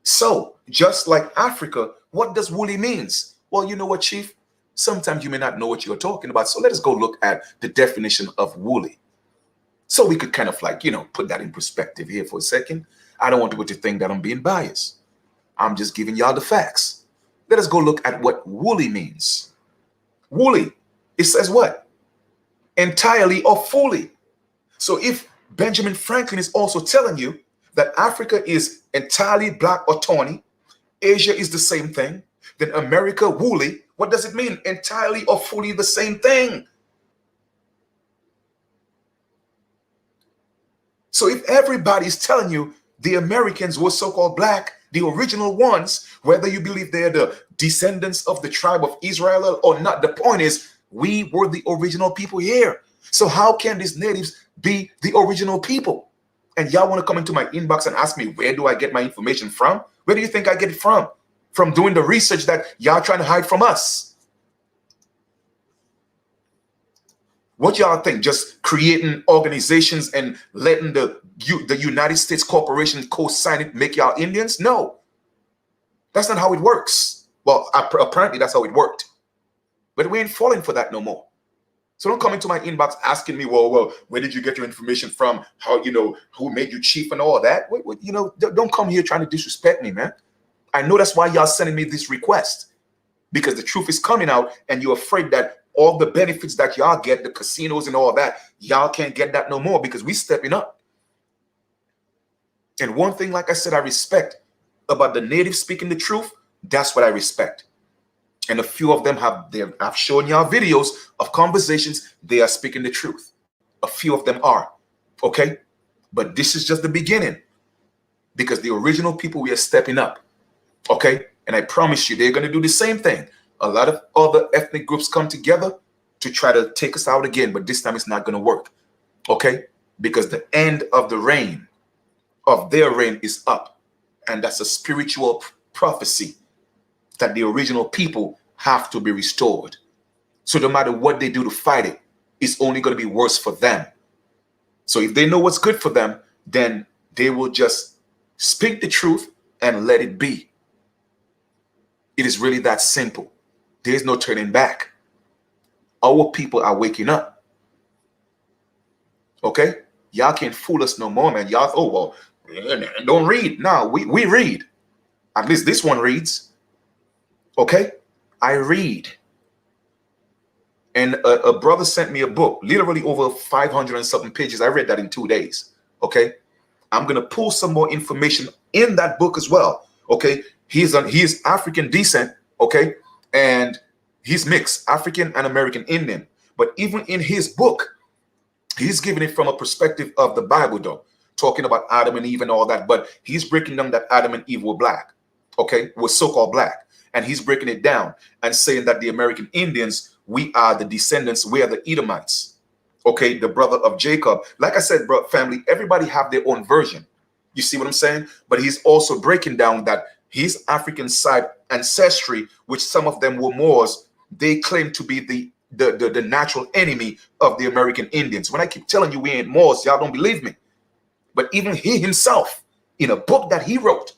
Speaker 1: so just like Africa, what does woolly means? Well, you know what, Chief? Sometimes you may not know what you're talking about. So let us go look at the definition of woolly. So we could kind of like, you know, put that in perspective here for a second. I don't want people to think that I'm being biased. I'm just giving y'all the facts. Let us go look at what woolly means. Woolly, it says what? Entirely or fully. So if Benjamin Franklin is also telling you that Africa is entirely black or tawny, Asia is the same thing, then America woolly, what does it mean? Entirely or fully the same thing. So if everybody's telling you the Americans were so-called black, the original ones, whether you believe they're the descendants of the tribe of Israel or not, the point is we were the original people here. So how can these natives be the original people? And y'all want to come into my inbox and ask me, where do I get my information from? Where do you think I get it from? From doing the research that y'all trying to hide from us. What y'all think? Just creating organizations and letting the United States Corporation co-sign it, make y'all Indians? No, that's not how it works. Well, apparently that's how it worked. But we ain't falling for that no more. So don't come into my inbox asking me, well, where did you get your information from? How, you know, who made you chief and all that? You know, don't come here trying to disrespect me, man. I know that's why y'all sending me this request, because the truth is coming out and you're afraid that all the benefits that y'all get, the casinos and all that, y'all can't get that no more because we stepping up. And one thing, like I said, I respect about the natives speaking the truth, that's what I respect. And a few of them I've shown y'all videos of conversations, they are speaking the truth. A few of them are, okay? But this is just the beginning, because the original people, we are stepping up, okay? And I promise you, they're going to do the same thing. A lot of other ethnic groups come together to try to take us out again, but this time it's not going to work, okay? Because the end of the reign, of their reign, is up. And that's a spiritual prophecy that the original people have to be restored. So no matter what they do to fight it, it's only going to be worse for them. So if they know what's good for them, then they will just speak the truth and let it be. It is really that simple. There's no turning back. Our people are waking up. Okay? Y'all can't fool us no more, man. Y'all, oh, well, don't read. No, we read. At least this one reads. Okay? I read. And a brother sent me a book, literally over 500 and something pages. I read that in 2 days. Okay? I'm going to pull some more information in that book as well. Okay? He is African descent. Okay? And he's mixed, African and American Indian. But even in his book, he's giving it from a perspective of the Bible, though, talking about Adam and Eve and all that. But he's breaking down that Adam and Eve were black, okay, were so-called black. And he's breaking it down and saying that the American Indians, we are the descendants, we are the Edomites, okay, the brother of Jacob. Like I said, bro, family, everybody have their own version. You see what I'm saying? But he's also breaking down that his African side ancestry, which some of them were Moors, they claim to be the natural enemy of the American Indians. When I keep telling you we ain't Moors, y'all don't believe me. But even he himself, in a book that he wrote,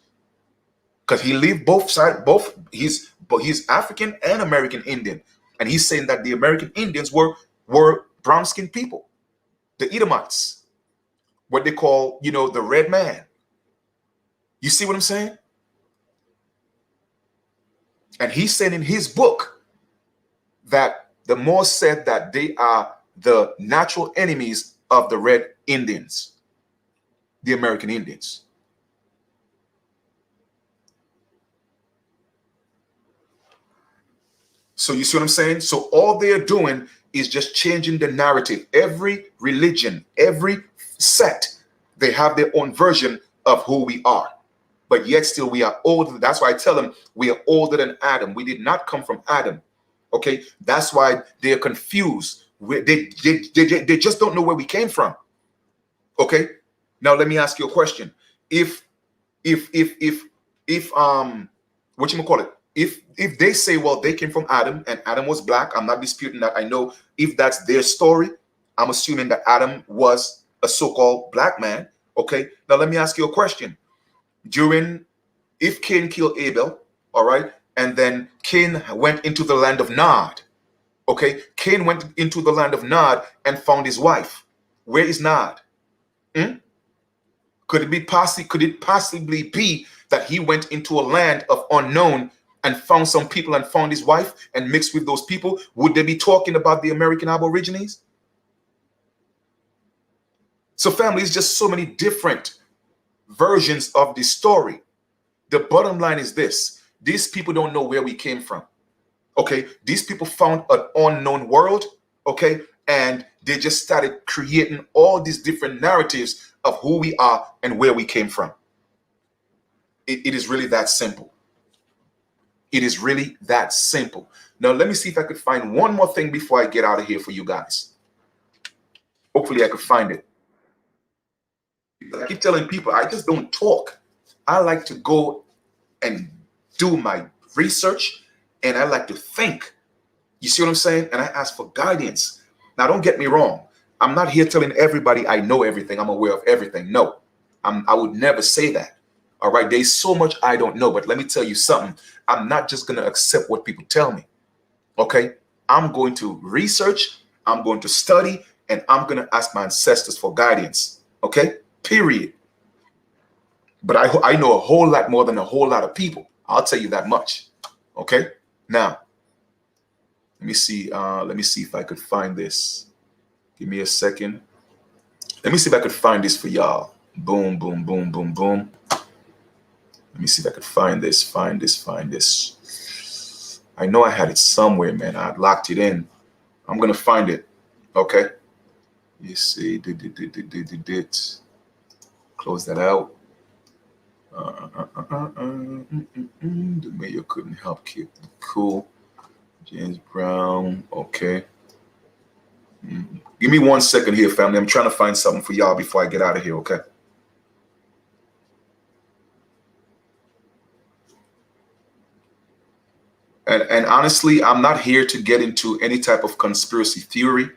Speaker 1: because he lived both sides, he's African and American Indian, and he's saying that the American Indians were brown-skinned people, the Edomites, what they call, the red man. You see what I'm saying? And he's saying in his book that the Moors said that they are the natural enemies of the red Indians, the American Indians. So you see what I'm saying? So all they're doing is just changing the narrative. Every religion, every sect, they have their own version of who we are. But yet still we are older. That's why I tell them we are older than Adam. We did not come from Adam. Okay? That's why they're confused. They just don't know where we came from. Okay? Now let me ask you a question. If they say, well, they came from Adam and Adam was black, I'm not disputing that. I know if that's their story, I'm assuming that Adam was a so-called black man. Okay? Now let me ask you a question. If Cain killed Abel, all right, and then Cain went into the land of Nod, okay, Cain went into the land of Nod and found his wife. Where is Nod? Could it possibly be that he went into a land of unknown and found some people and found his wife and mixed with those people? Would they be talking about the American Aborigines? So family, it's just so many different versions of this story. The bottom line is this: these people don't know where we came from. Okay, these people found an unknown world, okay, and they just started creating all these different narratives of who we are and where we came from. It is really that simple. It is really that simple. Now let me see if I could find one more thing before I get out of here for you guys. Hopefully I could find it. I keep telling people I just don't talk. I like to go and do my research, and I like to think. You see what I'm saying? And I ask for guidance. Now, don't get me wrong. I'm not here telling everybody I know everything. I'm aware of everything. No, I would never say that. All right. There's so much I don't know. But let me tell you something. I'm not just going to accept what people tell me. Okay. I'm going to research. I'm going to study. And I'm going to ask my ancestors for guidance. Okay. Period. But I know a whole lot more than a whole lot of people. I'll tell you that much. Okay. Now, let me see if I could find this. Give me a second. Let me see if I could find this for y'all. Boom, boom, boom, boom, boom. Let me see if I could find this. Find this. I know I had it somewhere, man. I locked it in. I'm gonna find it. Okay. You see, close that out. The mayor couldn't help keep it cool. James Brown. Okay. Give me 1 second here, family. I'm trying to find something for y'all before I get out of here, okay? And honestly, I'm not here to get into any type of conspiracy theory.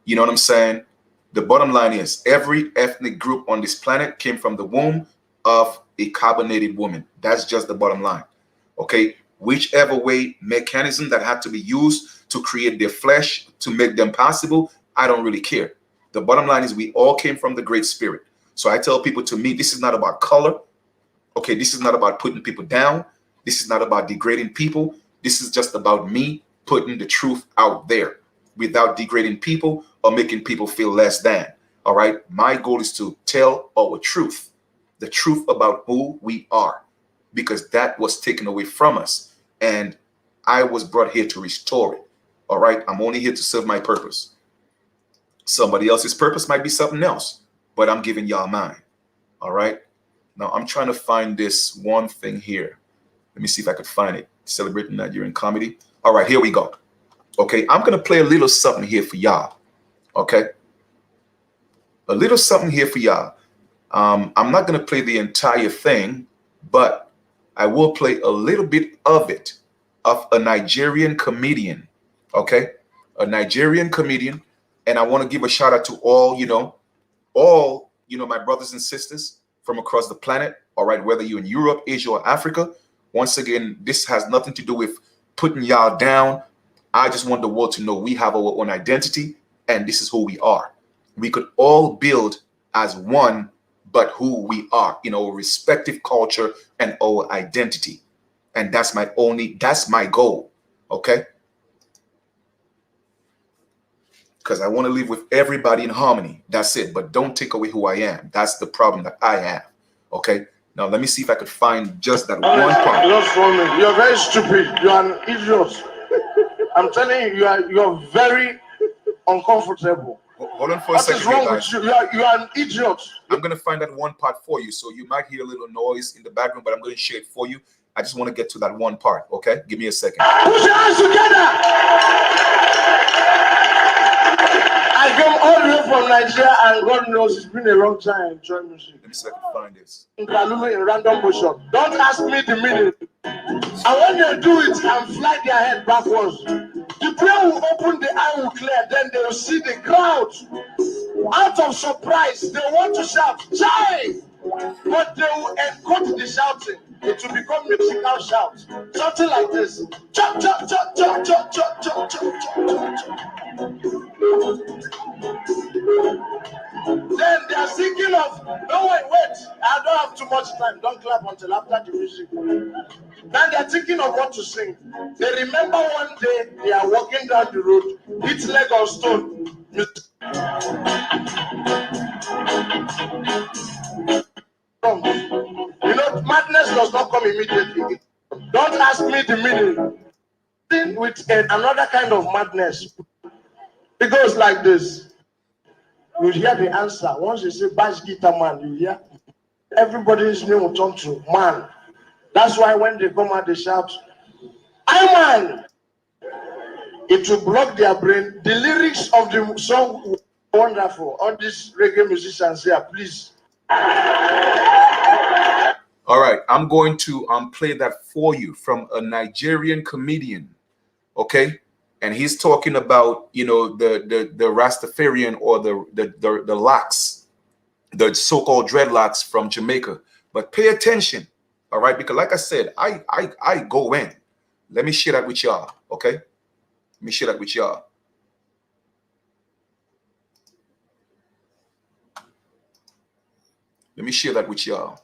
Speaker 1: You know what I'm saying? The bottom line is every ethnic group on this planet came from the womb of a carbonated woman. That's just the bottom line. Okay? Whichever way mechanism that had to be used to create their flesh to make them possible, I don't really care. The bottom line is we all came from the Great Spirit. So I tell people, to me, this is not about color. Okay, this is not about putting people down. This is not about degrading people. This is just about me putting the truth out there without degrading people or making people feel less than. All right. My goal is to tell our truth, the truth about who we are, because that was taken away from us. And I was brought here to restore it. All right. I'm only here to serve my purpose. Somebody else's purpose might be something else, but I'm giving y'all mine. All right. Now I'm trying to find this one thing here. Let me see if I could find it. Celebrating Nigerian comedy. All right, here we go. Okay, I'm going to play a little something here for y'all. Okay, a little something here for y'all. I'm not going to play the entire thing, but I will play a little bit of it, of a Nigerian comedian. Okay, a Nigerian comedian. And I want to give a shout out to all, my brothers and sisters from across the planet. All right, whether you're in Europe, Asia, or Africa. Once again, this has nothing to do with putting y'all down. I just want the world to know we have our own identity and this is who we are. We could all build as one, but who we are in our respective culture and our identity. And that's my goal. Okay. Because I want to live with everybody in harmony. That's it. But don't take away who I am. That's the problem that I have. Okay. Now, let me see if I could find just that one part.
Speaker 5: You're very stupid. You are an idiot. I'm telling you, you're very uncomfortable.
Speaker 1: Hold on for a second.
Speaker 5: What is wrong with you? You are an idiot.
Speaker 1: I'm going to find that one part for you. So you might hear a little noise in the background, but I'm going to share it for you. I just want to get to that one part. Okay? Give me a second.
Speaker 5: Put your hands together. I came all the way from Nigeria, and God knows it's been a long time enjoying music.
Speaker 1: Let me see if I can find this.
Speaker 5: In random motion. Don't ask me the meaning. And when they do it and fly their head backwards, the prayer will open, the eye will clear, then they will see the crowd. Out of surprise, they want to shout, "Jai!" But they will encode the shouting. It will become musical shout. Something like this. Chop, chop, chop, chop, chop, chop, chop, chop, chop, chop. Then they are thinking of, no, wait, I don't have too much time. Don't clap until after the music. Then they're thinking of what to sing. They remember one day they are walking down the road, hit leg on stone. Madness does not come immediately. Don't ask me the meaning. With another kind of madness. It goes like this. You hear the answer. Once you say bass guitar man, you hear everybody's name will turn to man. That's why when they come out, they shout, "I man." It will block their brain. The lyrics of the song are wonderful. All these reggae musicians here, please.
Speaker 1: All right, I'm going to play that for you from a Nigerian comedian. Okay. And he's talking about, the Rastafarian or the locks, the so-called dreadlocks from Jamaica. But pay attention, all right? Because like I said, I go in. Let me share that with y'all, okay? Let me share that with y'all. Let me share that with y'all.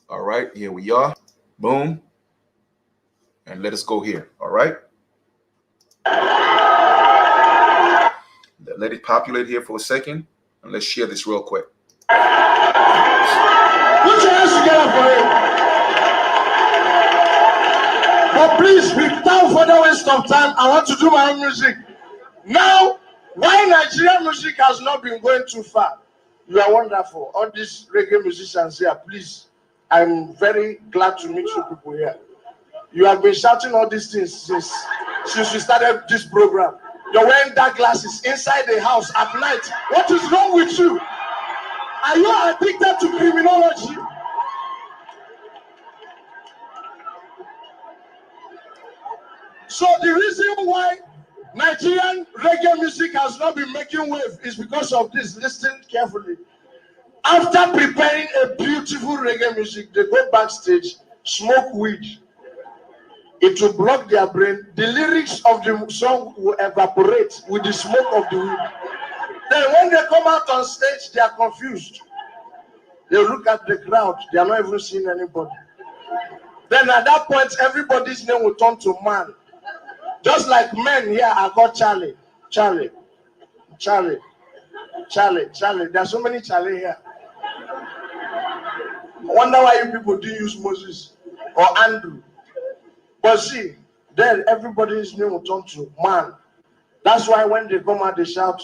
Speaker 1: All right, here we are. Boom. And let us go here, all right? Let it populate here for a second, and let's share this real quick.
Speaker 5: Put your hands together for it. But please, without further waste of time, I want to do my own music. Now, why Nigerian music has not been going too far? You are wonderful. All these reggae musicians here, please. I'm very glad to meet you people here. You have been shouting all these things since we started this program. You're wearing dark glasses inside the house at night. What is wrong with you? Are you addicted to criminology? So the reason why Nigerian reggae music has not been making wave is because of this. Listen carefully. After preparing a beautiful reggae music, they go backstage, smoke weed. It will block their brain. The lyrics of the song will evaporate with the smoke of the weed. Then when they come out on stage, they are confused. They look at the crowd. They are not even seeing anybody. Then at that point, everybody's name will turn to man. Just like men here are called Charlie. Charlie. Charlie. Charlie. Charlie. There are so many Charlie here. I wonder why you people didn't use Moses or Andrew. But see, then everybody's name will turn to man. That's why when they come out, they shout,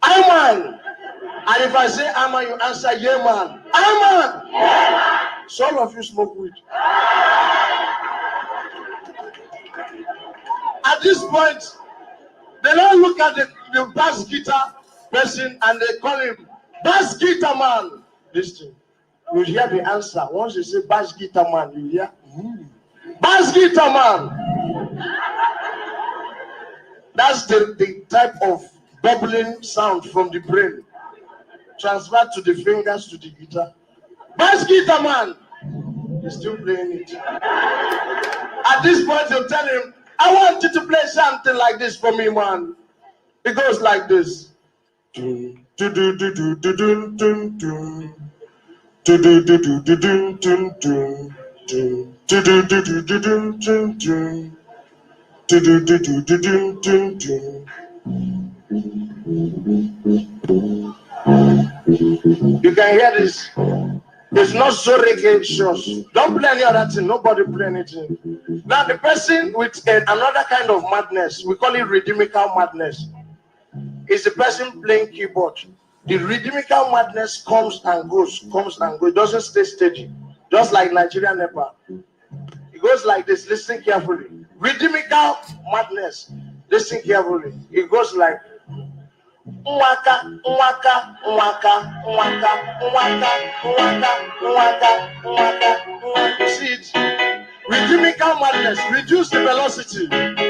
Speaker 5: "I'm man." And if I say "I'm man," you answer, "Yeah, man." "I'm man." Yeah. So all of you smoke weed. At this point, they don't look at the bass guitar person and they call him bass guitar man. Listen, you hear the answer. Once you say bass guitar man, you hear bass guitar man. That's the type of bubbling sound from the brain transferred to the fingers to the guitar. Bass guitar man. He's still playing it. At this point, you tell him, "I want you to play something like this for me, man." It goes like this. You can hear this. It's not so reggae. Don't play any other thing. Nobody play anything. Now the person with another kind of madness, we call it rhythmical madness, is the person playing keyboard. The rhythmical madness comes and goes, It doesn't stay steady. Just like Nigerian Nepal. It goes like this. Listen carefully. Rhythmical madness. Listen carefully. It goes like Waka, waka, waka, waka, waka, waka, waka, waka, waka. See it? Rhythmical madness. Reduce the velocity.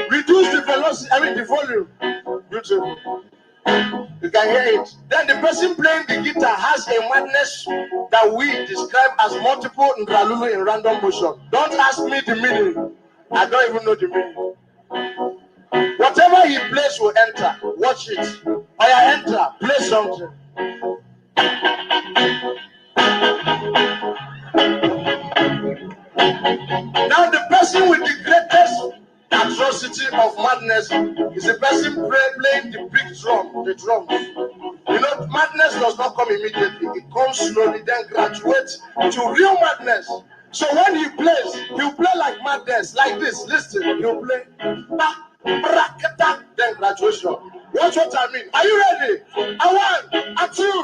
Speaker 5: Reduce the velocity. I mean the volume. Beautiful. You can hear it. Then the person playing the guitar has a madness that we describe as multiple ndralulu in random motion. Don't ask me the meaning. I don't even know the meaning. Whatever he plays will enter. Watch it. Enter. Play something. Now the person with the greatest atrocity of madness is the person playing the big drum, the drums. You know, madness does not come immediately. It comes slowly, then graduates to real madness. So when he plays, he'll play like madness, like this. Listen, he'll play. Then graduation. Watch what I mean. Are you ready? A one, a two.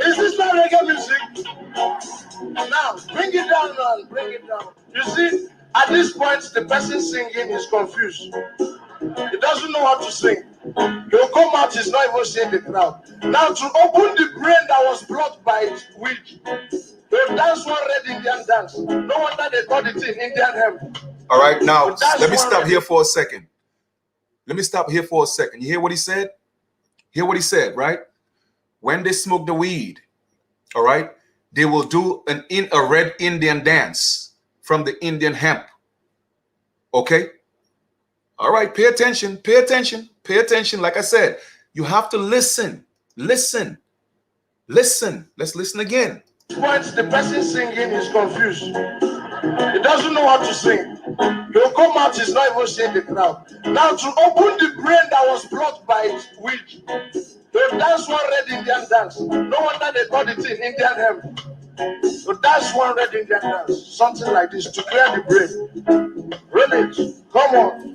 Speaker 5: Is this not reggae music? Now, bring it down, man. Bring it down. You see, at this point, the person singing is confused. He doesn't know how to sing. He'll come out, he's not even seeing the crowd. Now, to open the brain that was blocked by weed, they'll dance one red Indian dance. No wonder they call it in Indian hemp.
Speaker 1: All right, now, let me stop here for a second. You hear what he said? Hear what he said, right? When they smoke the weed, all right, they will do a red Indian dance from the Indian hemp. Okay? All right, pay attention. Like I said, you have to listen. Listen. Let's listen again.
Speaker 5: Once the person singing is confused. He doesn't know how to sing. He'll come out, he's not even seeing the crowd. Now, to open the brain that was blocked by weed, they'll dance one red Indian dance. No wonder they call it in Indian hemp. So dance one red Indian dance. Something like this to clear the brain. Really? Come on.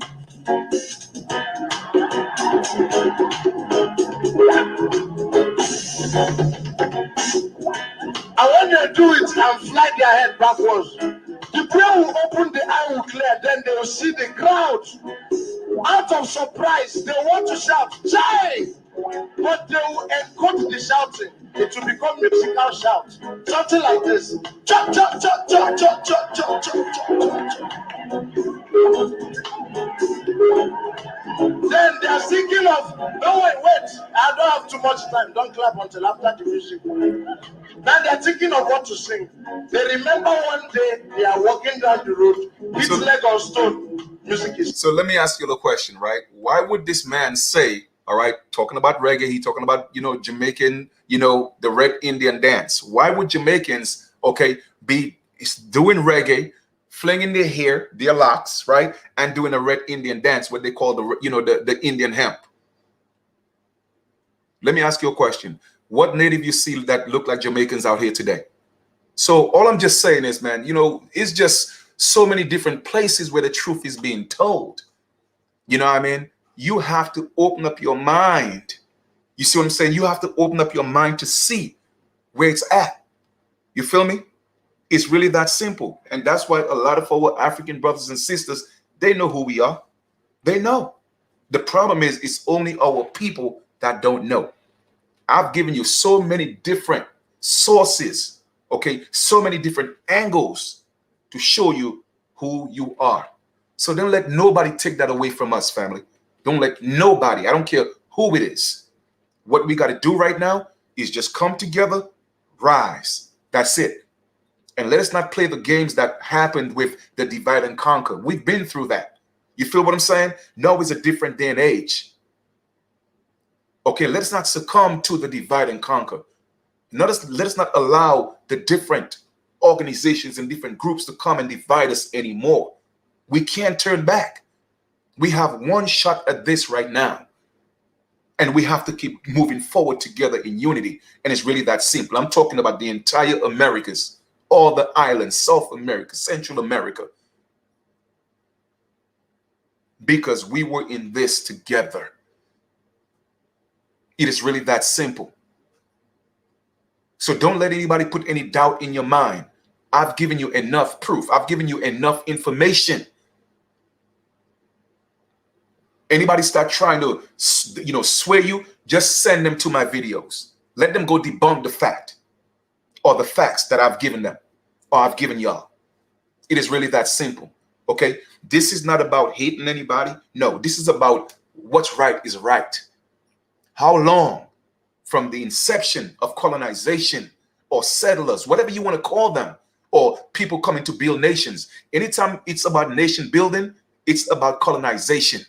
Speaker 5: And when they do it and fly their head backwards, the brain will open, the eye will clear, then they will see the crowd. Out of surprise, they want to shout, "Jai!" But they will encode the shouting. It will become musical shout. Something like this. Chop, chop, chop, chop, chop, chop, chop, chop, chop, chop. Then they are thinking of, no, wait, I don't have too much time. Don't clap until after the music. Then they are thinking of what to sing. They remember one day they are walking down the road, hit leg on stone. Music is.
Speaker 1: So let me ask you a question, right? Why would this man say, all right, talking about reggae, he talking about, Jamaican, the Red Indian dance. Why would Jamaicans, okay, be doing reggae, flinging their hair, their locks, right, and doing a Red Indian dance, what they call the Indian hemp? Let me ask you a question. What native you see that look like Jamaicans out here today? So all I'm just saying is, man, it's just so many different places where the truth is being told. You know what I mean? You have to open up your mind. You see what I'm saying? You have to open up your mind to see where it's at. You feel me? It's really that simple. And that's why a lot of our African brothers and sisters, they know who we are. They know. The problem is, it's only our people that don't know. I've given you so many different sources, okay? So many different angles to show you who you are. So don't let nobody take that away from us, family. Don't let nobody, I don't care who it is. What we got to do right now is just come together, rise. That's it. And let us not play the games that happened with the divide and conquer. We've been through that. You feel what I'm saying? No, it's a different day and age. Okay, let us not succumb to the divide and conquer. Let us not allow the different organizations and different groups to come and divide us anymore. We can't turn back. We have one shot at this right now. And we have to keep moving forward together in unity. And it's really that simple. I'm talking about the entire Americas, all the islands, South America, Central America. Because we were in this together. It is really that simple. So don't let anybody put any doubt in your mind. I've given you enough proof. I've given you enough information. Anybody start trying to, sway you, just send them to my videos. Let them go debunk the fact or the facts that I've given them or I've given y'all. It is really that simple, okay? This is not about hating anybody. No, this is about what's right is right. How long from the inception of colonization or settlers, whatever you want to call them, or people coming to build nations, anytime it's about nation building, it's about colonization.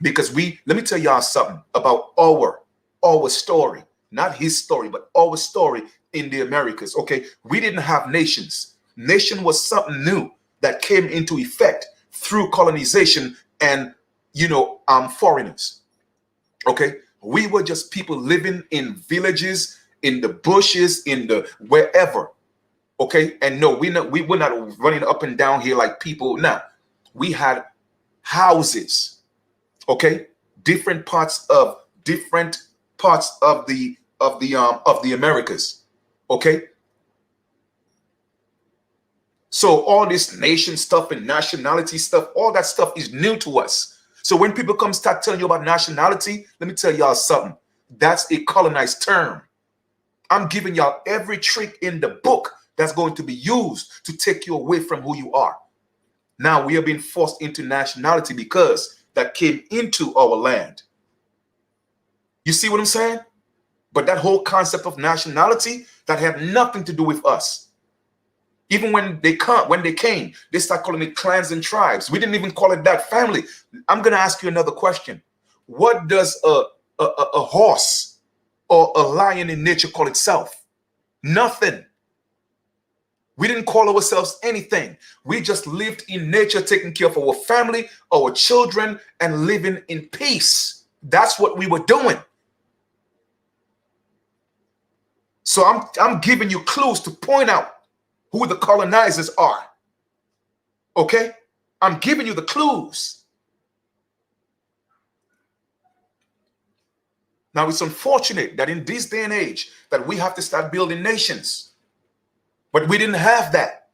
Speaker 1: Because let me tell y'all something about our story, not his story, but our story in the Americas. Okay, we didn't have nations. Nation was something new that came into effect through colonization and foreigners. Okay, we were just people living in villages, in the bushes, in the wherever. Okay, and no, we were not running up and down here like people. Now, we had houses. Okay, different parts of the Americas. Okay, so all this nation stuff and nationality stuff, all that stuff is new to us. So when people come start telling you about nationality, let me tell y'all something. That's a colonized term. I'm giving y'all every trick in the book that's going to be used to take you away from who you are. Now we are being forced into nationality because that came into our land. You see what I'm saying? But that whole concept of nationality, that had nothing to do with us. Even when they came, they start calling it clans and tribes. We didn't even call it that, family. I'm going to ask you another question. What does a horse or a lion in nature call itself? Nothing. We didn't call ourselves anything. We just lived in nature, taking care of our family, our children, and living in peace. That's what we were doing. So I'm giving you clues to point out who the colonizers are. Okay? I'm giving you the clues. Now, it's unfortunate that in this day and age that we have to start building nations. But we didn't have that.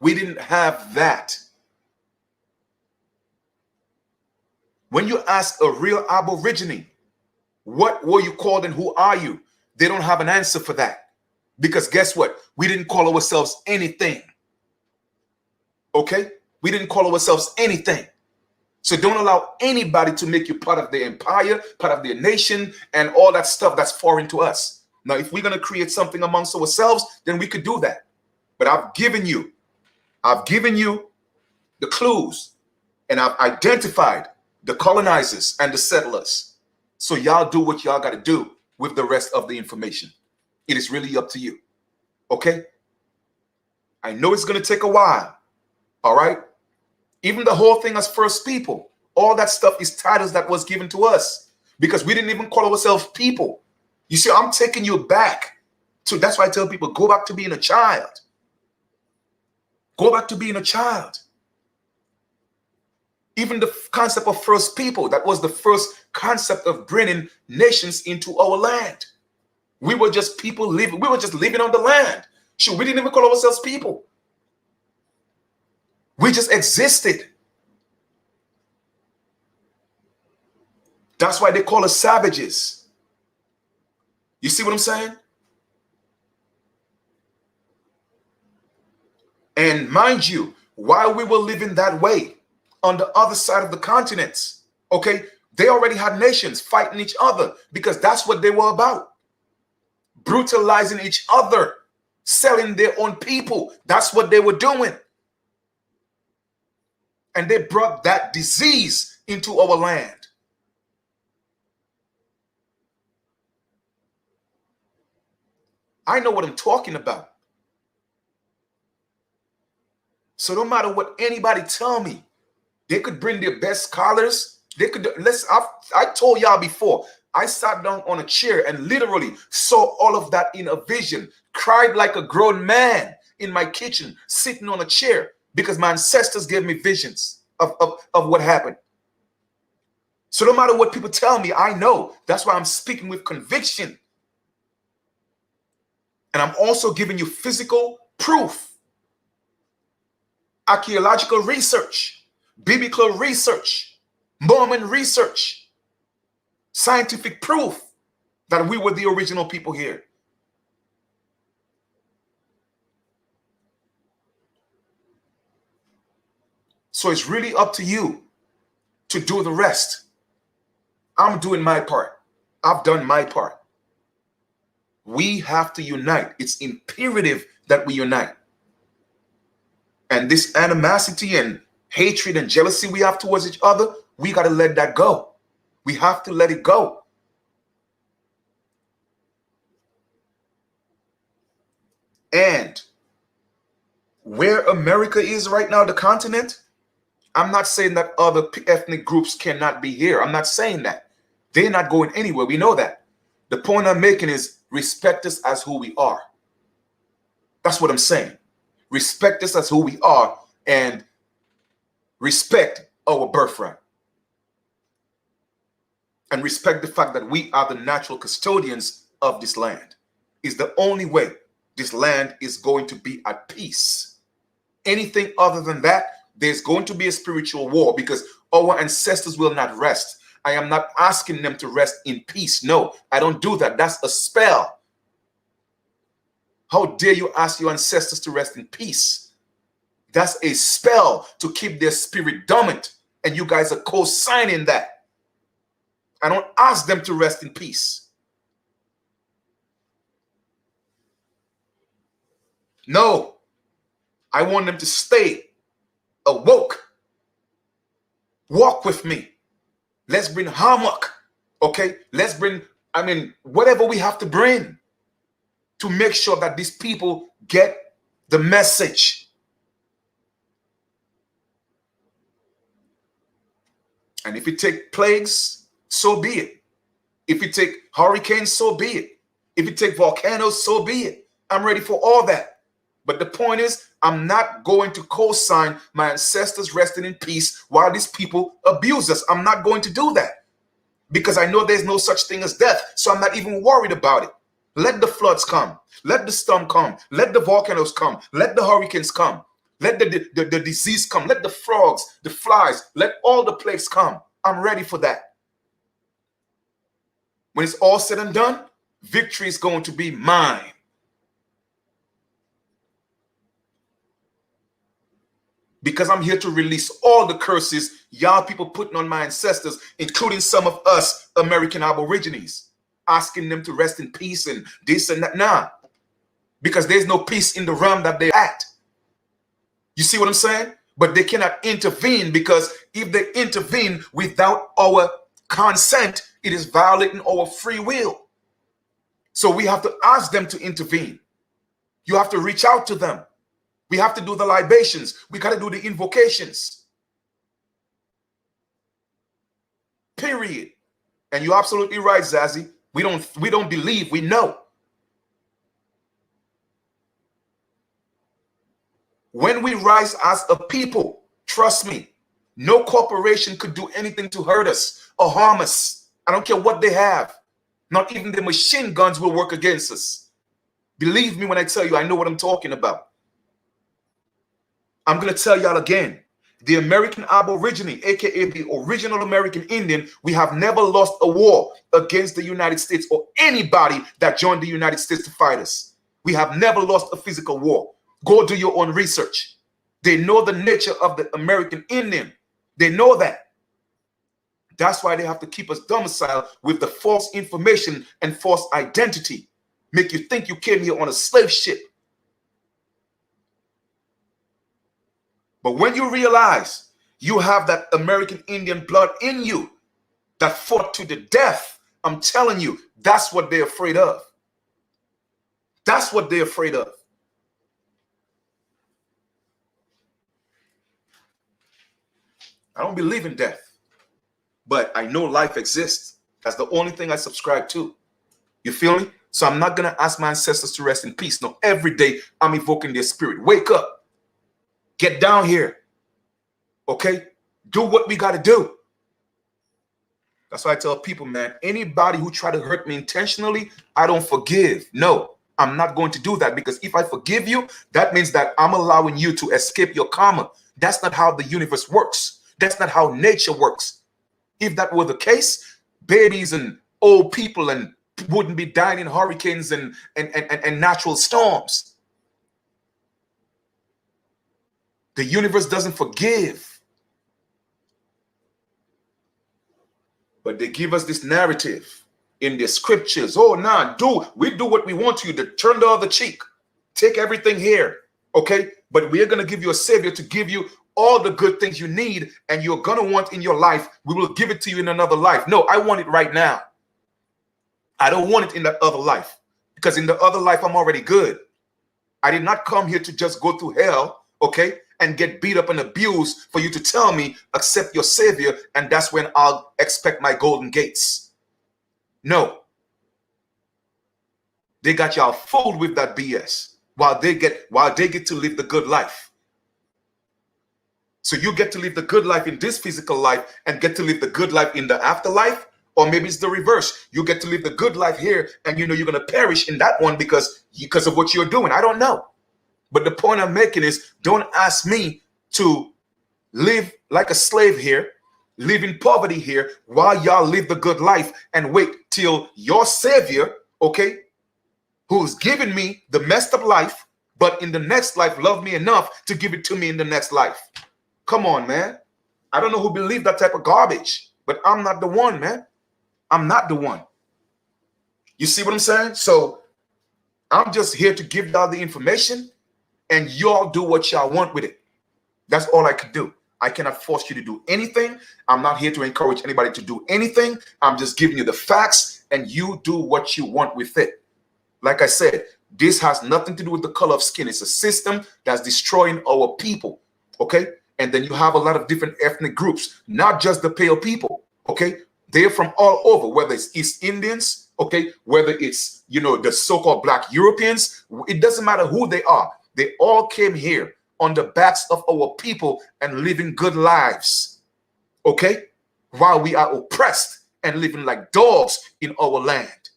Speaker 1: We didn't have that. When you ask a real Aborigine, what were you called and who are you? They don't have an answer for that. Because guess what? We didn't call ourselves anything. Okay? We didn't call ourselves anything. So don't allow anybody to make you part of their empire, part of their nation, and all that stuff that's foreign to us. Now, if we're going to create something amongst ourselves, then we could do that. But I've given you the clues, and I've identified the colonizers and the settlers. So y'all do what y'all got to do with the rest of the information. It is really up to you. Okay? I know it's going to take a while. All right? Even the whole thing as first people, all that stuff is titles that was given to us because we didn't even call ourselves people. You see, I'm taking you back to, that's why I tell people, go back to being a child. Go back to being a child. Even the concept of first people, that was the first concept of bringing nations into our land. We were just people living, we were just living on the land. Sure, we didn't even call ourselves people. We just existed. That's why they call us savages. You see what I'm saying? And mind you, while we were living that way on the other side of the continents, okay, they already had nations fighting each other because that's what they were about. Brutalizing each other, selling their own people. That's what they were doing. And they brought that disease into our land. I know what I'm talking about. So no matter what anybody tell me, they could bring their best scholars. They could, I told y'all before, I sat down on a chair and literally saw all of that in a vision, cried like a grown man in my kitchen, sitting on a chair, because my ancestors gave me visions of what happened. So no matter what people tell me, I know. That's why I'm speaking with conviction. And I'm also giving you physical proof, archaeological research, biblical research, Mormon research, scientific proof that we were the original people here. So it's really up to you to do the rest. I'm doing my part. I've done my part. We have to unite. It's imperative that we unite. And this animosity and hatred and jealousy we have towards each other, we got to let that go. We have to let it go. And where America is right now, the continent, I'm not saying that other ethnic groups cannot be here. I'm not saying that. They're not going anywhere. We know that. The point I'm making is respect us as who we are. That's what I'm saying. Respect us as who we are and respect our birthright. And respect the fact that we are the natural custodians of this land. Is the only way this land is going to be at peace. Anything other than that, there's going to be a spiritual war because our ancestors will not rest. I am not asking them to rest in peace. No, I don't do that. That's a spell. How dare you ask your ancestors to rest in peace? That's a spell to keep their spirit dormant. And you guys are co-signing that. I don't ask them to rest in peace. No, I want them to stay awoke. Walk with me. Let's bring hammock. Okay? Let's bring, whatever we have to bring to make sure that these people get the message. And if it takes plagues, so be it. If it takes hurricanes, so be it. If it takes volcanoes, so be it. I'm ready for all that. But the point is, I'm not going to co-sign my ancestors resting in peace while these people abuse us. I'm not going to do that because I know there's no such thing as death. So I'm not even worried about it. Let the floods come. Let the storm come. Let the volcanoes come. Let the hurricanes come. Let the disease come. Let the frogs, the flies, let all the plagues come. I'm ready for that. When it's all said and done, victory is going to be mine. Because I'm here to release all the curses y'all people putting on my ancestors, including some of us American Aborigines, asking them to rest in peace and this and that. Nah, because there's no peace in the realm that they're at. You see what I'm saying? But they cannot intervene, because if they intervene without our consent, it is violating our free will. So we have to ask them to intervene. You have to reach out to them. We have to do the libations. We got to do the invocations. Period. And you're absolutely right, Zazie. We don't believe, we know. When we rise as a people, trust me, no corporation could do anything to hurt us or harm us. I don't care what they have. Not even the machine guns will work against us. Believe me when I tell you, I know what I'm talking about. I'm going to tell y'all again. The American Aborigine, aka the original American Indian, we have never lost a war against the United States or anybody that joined the United States to fight us. We have never lost a physical war. Go do your own research. They know the nature of the American Indian. They know that. That's why they have to keep us domiciled with the false information and false identity. Make you think you came here on a slave ship. But when you realize you have that American Indian blood in you that fought to the death, I'm telling you, that's what they're afraid of. That's what they're afraid of. I don't believe in death, but I know life exists. That's the only thing I subscribe to. You feel me? So I'm not going to ask my ancestors to rest in peace. No, every day I'm evoking their spirit. Wake up. Get down here. Okay? Do what we got to do. That's why I tell people, man, anybody who try to hurt me intentionally, I don't forgive. No, I'm not going to do that, because if I forgive you, that means that I'm allowing you to escape your karma. That's not how the universe works. That's not how nature works. If that were the case, babies and old people and wouldn't be dying in hurricanes and natural storms. The universe doesn't forgive. But they give us this narrative in the scriptures. Oh, nah, we do what we want to you, to turn the other cheek. Take everything here, okay? But we are going to give you a savior to give you all the good things you need and you're going to want in your life. We will give it to you in another life. No, I want it right now. I don't want it in that other life, because in the other life, I'm already good. I did not come here to just go through hell, okay, and get beat up and abused for you to tell me, accept your savior, and that's when I'll expect my golden gates. No. They got y'all fooled with that BS while they get to live the good life. So you get to live the good life in this physical life and get to live the good life in the afterlife, or maybe it's the reverse. You get to live the good life here and you know you're going to perish in that one because of what you're doing. I don't know. But the point I'm making is, don't ask me to live like a slave here, live in poverty here, while y'all live the good life, and wait till your savior, okay, who's given me the messed up life, but in the next life loved me enough to give it to me in the next life. Come on, man. I don't know who believes that type of garbage, but I'm not the one, man. I'm not the one. You see what I'm saying? So I'm just here to give y'all the information, and y'all do what y'all want with it. That's all I can do. I cannot force you to do anything. I'm not here to encourage anybody to do anything. I'm just giving you the facts, and you do what you want with it. Like I said, this has nothing to do with the color of skin. It's a system that's destroying our people, okay? And then you have a lot of different ethnic groups, not just the pale people, okay? They're from all over, whether it's East Indians, okay? Whether it's, the so-called Black Europeans. It doesn't matter who they are. They all came here on the backs of our people and living good lives, okay? While we are oppressed and living like dogs in our land.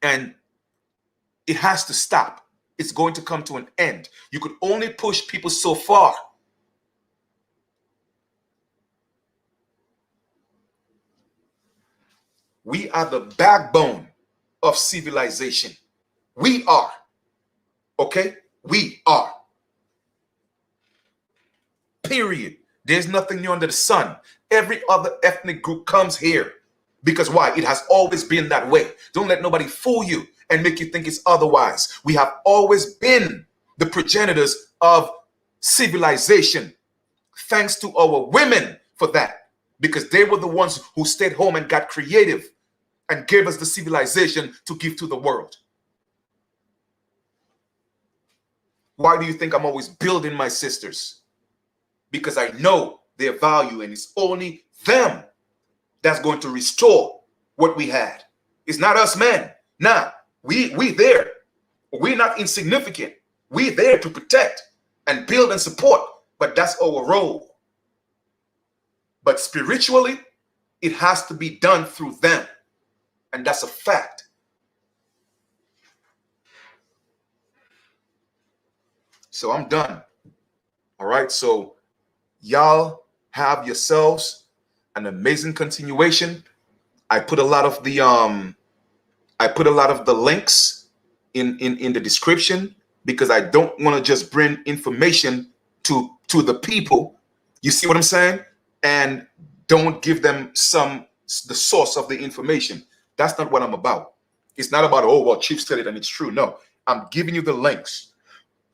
Speaker 1: And it has to stop. It's going to come to an end. You could only push people so far. We are the backbone of civilization. We are. Okay? We are. Period. There's nothing new under the sun. Every other ethnic group comes here. Because why? It has always been that way. Don't let nobody fool you and make you think it's otherwise. We have always been the progenitors of civilization. Thanks to our women for that. Because they were the ones who stayed home and got creative and gave us the civilization to give to the world. Why do you think I'm always building my sisters? Because I know their value, and it's only them that's going to restore what we had. It's not us men. Nah, we there. We're not insignificant. We're there to protect and build and support, but that's our role. But spiritually, it has to be done through them. And that's a fact. So I'm done. All right. So y'all have yourselves an amazing continuation. I put a lot of the links in the description because I don't want to just bring information to the people. You see what I'm saying? And don't give them the source of the information. That's not what I'm about. It's not about, oh, well, Chief said it and it's true. No, I'm giving you the links.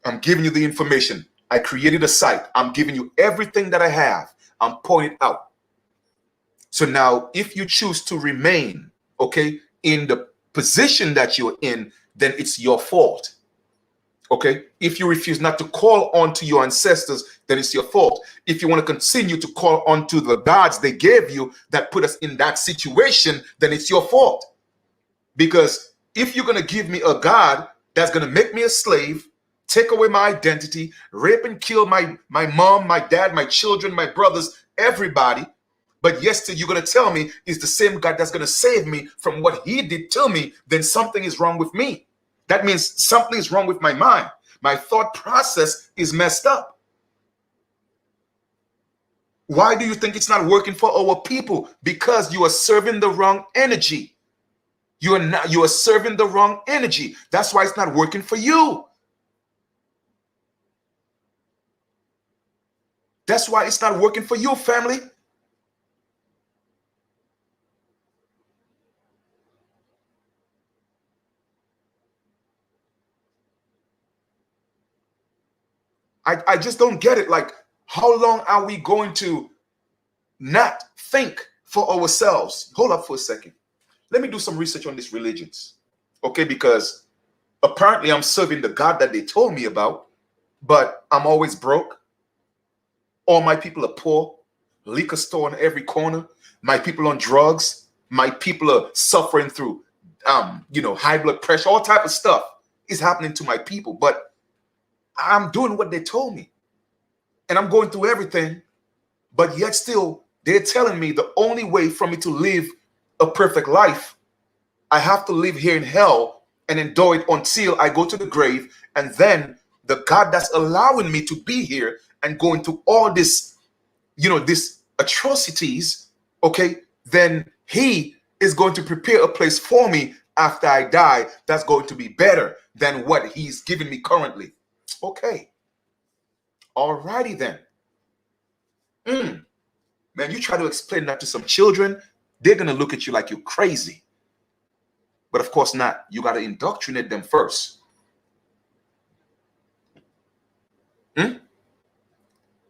Speaker 1: I'm giving you the information. I created a site. I'm giving you everything that I have. I'm pointing out. So now, if you choose to remain, okay, in the position that you're in, then it's your fault. Okay? If you refuse not to call on to your ancestors, then it's your fault. If you want to continue to call on to the gods they gave you that put us in that situation, then it's your fault. Because if you're going to give me a God that's going to make me a slave, take away my identity, rape and kill my mom, my dad, my children, my brothers, everybody, but yes, still you're going to tell me is the same God that's going to save me from what he did to me, then something is wrong with me. That means something is wrong with my mind. My thought process is messed up. Why do you think it's not working for our people? Because you are serving the wrong energy. You are serving the wrong energy. That's why it's not working for you. That's why it's not working for you, family. I just don't get it. Like, how long are we going to not think for ourselves? Hold up for a second. Let me do some research on these religions. Okay, because apparently I'm serving the God that they told me about, but I'm always broke. All my people are poor, liquor store on every corner. My people on drugs. My people are suffering through, high blood pressure. All type of stuff is happening to my people. But I'm doing what they told me, and I'm going through everything. But yet still, they're telling me the only way for me to live a perfect life, I have to live here in hell and endure it until I go to the grave, and then the God that's allowing me to be here and go into all this, this atrocities, okay, then he is going to prepare a place for me after I die that's going to be better than what he's giving me currently. Okay. Alrighty then. Man, you try to explain that to some children, they're going to look at you like you're crazy. But of course not. You got to indoctrinate them first.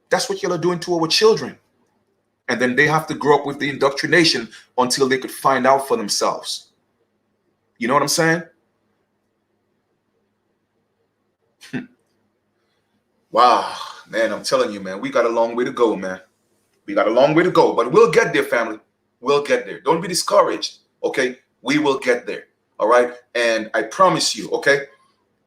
Speaker 1: That's what y'all are doing to our children. And then they have to grow up with the indoctrination until they could find out for themselves. You know what I'm saying? Wow, man, I'm telling you, man, we got a long way to go, man. We got a long way to go, but we'll get there, family. We'll get there. Don't be discouraged, okay? We will get there, all right? And I promise you, okay,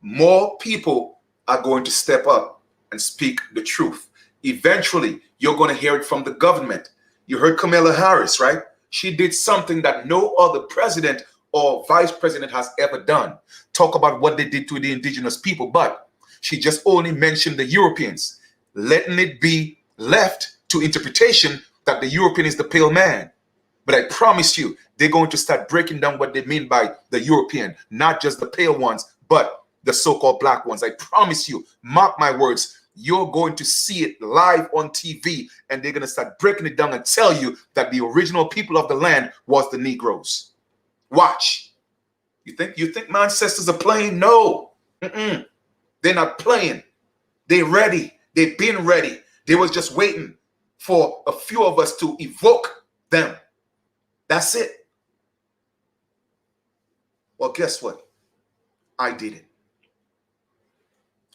Speaker 1: more people are going to step up and speak the truth. Eventually, you're going to hear it from the government. You heard Kamala Harris, right? She did something that no other president or vice president has ever done. Talk about what they did to the indigenous people, but she just only mentioned the Europeans, letting it be left to interpretation that the European is the pale man. But I promise you, they're going to start breaking down what they mean by the European, not just the pale ones, but the so-called black ones. I promise you, mark my words, you're going to see it live on TV, and they're going to start breaking it down and tell you that the original people of the land was the Negroes. Watch. You think my ancestors are playing? No. They're not playing. They're ready. They've been ready. They was just waiting for a few of us to evoke them. That's it. Well, guess what? I did it.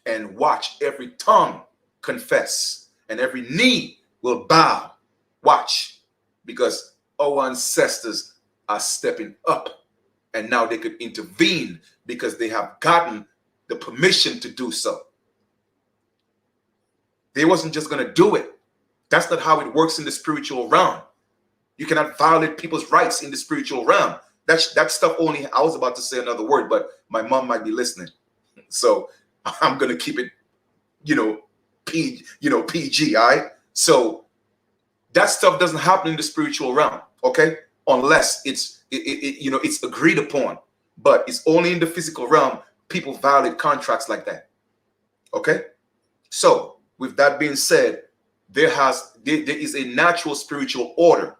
Speaker 1: And watch every tongue confess and every knee will bow. Watch, because our ancestors are stepping up, and now they could intervene because they have gotten the permission to do so. They wasn't just going to do it. That's not how it works in the spiritual realm. You cannot violate people's rights in the spiritual realm. That stuff only, I was about to say another word, but my mom might be listening. So I'm going to keep it, PG, all right? So that stuff doesn't happen in the spiritual realm, okay? Unless it's agreed upon. But it's only in the physical realm people violate contracts like that, okay? So with that being said, there is a natural spiritual order,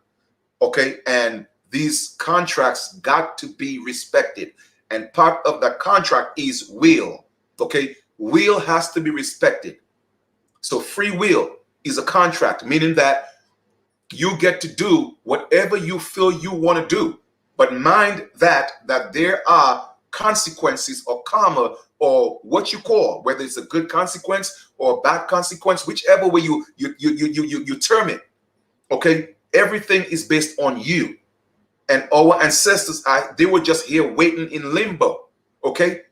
Speaker 1: okay? And these contracts got to be respected. And part of that contract is will, okay? Will has to be respected. So free will is a contract, meaning that you get to do whatever you feel you want to do. But mind that there are consequences or karma, or what you call, whether it's a good consequence or a bad consequence, whichever way you term it, okay? Everything is based on you. And our ancestors, they were just here waiting in limbo, okay?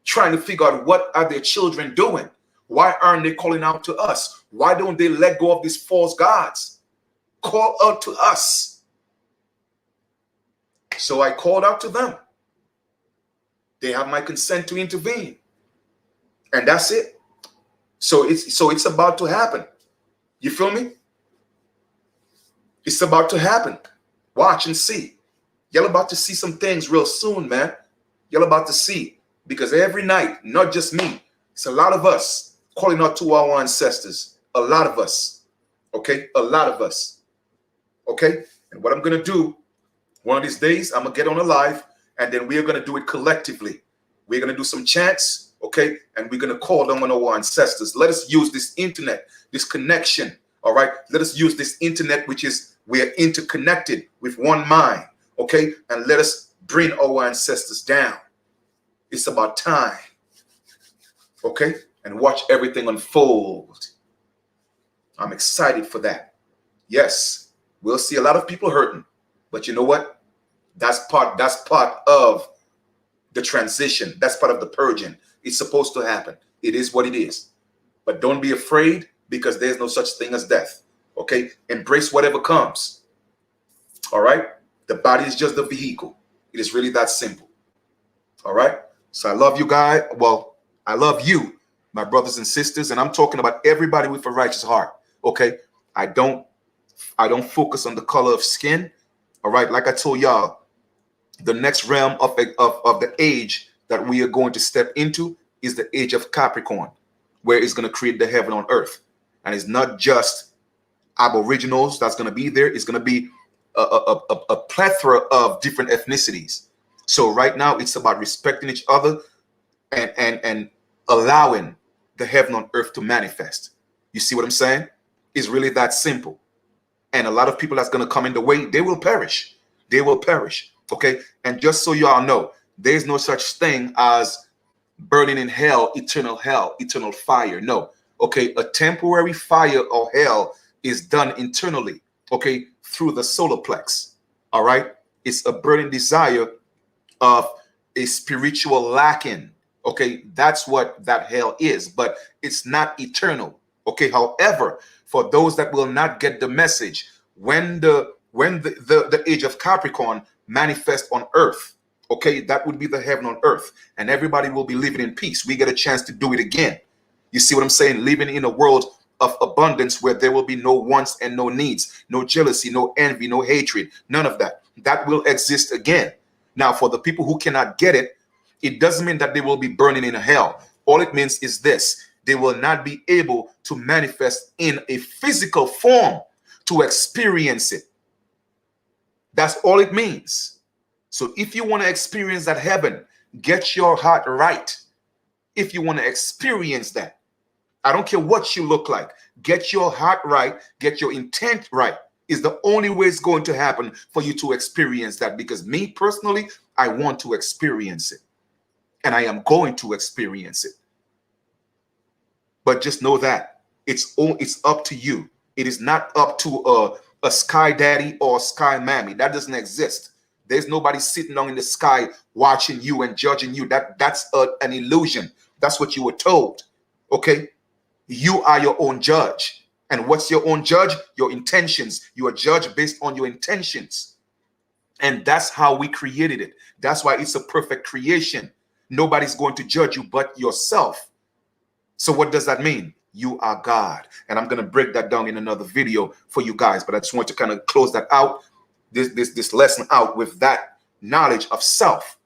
Speaker 1: Trying to figure out what are their children doing. Why aren't they calling out to us? Why don't they let go of these false gods? Call out to us. So I called out to them. They have my consent to intervene. And that's it. So it's about to happen. You feel me? It's about to happen. Watch and see. Y'all about to see some things real soon, man. Y'all about to see. Because every night, not just me, it's a lot of us calling out to our ancestors. A lot of us. Okay? A lot of us. Okay? And what I'm going to do, one of these days, I'm going to get on a live, and then we are going to do it collectively. We're going to do some chants, okay? And we're going to call them on our ancestors. Let us use this internet, this connection, all right? Let us use this internet, which is, we are interconnected with one mind, okay? And let us bring our ancestors down. It's about time, okay? And watch everything unfold. I'm excited for that. Yes, we'll see a lot of people hurting, but you know what? That's part of the transition. That's part of the purging. It's supposed to happen. It is what it is. But don't be afraid, because there's no such thing as death. Okay? Embrace whatever comes. All right? The body is just the vehicle. It is really that simple. All right? So I love you guys. Well, I love you, my brothers and sisters, and I'm talking about everybody with a righteous heart. Okay? I don't focus on the color of skin. All right? Like I told y'all, the next realm of the age that we are going to step into is the age of Capricorn, where it's going to create the heaven on earth. And it's not just aboriginals that's going to be there. It's going to be a plethora of different ethnicities. So right now it's about respecting each other and allowing the heaven on earth to manifest. You see what I'm saying? It's really that simple. And a lot of people that's going to come in the way, they will perish. They will perish. Okay? And just so you all know, there's no such thing as burning in hell, eternal fire. No. Okay? A temporary fire or hell is done internally, okay, through the solar plex. All right? It's a burning desire of a spiritual lacking. Okay? That's what that hell is, but it's not eternal. Okay? However, for those that will not get the message, when the age of Capricorn manifest on earth, okay, that would be the heaven on earth, and everybody will be living in peace. We get a chance to do it again. You see what I'm saying? Living in a world of abundance where there will be no wants and no needs, no jealousy, no envy, no hatred, none of that. That will exist again. Now, for the people who cannot get it, it doesn't mean that they will be burning in hell. All it means is this: they will not be able to manifest in a physical form to experience it. That's all it means. So if you want to experience that heaven, get your heart right. If you want to experience that, I don't care what you look like, get your heart right, get your intent right, is the only way it's going to happen for you to experience that. Because me personally, I want to experience it, and I am going to experience it. But just know that it's up to you. It is not up to a sky daddy or a sky mammy. That doesn't exist. There's nobody sitting down in the sky watching you and judging you. That's an illusion. That's what you were told. Okay? You are your own judge. And what's your own judge? Your intentions. You are judged based on your intentions. And that's how we created it. That's why it's a perfect creation. Nobody's going to judge you but yourself. So what does that mean? You are God. And I'm going to break that down in another video for you guys. But I just want to kind of close that out, this lesson out with that knowledge of self,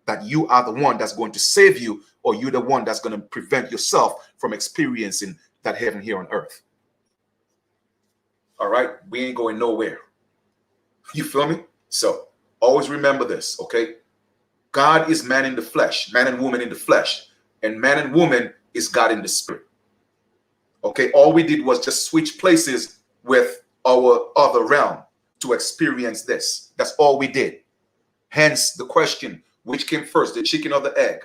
Speaker 1: that you are the one that's going to save you, or you're the one that's going to prevent yourself from experiencing that heaven here on earth. All right? We ain't going nowhere. You feel me? So always remember this, okay? God is man in the flesh, man and woman in the flesh, and man and woman is God in the spirit. Okay, all we did was just switch places with our other realm to experience this. That's all we did. Hence the question, which came first, the chicken or the egg?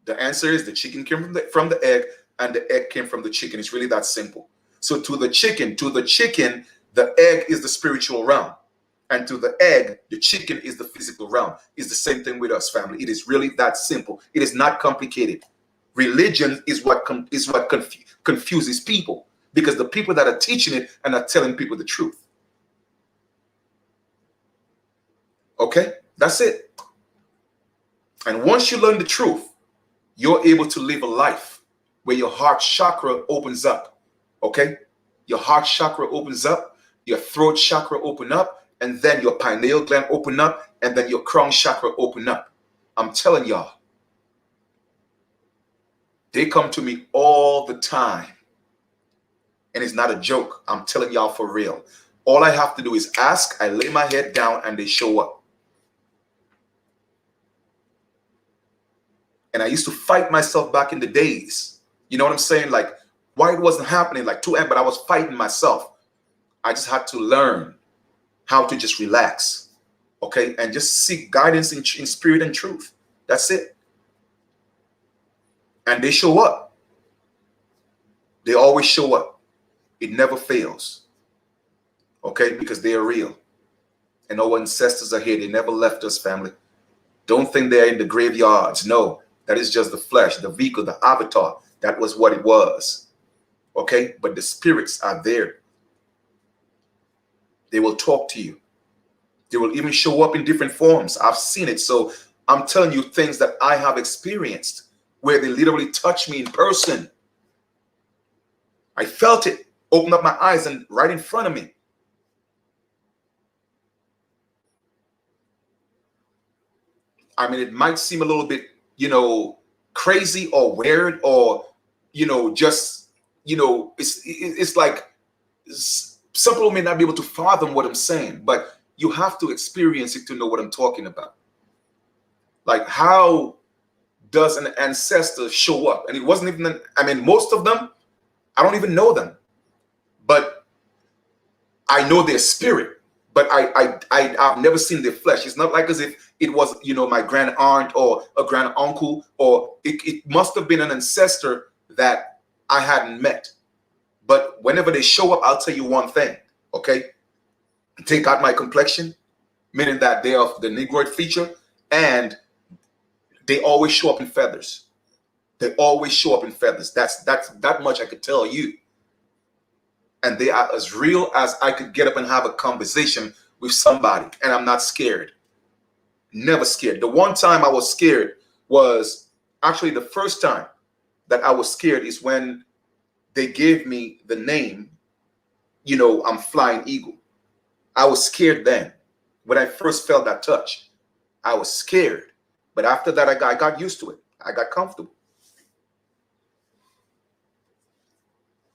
Speaker 1: The answer is the chicken came from the egg, and the egg came from the chicken. It's really that simple. So to the chicken, the egg is the spiritual realm. And to the egg, the chicken is the physical realm. It's the same thing with us, family. It is really that simple. It is not complicated. Religion is what confuses people, because the people that are teaching it are not telling people the truth. Okay? That's it. And once you learn the truth, you're able to live a life where your heart chakra opens up. Okay? Your heart chakra opens up, your throat chakra open up, and then your pineal gland open up, and then your crown chakra open up. I'm telling y'all. They come to me all the time. And it's not a joke. I'm telling y'all for real. All I have to do is ask, I lay my head down, and they show up. And I used to fight myself back in the days. You know what I'm saying? Like, why it wasn't happening, like but I was fighting myself. I just had to learn how to just relax, okay? And just seek guidance in spirit and truth. That's it. And they show up. They always show up. It never fails, okay? Because they are real. And our ancestors are here. They never left us, family. Don't think they're in the graveyards. No, that is just the flesh, the vehicle, the avatar. That was what it was, okay? But the spirits are there. They will talk to you. They will even show up in different forms. I've seen it. So I'm telling you things that I have experienced, where they literally touch me in person. I felt it, open up my eyes, and right in front of me. I mean, it might seem a little bit, crazy or weird, or, just, it's like some people may not be able to fathom what I'm saying, but you have to experience it to know what I'm talking about. Like, how does an ancestor show up? And it wasn't even, most of them, I don't even know them, but I know their spirit, but I've never seen their flesh. It's not like as if it was, my grand aunt or a grand uncle, or it must have been an ancestor that I hadn't met. But whenever they show up, I'll tell you one thing, okay? Take out my complexion, meaning that they are the Negroid feature, and they always show up in feathers. They always show up in feathers. That's that much I could tell you. And they are as real as I could get up and have a conversation with somebody, and I'm not scared. Never scared. The one time I was scared was actually the first time that I was scared is when they gave me the name, you know, I'm Flying Eagle. I was scared then. When I first felt that touch, I was scared. But after that, I got used to it. I got comfortable.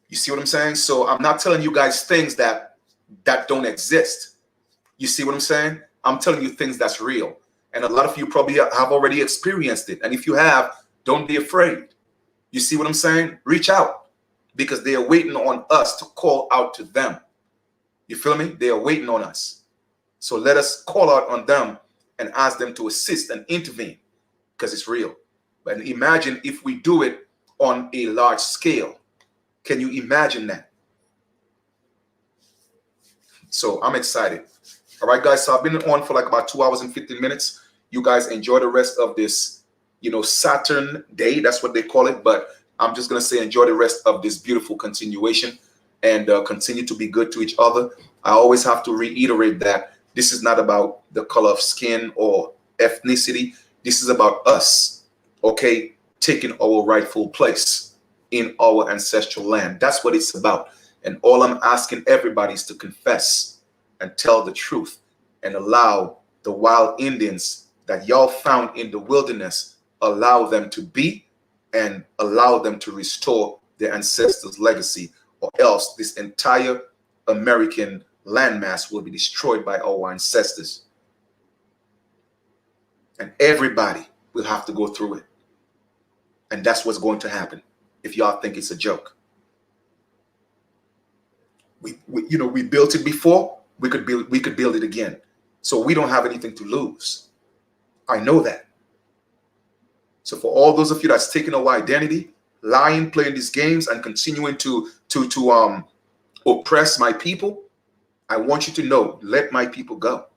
Speaker 1: You see what I'm saying? So I'm not telling you guys things that don't exist. You see what I'm saying? I'm telling you things that's real. And a lot of you probably have already experienced it. And if you have, don't be afraid. You see what I'm saying? Reach out, because they are waiting on us to call out to them. You feel me? They are waiting on us. So let us call out on them and ask them to assist and intervene, because it's real. But imagine if we do it on a large scale. Can you imagine that? So I'm excited. All right, guys. So I've been on for like about 2 hours and 15 minutes. You guys enjoy the rest of this, you know, Saturn day. That's what they call it. But I'm just going to say enjoy the rest of this beautiful continuation, and continue to be good to each other. I always have to reiterate that this is not about the color of skin or ethnicity. This is about us, okay, taking our rightful place in our ancestral land. That's what it's about. And all I'm asking everybody is to confess and tell the truth, and allow the wild Indians that y'all found in the wilderness, allow them to be, and allow them to restore their ancestors' legacy, or else this entire American landmass will be destroyed by our ancestors. And everybody will have to go through it. And that's what's going to happen if y'all think it's a joke. We built it before. We could build it again. So we don't have anything to lose. I know that. So for all those of you that's taking our identity, lying, playing these games, and continuing to oppress my people, I want you to know, let my people go,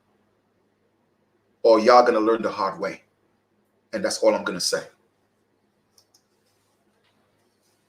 Speaker 1: or y'all gonna learn the hard way. And that's all I'm gonna say.